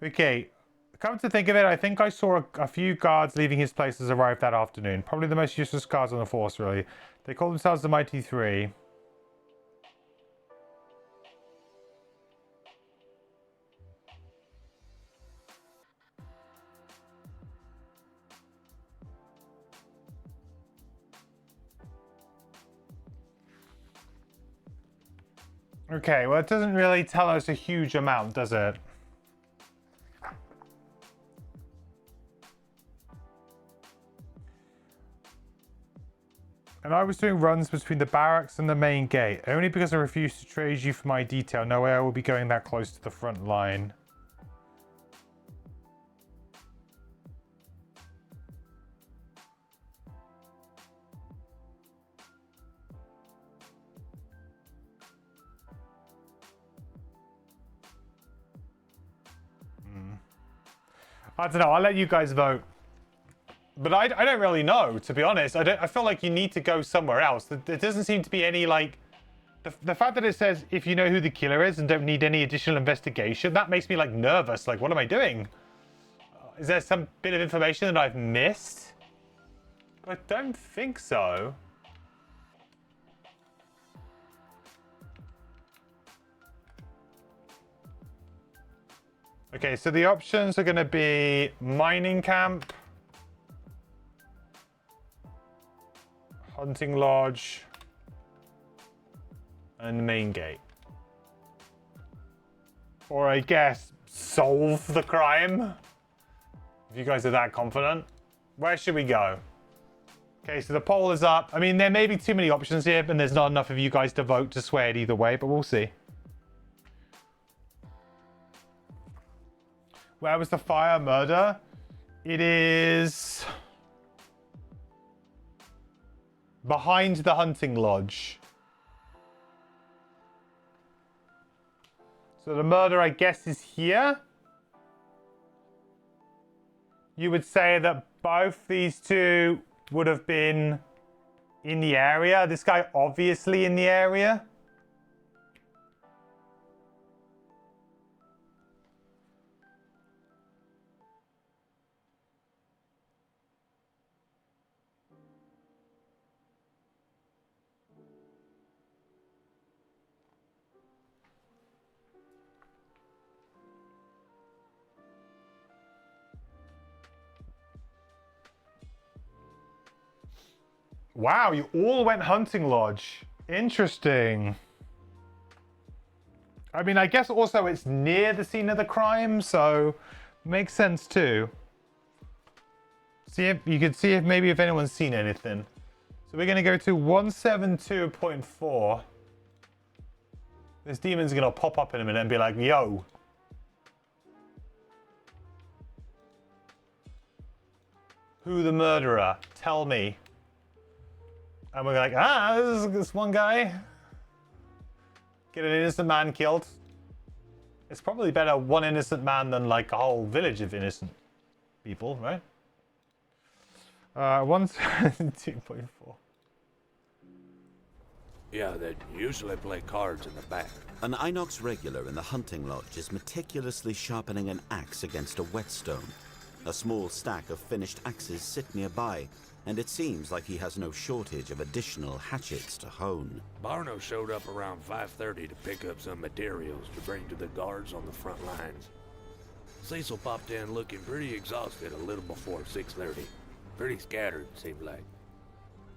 Okay, come to think of it, I think I saw a few guards leaving his place as arrived that afternoon. Probably the most useless guards on the force, really. They call themselves the Mighty Three. Okay, well, it doesn't really tell us a huge amount, does it? And I was doing runs between the barracks and the main gate, only because I refused to trade you for my detail. No way I will be going that close to the front line. I don't know, I'll let you guys vote. But I don't really know, to be honest. I feel like you need to go somewhere else. There doesn't seem to be any, like... The fact that it says if you know who the killer is and don't need any additional investigation, that makes me, like, nervous. Like, what am I doing? Is there some bit of information that I've missed? I don't think so. Okay, so the options are going to be mining camp, hunting lodge, and the main gate. Or I guess solve the crime. If you guys are that confident. Where should we go? Okay, so the poll is up. I mean, there may be too many options here, and there's not enough of you guys to vote to sway it either way, but we'll see. Where was the fire? Murder? It is... Behind the hunting lodge. So the murder, I guess, is here. You would say that both these two would have been in the area. This guy obviously in the area. Wow, you all went hunting lodge. Interesting. I mean, I guess also it's near the scene of the crime, so makes sense too. See if you could see if maybe if anyone's seen anything. So we're gonna go to 172.4. This demon's gonna pop up in a minute and be like, yo. Who the murderer? Tell me. And we're like, this one guy. Get an innocent man killed. It's probably better one innocent man than like a whole village of innocent people, right? 172.4. Yeah, they usually play cards in the back. An Inox regular in the hunting lodge is meticulously sharpening an axe against a whetstone. A small stack of finished axes sit nearby, and it seems like he has no shortage of additional hatchets to hone. Barno showed up around 5:30 to pick up some materials to bring to the guards on the front lines. Cecil popped in looking pretty exhausted a little before 6:30. Pretty scattered, seemed like.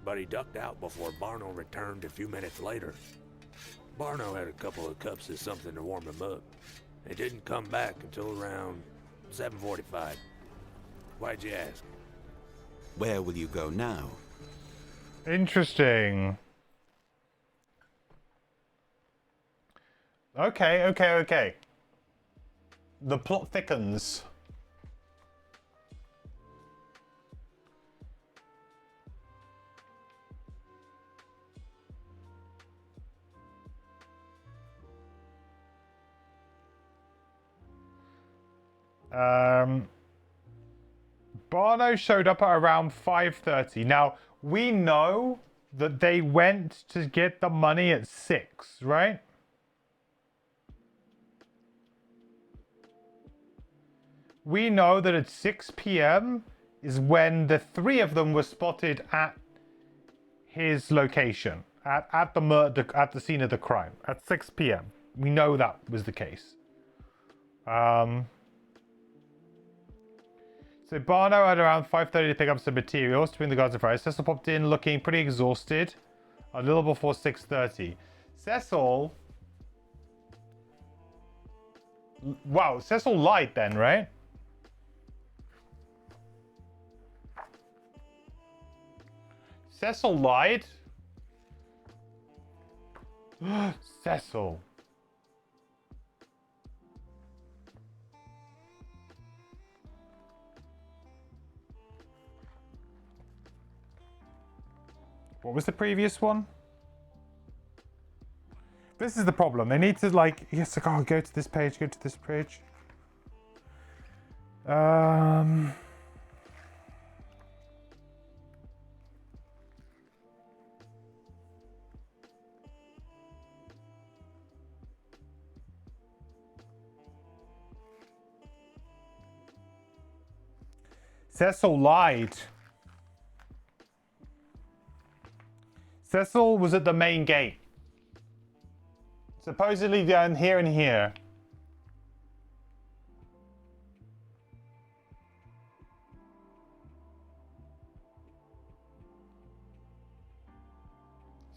But he ducked out before Barno returned a few minutes later. Barno had a couple of cups of something to warm him up. He didn't come back until around 7:45. Why'd you ask? Where will you go now? Interesting. Okay. The plot thickens. Barno showed up at around 5:30. Now, we know that they went to get the money at 6, right? We know that at 6 p.m. is when the three of them were spotted at his location, at the scene of the crime, at 6 p.m. We know that was the case. So Barno at around 5:30 to pick up some materials to bring the guards to fire. Cecil popped in looking pretty exhausted a little before 6:30. Cecil... Wow, Cecil lied then, right? Cecil lied? Cecil. What was the previous one? This is the problem. They need to like, yes, like, oh, go to this page, go to this page. Cecil lied. Cecil was at the main gate. Supposedly down here and here.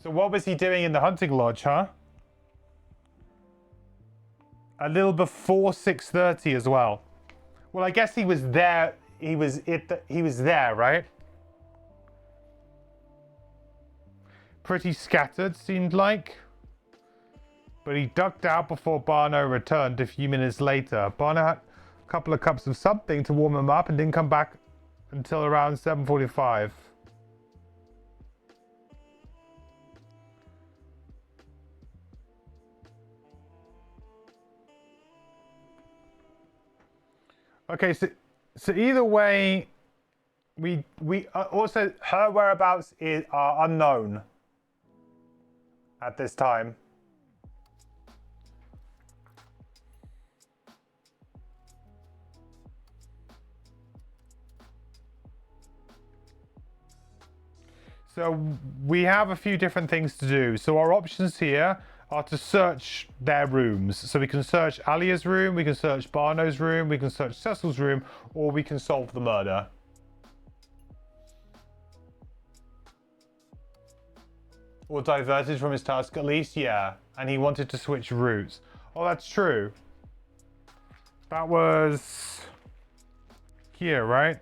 So what was he doing in the hunting lodge, huh? A little before 6:30 as well. Well, I guess he was there. He was there, right? Pretty scattered, seemed like. But he ducked out before Barno returned a few minutes later. Barno had a couple of cups of something to warm him up and didn't come back until around 7:45. Okay, so either way, we also her whereabouts are unknown at this time. So we have a few different things to do. So our options here are to search their rooms. So we can search Alia's room, we can search Barno's room, we can search Cecil's room, or we can solve the murder. Or diverted from his task, at least, yeah. And he wanted to switch routes. Oh, that's true. That was here, right?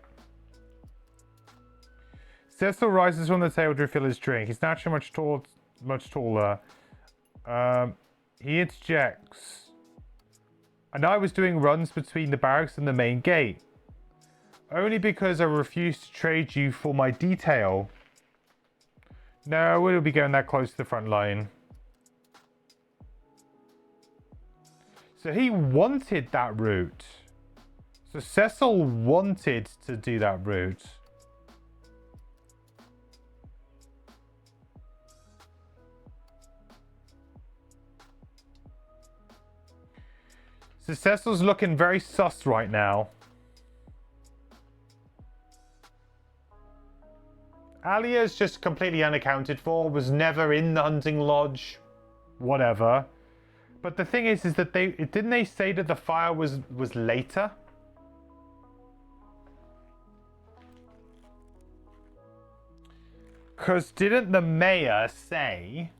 Cecil rises from the table to refill his drink. He's naturally much taller. He interjects. And I was doing runs between the barracks and the main gate. Only because I refused to trade you for my detail. No, we'll be going that close to the front line. So he wanted that route. So Cecil wanted to do that route. So Cecil's looking very sus right now. Alia's just completely unaccounted for, was never in the hunting lodge, whatever. But the thing is that didn't they say that the fire was later? Because didn't the mayor say...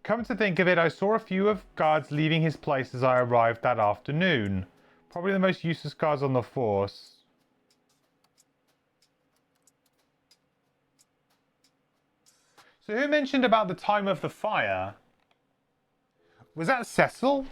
Come to think of it, I saw a few of guards leaving his place as I arrived that afternoon. Probably the most useless guards on the force. So who mentioned about the time of the fire? Was that Cecil?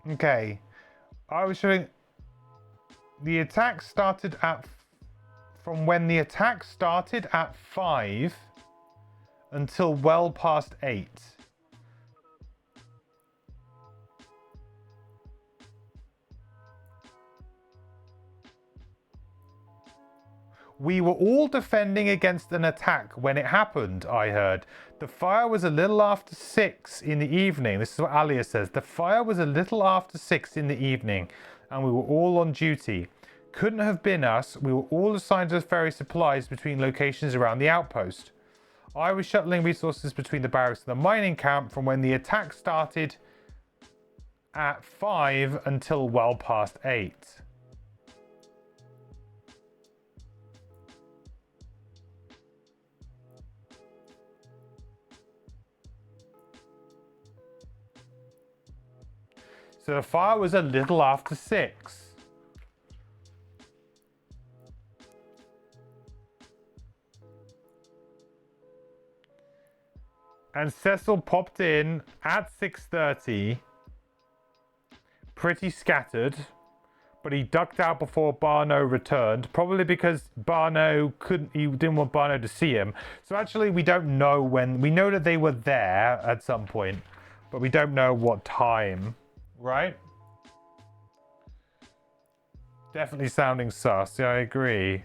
Okay, I was showing the attack started from when the attack started at 5 until well past 8. We were all defending against an attack when it happened, I heard. The fire was a little after 6 in the evening. This is what Alia says. The fire was a little after 6 in the evening, and we were all on duty. Couldn't have been us. We were all assigned to ferry supplies between locations around the outpost. I was shuttling resources between the barracks and the mining camp from when the attack started at 5 until well past 8. So the fire was a little after 6. And Cecil popped in at 6:30, pretty scattered, but he ducked out before Barno returned, probably because he didn't want Barno to see him. So actually we don't know when. We know that they were there at some point, but we don't know what time. Right? Definitely sounding sus. Yeah, I agree.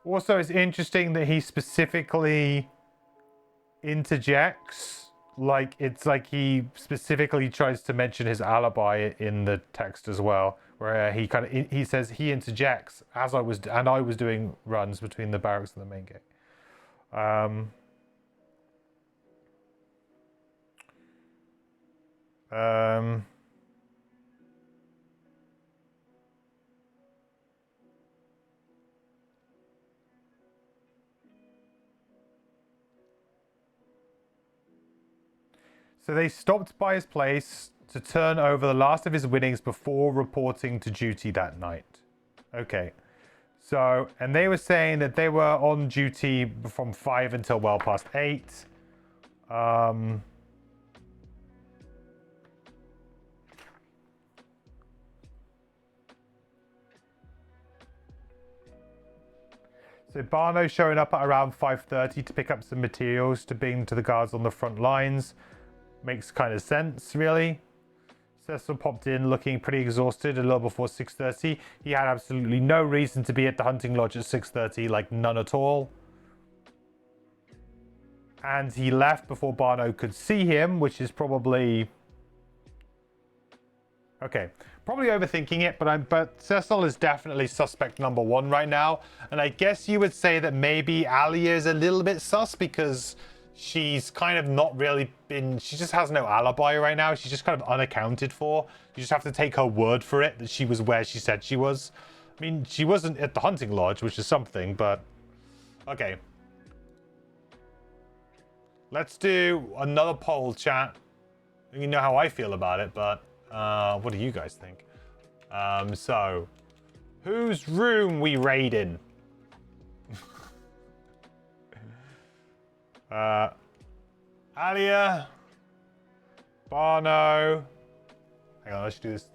Also, it's interesting that he specifically interjects. Like, it's like he specifically tries to mention his alibi in the text as well, where he says he interjects as I was doing runs between the barracks and the main gate. So they stopped by his place to turn over the last of his winnings before reporting to duty that night. Okay. So, and they were saying that they were on duty from 5 until well past 8. So Barno showing up at around 5:30 to pick up some materials to bring to the guards on the front lines. Makes kind of sense, really. Cecil popped in looking pretty exhausted a little before 6:30. He had absolutely no reason to be at the hunting lodge at 6:30, like none at all. And he left before Barno could see him, which is probably... Okay, probably overthinking it, but Cecil is definitely suspect number 1 right now. And I guess you would say that maybe Alia is a little bit sus because she's kind of not really been... She just has no alibi right now. She's just kind of unaccounted for. You just have to take her word for it that she was where she said she was. I mean, she wasn't at the hunting lodge, which is something, but... Okay. Let's do another poll, chat. You know how I feel about it, but what do you guys think? So, whose room we raiding? Alia, Barno. Hang on, let's do this.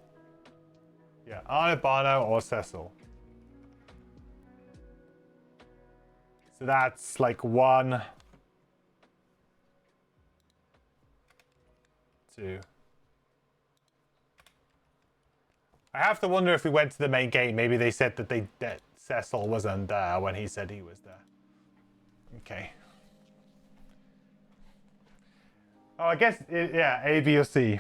Yeah, either Barno or Cecil. So that's like 1, 2. I have to wonder if we went to the main gate. Maybe they said that Cecil wasn't there when he said he was there. Okay. Oh, I guess, yeah, A, B, or C.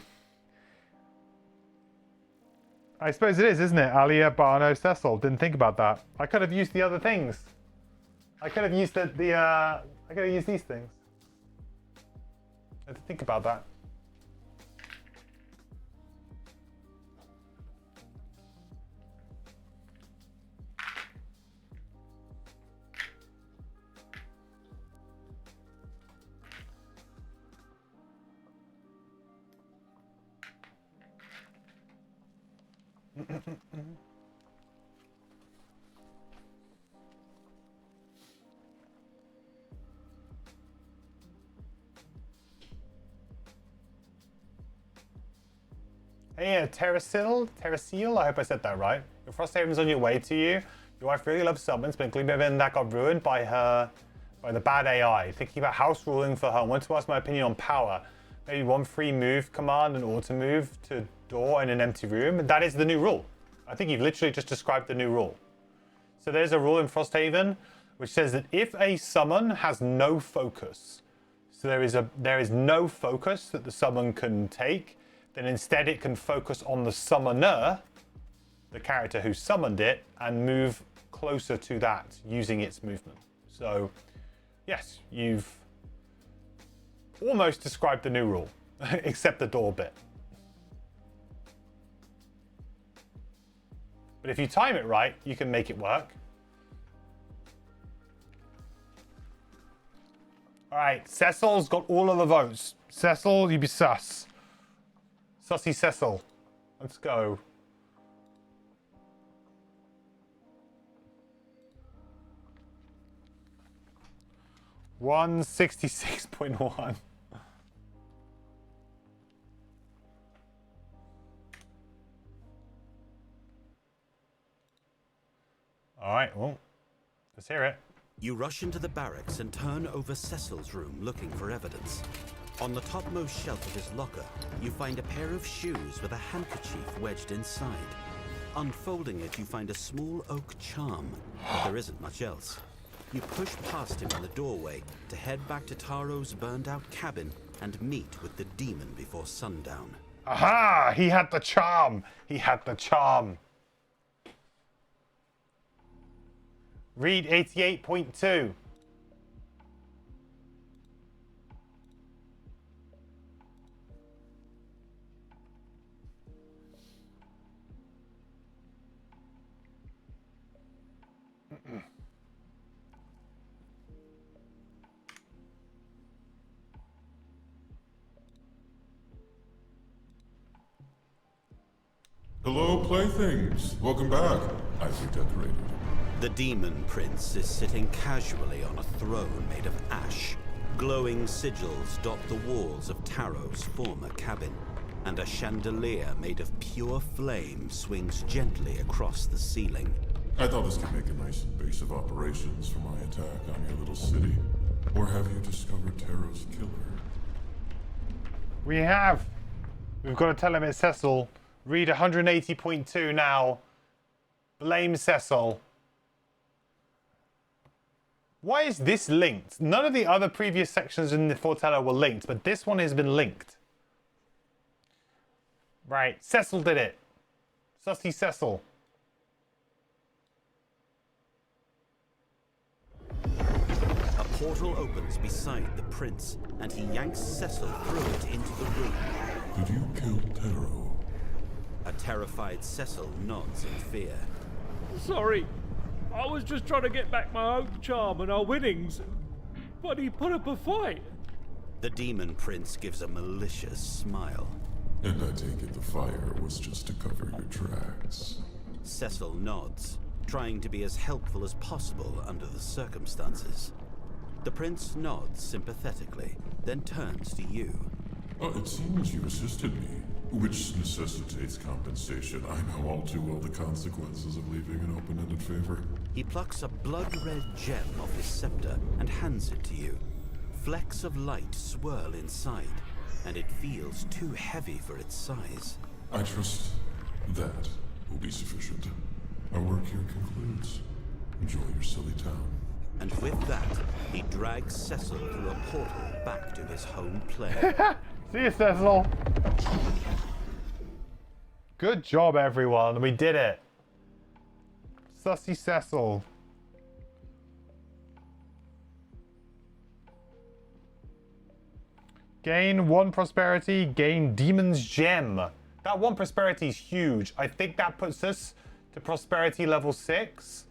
I suppose it is, isn't it? Alia, Barno, Cecil. Didn't think about that. I could have used the other things. I could have used I could have used these things. I had to think about that. Hey, Terrasil, I hope I said that right. Your Frosthaven's on your way to you. Your wife really loves summons, but Gloomhaven that got ruined by the bad AI. Thinking about house ruling for her. Want to ask my opinion on power. Maybe 1 free move command and auto move to door in an empty room. That is the new rule. I think you've literally just described the new rule. So there's a rule in Frosthaven which says that if a summon has no focus, so there is no focus that the summon can take, then instead it can focus on the summoner, the character who summoned it, and move closer to that using its movement. So yes, you've almost described the new rule, except the door bit. But if you time it right, you can make it work. All right, Cecil's got all of the votes. Cecil, you be sus. Sussy Cecil. Let's go. $166.1. All right, well, let's hear it. You rush into the barracks and turn over Cecil's room looking for evidence. On the topmost shelf of his locker, you find a pair of shoes with a handkerchief wedged inside. Unfolding it, you find a small oak charm, but there isn't much else. You push past him in the doorway to head back to Taro's burned-out cabin and meet with the demon before sundown. Aha! He had the charm! He had the charm. Read 88.2. Hello, playthings. Welcome back. I redecorated. The Demon Prince is sitting casually on a throne made of ash. Glowing sigils dot the walls of Taro's former cabin, and a chandelier made of pure flame swings gently across the ceiling. I thought this could make a nice base of operations for my attack on your little city. Or have you discovered Taro's killer? We have. We've got to tell him it's Cecil. Read 180.2 now. Blame Cecil. Why is this linked? None of the other previous sections in the Fortello were linked, but this one has been linked. Right, Cecil did it. Sussy Cecil. A portal opens beside the prince, and he yanks Cecil through it into the room. Did you kill Taro? A terrified Cecil nods in fear. Sorry, I was just trying to get back my oak charm and our winnings, but he put up a fight. The Demon Prince gives a malicious smile. And I take it the fire was just to cover your tracks. Cecil nods, trying to be as helpful as possible under the circumstances. The prince nods sympathetically, then turns to you. It seems you assisted me, which necessitates compensation. I know all too well the consequences of leaving an open-ended favor. He plucks a blood-red gem off his scepter and hands it to you. Flecks of light swirl inside, and it feels too heavy for its size. I trust that will be sufficient. Our work here concludes. Enjoy your silly town. And with that, he drags Cecil through a portal back to his home plane. See you, Cecil. Good job, everyone. We did it. Sussy Cecil. Gain 1 prosperity, gain Demon's Gem. That 1 prosperity is huge. I think that puts us to prosperity level 6,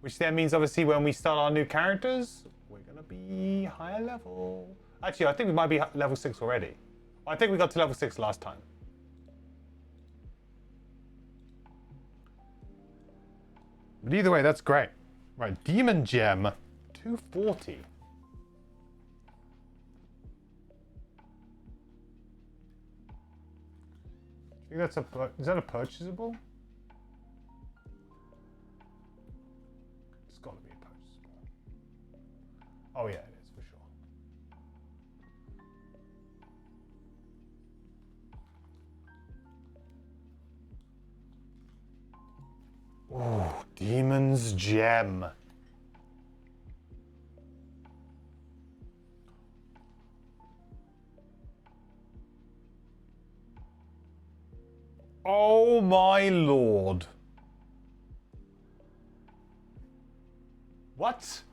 which then means obviously when we start our new characters, we're going to be higher level. Actually, I think we might be level 6 already. I think we got to level 6 last time. But either way, that's great. Right, Demon Gem, 240. I think that's is that a purchasable? It's got to be a purchasable. Oh yeah, it is for sure. Oh, Demon's Gem. Oh my lord. What?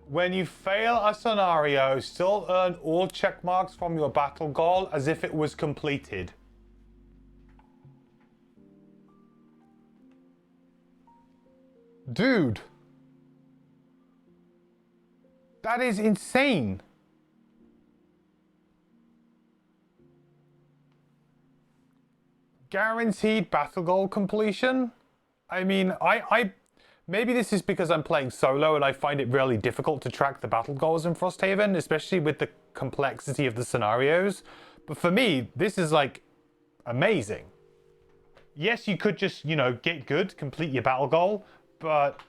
When you fail a scenario, still earn all check marks from your battle goal as if it was completed. Dude. That is insane. Guaranteed battle goal completion? I mean, maybe this is because I'm playing solo and I find it really difficult to track the battle goals in Frosthaven, especially with the complexity of the scenarios. But for me, this is like amazing. Yes, you could just, you know, get good, complete your battle goal, but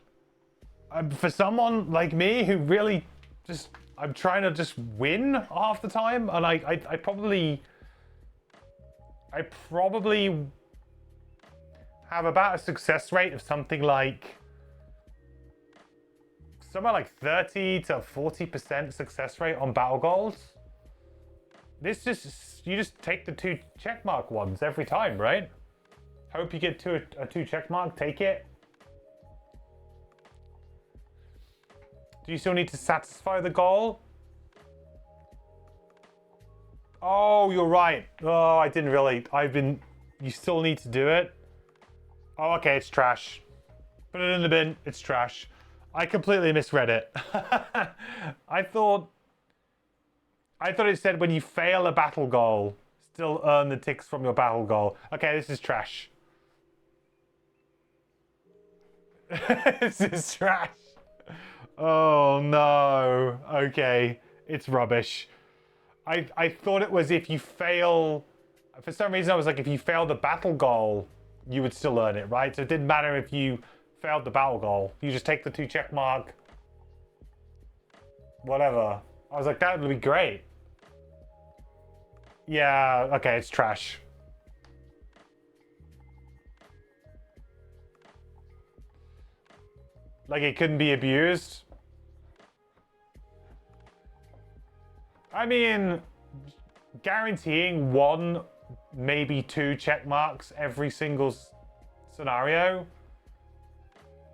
for someone like me who really just, I'm trying to just win half the time, and I probably have about a success rate of something like somewhere like 30 to 40% success rate on battle goals. This just, you just take the 2 checkmark ones every time, right? Hope you get to a 2 check mark. Take it. Do you still need to satisfy the goal? Oh, you're right. Oh, I didn't really. You still need to do it. Oh, okay, it's trash. Put it in the bin. It's trash. I completely misread it. I thought it said when you fail a battle goal, still earn the ticks from your battle goal. Okay, this is trash. This is trash. Oh no. Okay, it's rubbish. I thought it was if you fail. For some reason, I was like, if you fail the battle goal, you would still earn it, right? So it didn't matter if you failed the battle goal. You just take the 2 check mark. Whatever. I was like, that would be great. Yeah, okay, it's trash. Like, it couldn't be abused. I mean, guaranteeing 1, maybe 2 check marks every single scenario.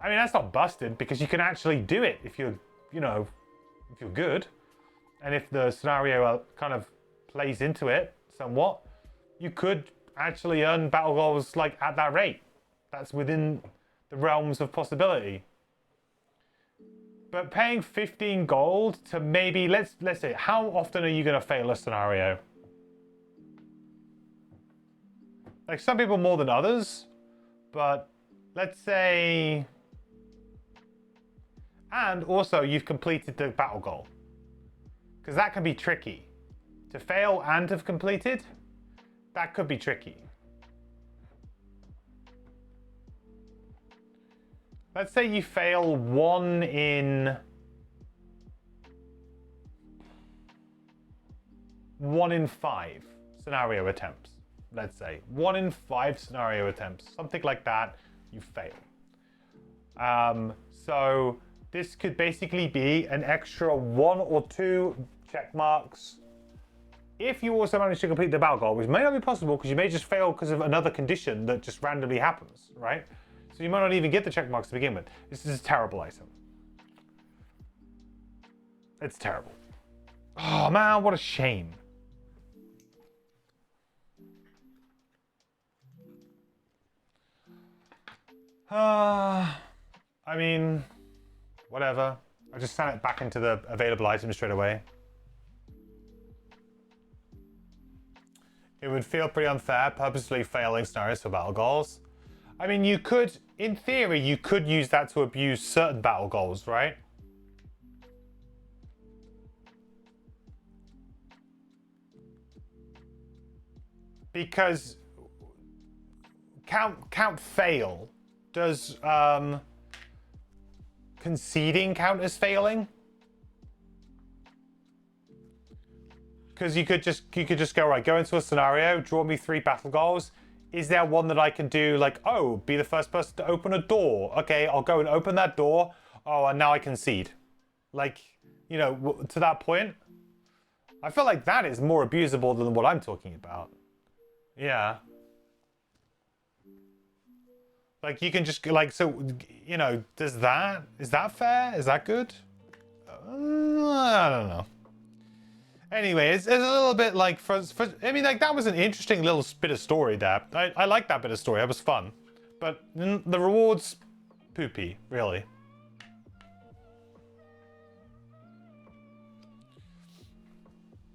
I mean, that's not busted because you can actually do it if you're, you know, if you're good. And if the scenario kind of plays into it somewhat, you could actually earn battle goals like at that rate. That's within the realms of possibility. But paying 15 gold to maybe, let's say, how often are you going to fail a scenario? Like, some people more than others, but let's say... And also, you've completed the battle goal. Because that can be tricky. To fail and have completed, that could be tricky. Let's say you fail 1 in 5 scenario attempts. Let's say 1 in 5 scenario attempts, something like that, you fail. So this could basically be an extra 1 or 2 check marks if you also manage to complete the battle goal, which may not be possible because you may just fail because of another condition that just randomly happens, right? So you might not even get the check marks to begin with. This is a terrible item. It's terrible. Oh man, what a shame. I mean, whatever. I just sent it back into the available items straight away. It would feel pretty unfair purposely failing scenarios for battle goals. I mean, you could, in theory, you could use that to abuse certain battle goals, right? Because count fail. Does conceding count as failing? Because you could just go, right, go into a scenario, draw me 3 battle goals. Is there one that I can do, like, oh, be the first person to open a door? Okay, I'll go and open that door. Oh, and now I concede. Like, you know, to that point. I feel like that is more abusable than what I'm talking about. Yeah. Like, you can just, like, so, you know, is that fair? Is that good? I don't know. Anyway, it's a little bit like, I mean, like, that was an interesting little bit of story there. I like that bit of story. That was fun. But the rewards, poopy, really.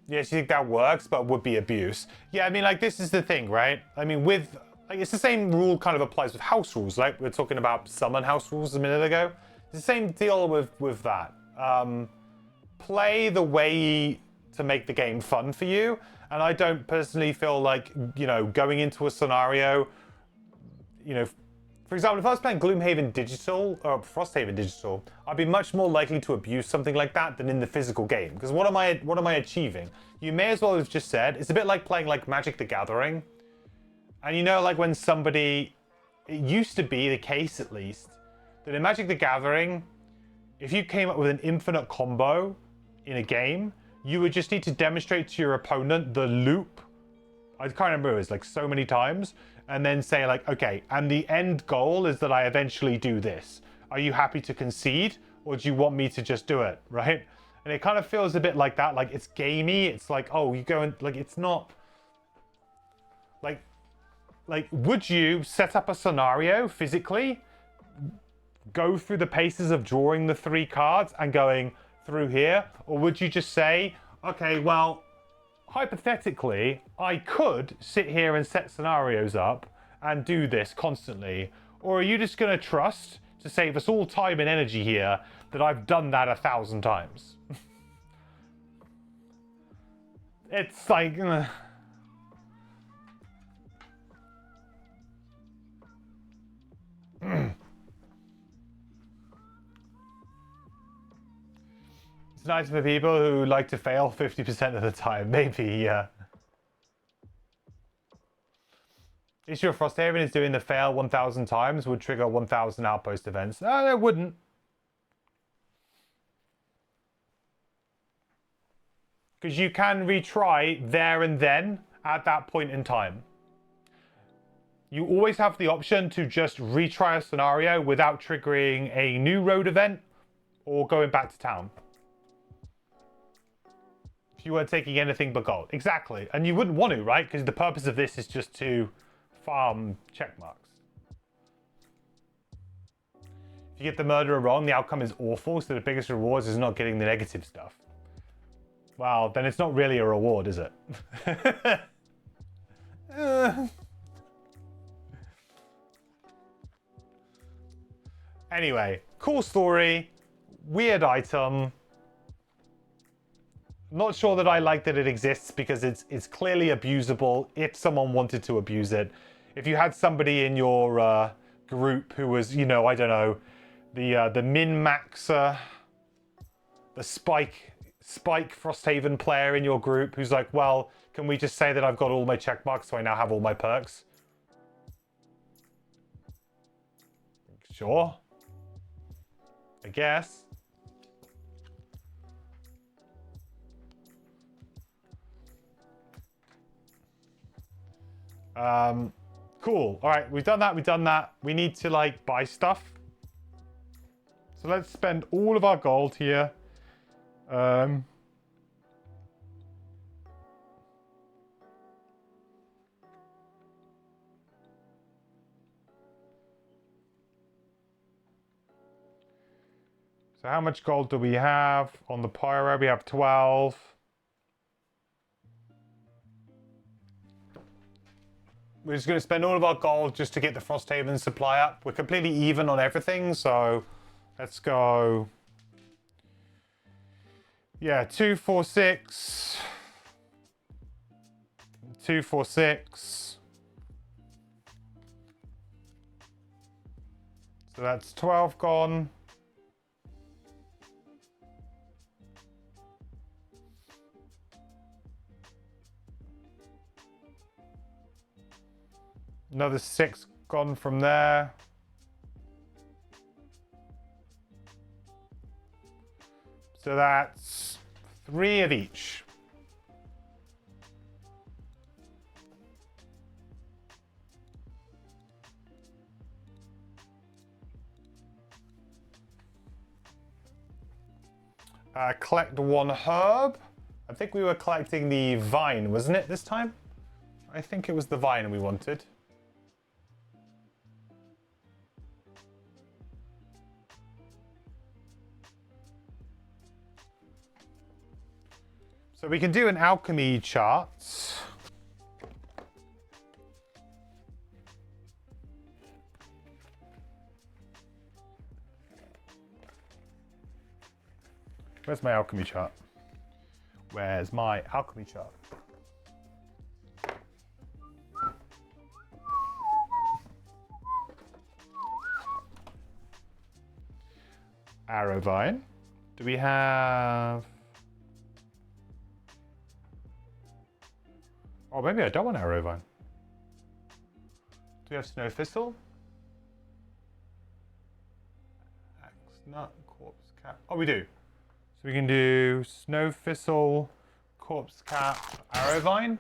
Yes, you think that works, but would be abuse. Yeah, I mean, like, this is the thing, right? I mean, with, like, it's the same rule kind of applies with house rules, right? We were talking about summon house rules a minute ago. It's the same deal with that. Play the way to make the game fun for you. And I don't personally feel like, you know, going into a scenario, you know, for example, if I was playing Gloomhaven digital or Frosthaven digital, I'd be much more likely to abuse something like that than in the physical game. Because what am I achieving? You may as well have just said, it's a bit like playing like Magic the Gathering. And you know, like when somebody, it used to be the case at least, that in Magic the Gathering, if you came up with an infinite combo in a game, you would just need to demonstrate to your opponent the loop. I can't remember, it was like so many times. and then say like, okay, and the end goal is that I eventually do this. Are you happy to concede, or do you want me to just do it, right? And it kind of feels a bit like that, like it's gamey. It's like, oh, you go and like, it's not like, would you set up a scenario physically, go through the paces of drawing the 3 cards and going through here, or would you just say, okay, well, hypothetically, I could sit here and set scenarios up and do this constantly, or are you just going to trust, to save us all time and energy here, that I've done that 1,000 times? It's like... It's nice for people who like to fail 50% of the time. Maybe, yeah. Issue of Frosthaven is doing the fail 1,000 times would trigger 1,000 Outpost events. No, it wouldn't. Because you can retry there and then at that point in time. You always have the option to just retry a scenario without triggering a new road event or going back to town. If you weren't taking anything but gold. Exactly. And you wouldn't want to, right? Because the purpose of this is just to farm check marks. If you get the murderer wrong, the outcome is awful, so the biggest reward is not getting the negative stuff. Well, then it's not really a reward, is it? Anyway, cool story, weird item. Not sure that I like that it exists because it's clearly abusable if someone wanted to abuse it. If you had somebody in your group who was, you know, I don't know, the min-maxer, the Spike Frosthaven player in your group who's like, well, can we just say that I've got all my check marks so I now have all my perks? Sure. I guess. Cool. All right, we've done that. We need to like buy stuff. So let's spend all of our gold here. So how much gold do we have on the pyro? We have 12. We're just going to spend all of our gold just to get the Frosthaven supply up. We're completely even on everything, so let's go. Yeah, 2, 4, 6. 2, 4, 6. So that's 12 gone. Another 6 gone from there. So that's 3 of each. Collect 1 herb. I think we were collecting the vine, wasn't it, this time? I think it was the vine we wanted. So we can do an alchemy chart. Where's my alchemy chart? Where's my alchemy chart? Arrow vine. Do we have... Oh, maybe I don't want arrow vine. Do we have snow thistle? Axe nut, corpse cap. Oh, we do. So we can do snow thistle, corpse cap, arrow vine.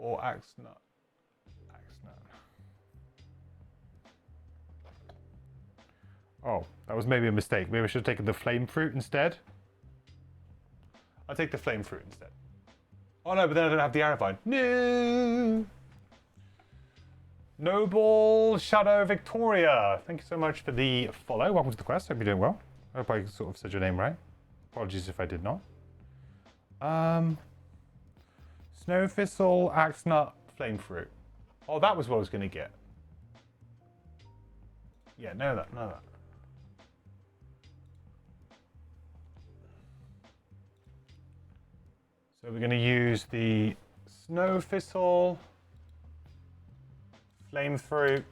Or axe nut. Axe nut. Oh, that was maybe a mistake. Maybe I should have taken the flame fruit instead. I'll take the flame fruit instead. Oh no, but then I don't have the arrow vine. No! Noble Shadow Victoria. Thank you so much for the follow. Welcome to the quest. Hope you're doing well. I hope I sort of said your name right. Apologies if I did not. Snow Thistle, Axe Nut, Flame Fruit. Oh, that was what I was going to get. Yeah, know that. So we're going to use the Snow Thistle, Flame Fruit,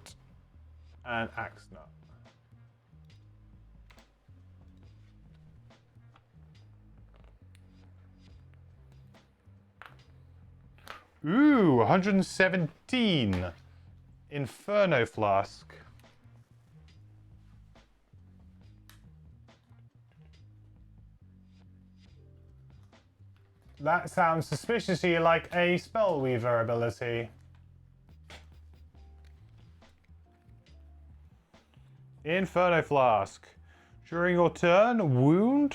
and Axe Nut. Ooh, 117 Inferno Flask. That sounds suspiciously like a Spellweaver ability. Inferno Flask. During your turn, wound.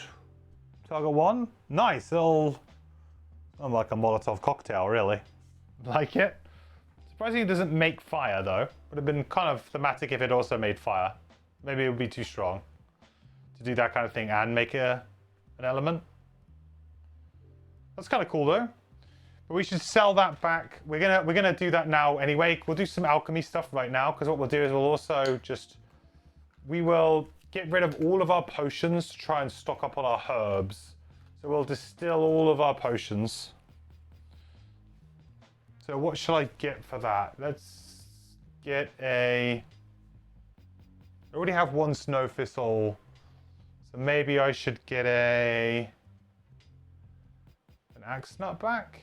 Target 1. Nice. It'll... I'm like a Molotov cocktail, really. Like it. Surprising it doesn't make fire, though. Would have been kind of thematic if it also made fire. Maybe it would be too strong to do that kind of thing and make an element. That's kind of cool, though. But we should sell that back. We're gonna do that now anyway. We'll do some alchemy stuff right now, because what we'll do is we'll also just... We will get rid of all of our potions to try and stock up on our herbs. So we'll distill all of our potions. So what shall I get for that? Let's get a... I already have one Snow Thistle. So maybe I should get an Axe Nut back?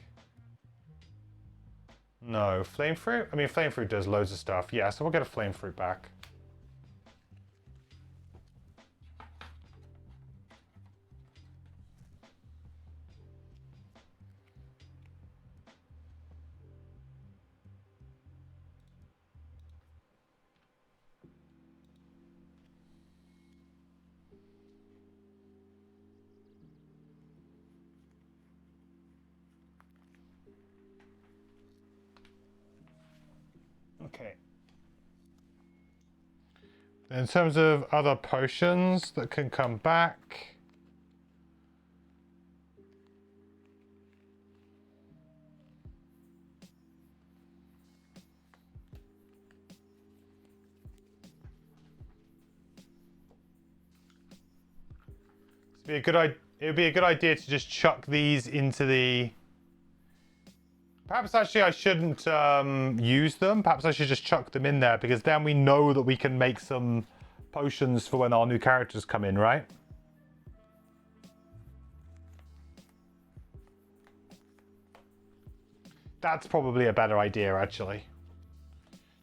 No, Flame Fruit? I mean, Flame Fruit does loads of stuff. Yeah, so we'll get a Flame Fruit back. Okay. In terms of other potions that can come back, it would be a good idea to just chuck these into the... Perhaps actually I shouldn't use them. Perhaps I should just chuck them in there, because then we know that we can make some potions for when our new characters come in, right? That's probably a better idea, actually.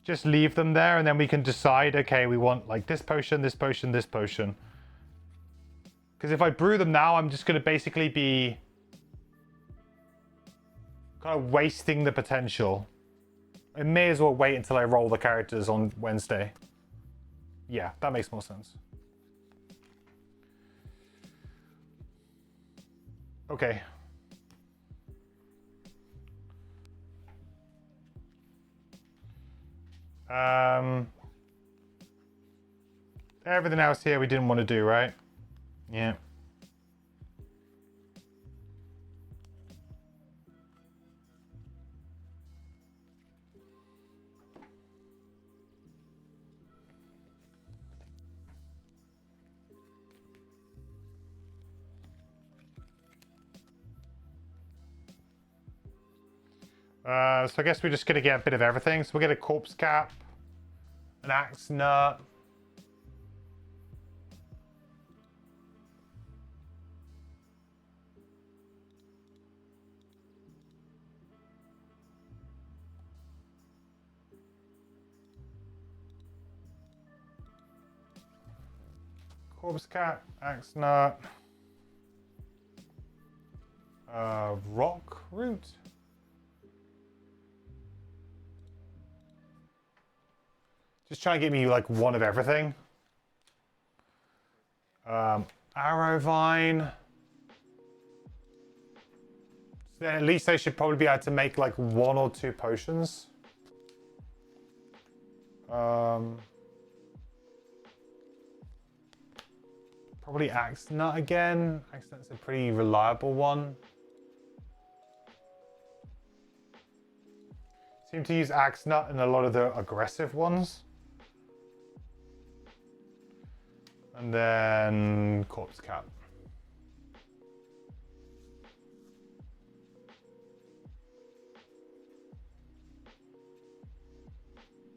Just leave them there, and then we can decide, okay, we want like this potion, this potion, this potion. Because if I brew them now, I'm just going to basically be kind of wasting the potential. I may as well wait until I roll the characters on Wednesday. Yeah, that makes more sense. Okay. Everything else here we didn't want to do, right? Yeah. So I guess we're just going to get a bit of everything. So we'll get a corpse cap, an axe nut, axe nut, rock root. Just try and get me like one of everything. Arrowvine. So then at least I should probably be able to make like 1 or 2 potions. Probably Axe Nut again. Axe Nut's a pretty reliable one. Seem to use Axe Nut in a lot of the aggressive ones. And then Corpse Cap.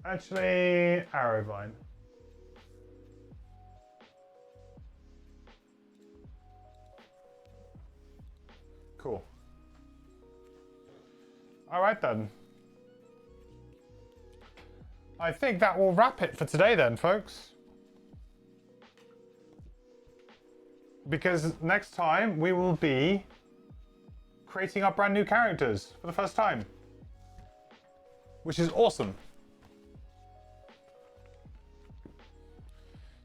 Actually, Arrowvine. Cool. All right then. I think that will wrap it for today then, folks. Because next time we will be creating our brand new characters for the first time. Which is awesome.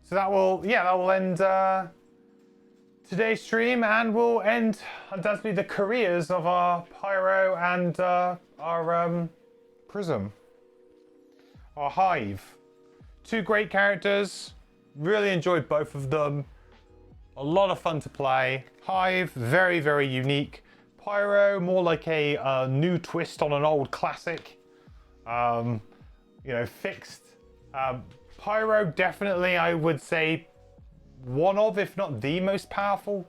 So that will end today's stream, and will end undoubtedly the careers of our Pyro and our Prism. Our Hive. 2 great characters. Really enjoyed both of them. A lot of fun to play. Hive, very, very unique. Pyro, more like a new twist on an old classic. You know, fixed. Pyro, definitely, I would say, one of, if not the most powerful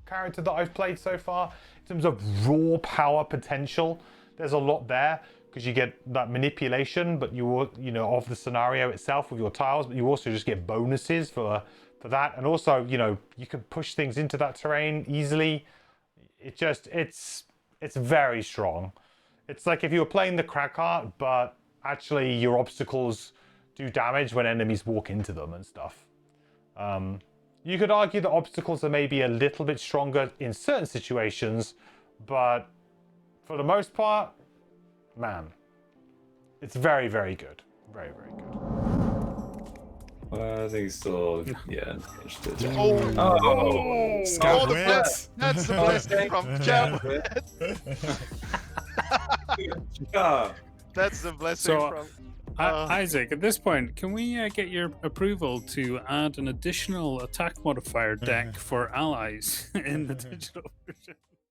character that I've played so far. In terms of raw power potential, there's a lot there. Because you get that manipulation, but you know, of the scenario itself with your tiles, but you also just get bonuses for that, and also, you know, you can push things into that terrain easily. It's very strong. It's like if you were playing the crack art, but actually your obstacles do damage when enemies walk into them and stuff. You could argue that obstacles are maybe a little bit stronger in certain situations, but for the most part, man, it's very, very good. Very, very good. I think still, yeah. That's the blessing from Jab. That's the blessing from... Isaac, at this point, can we get your approval to add an additional attack modifier deck for allies in the digital version?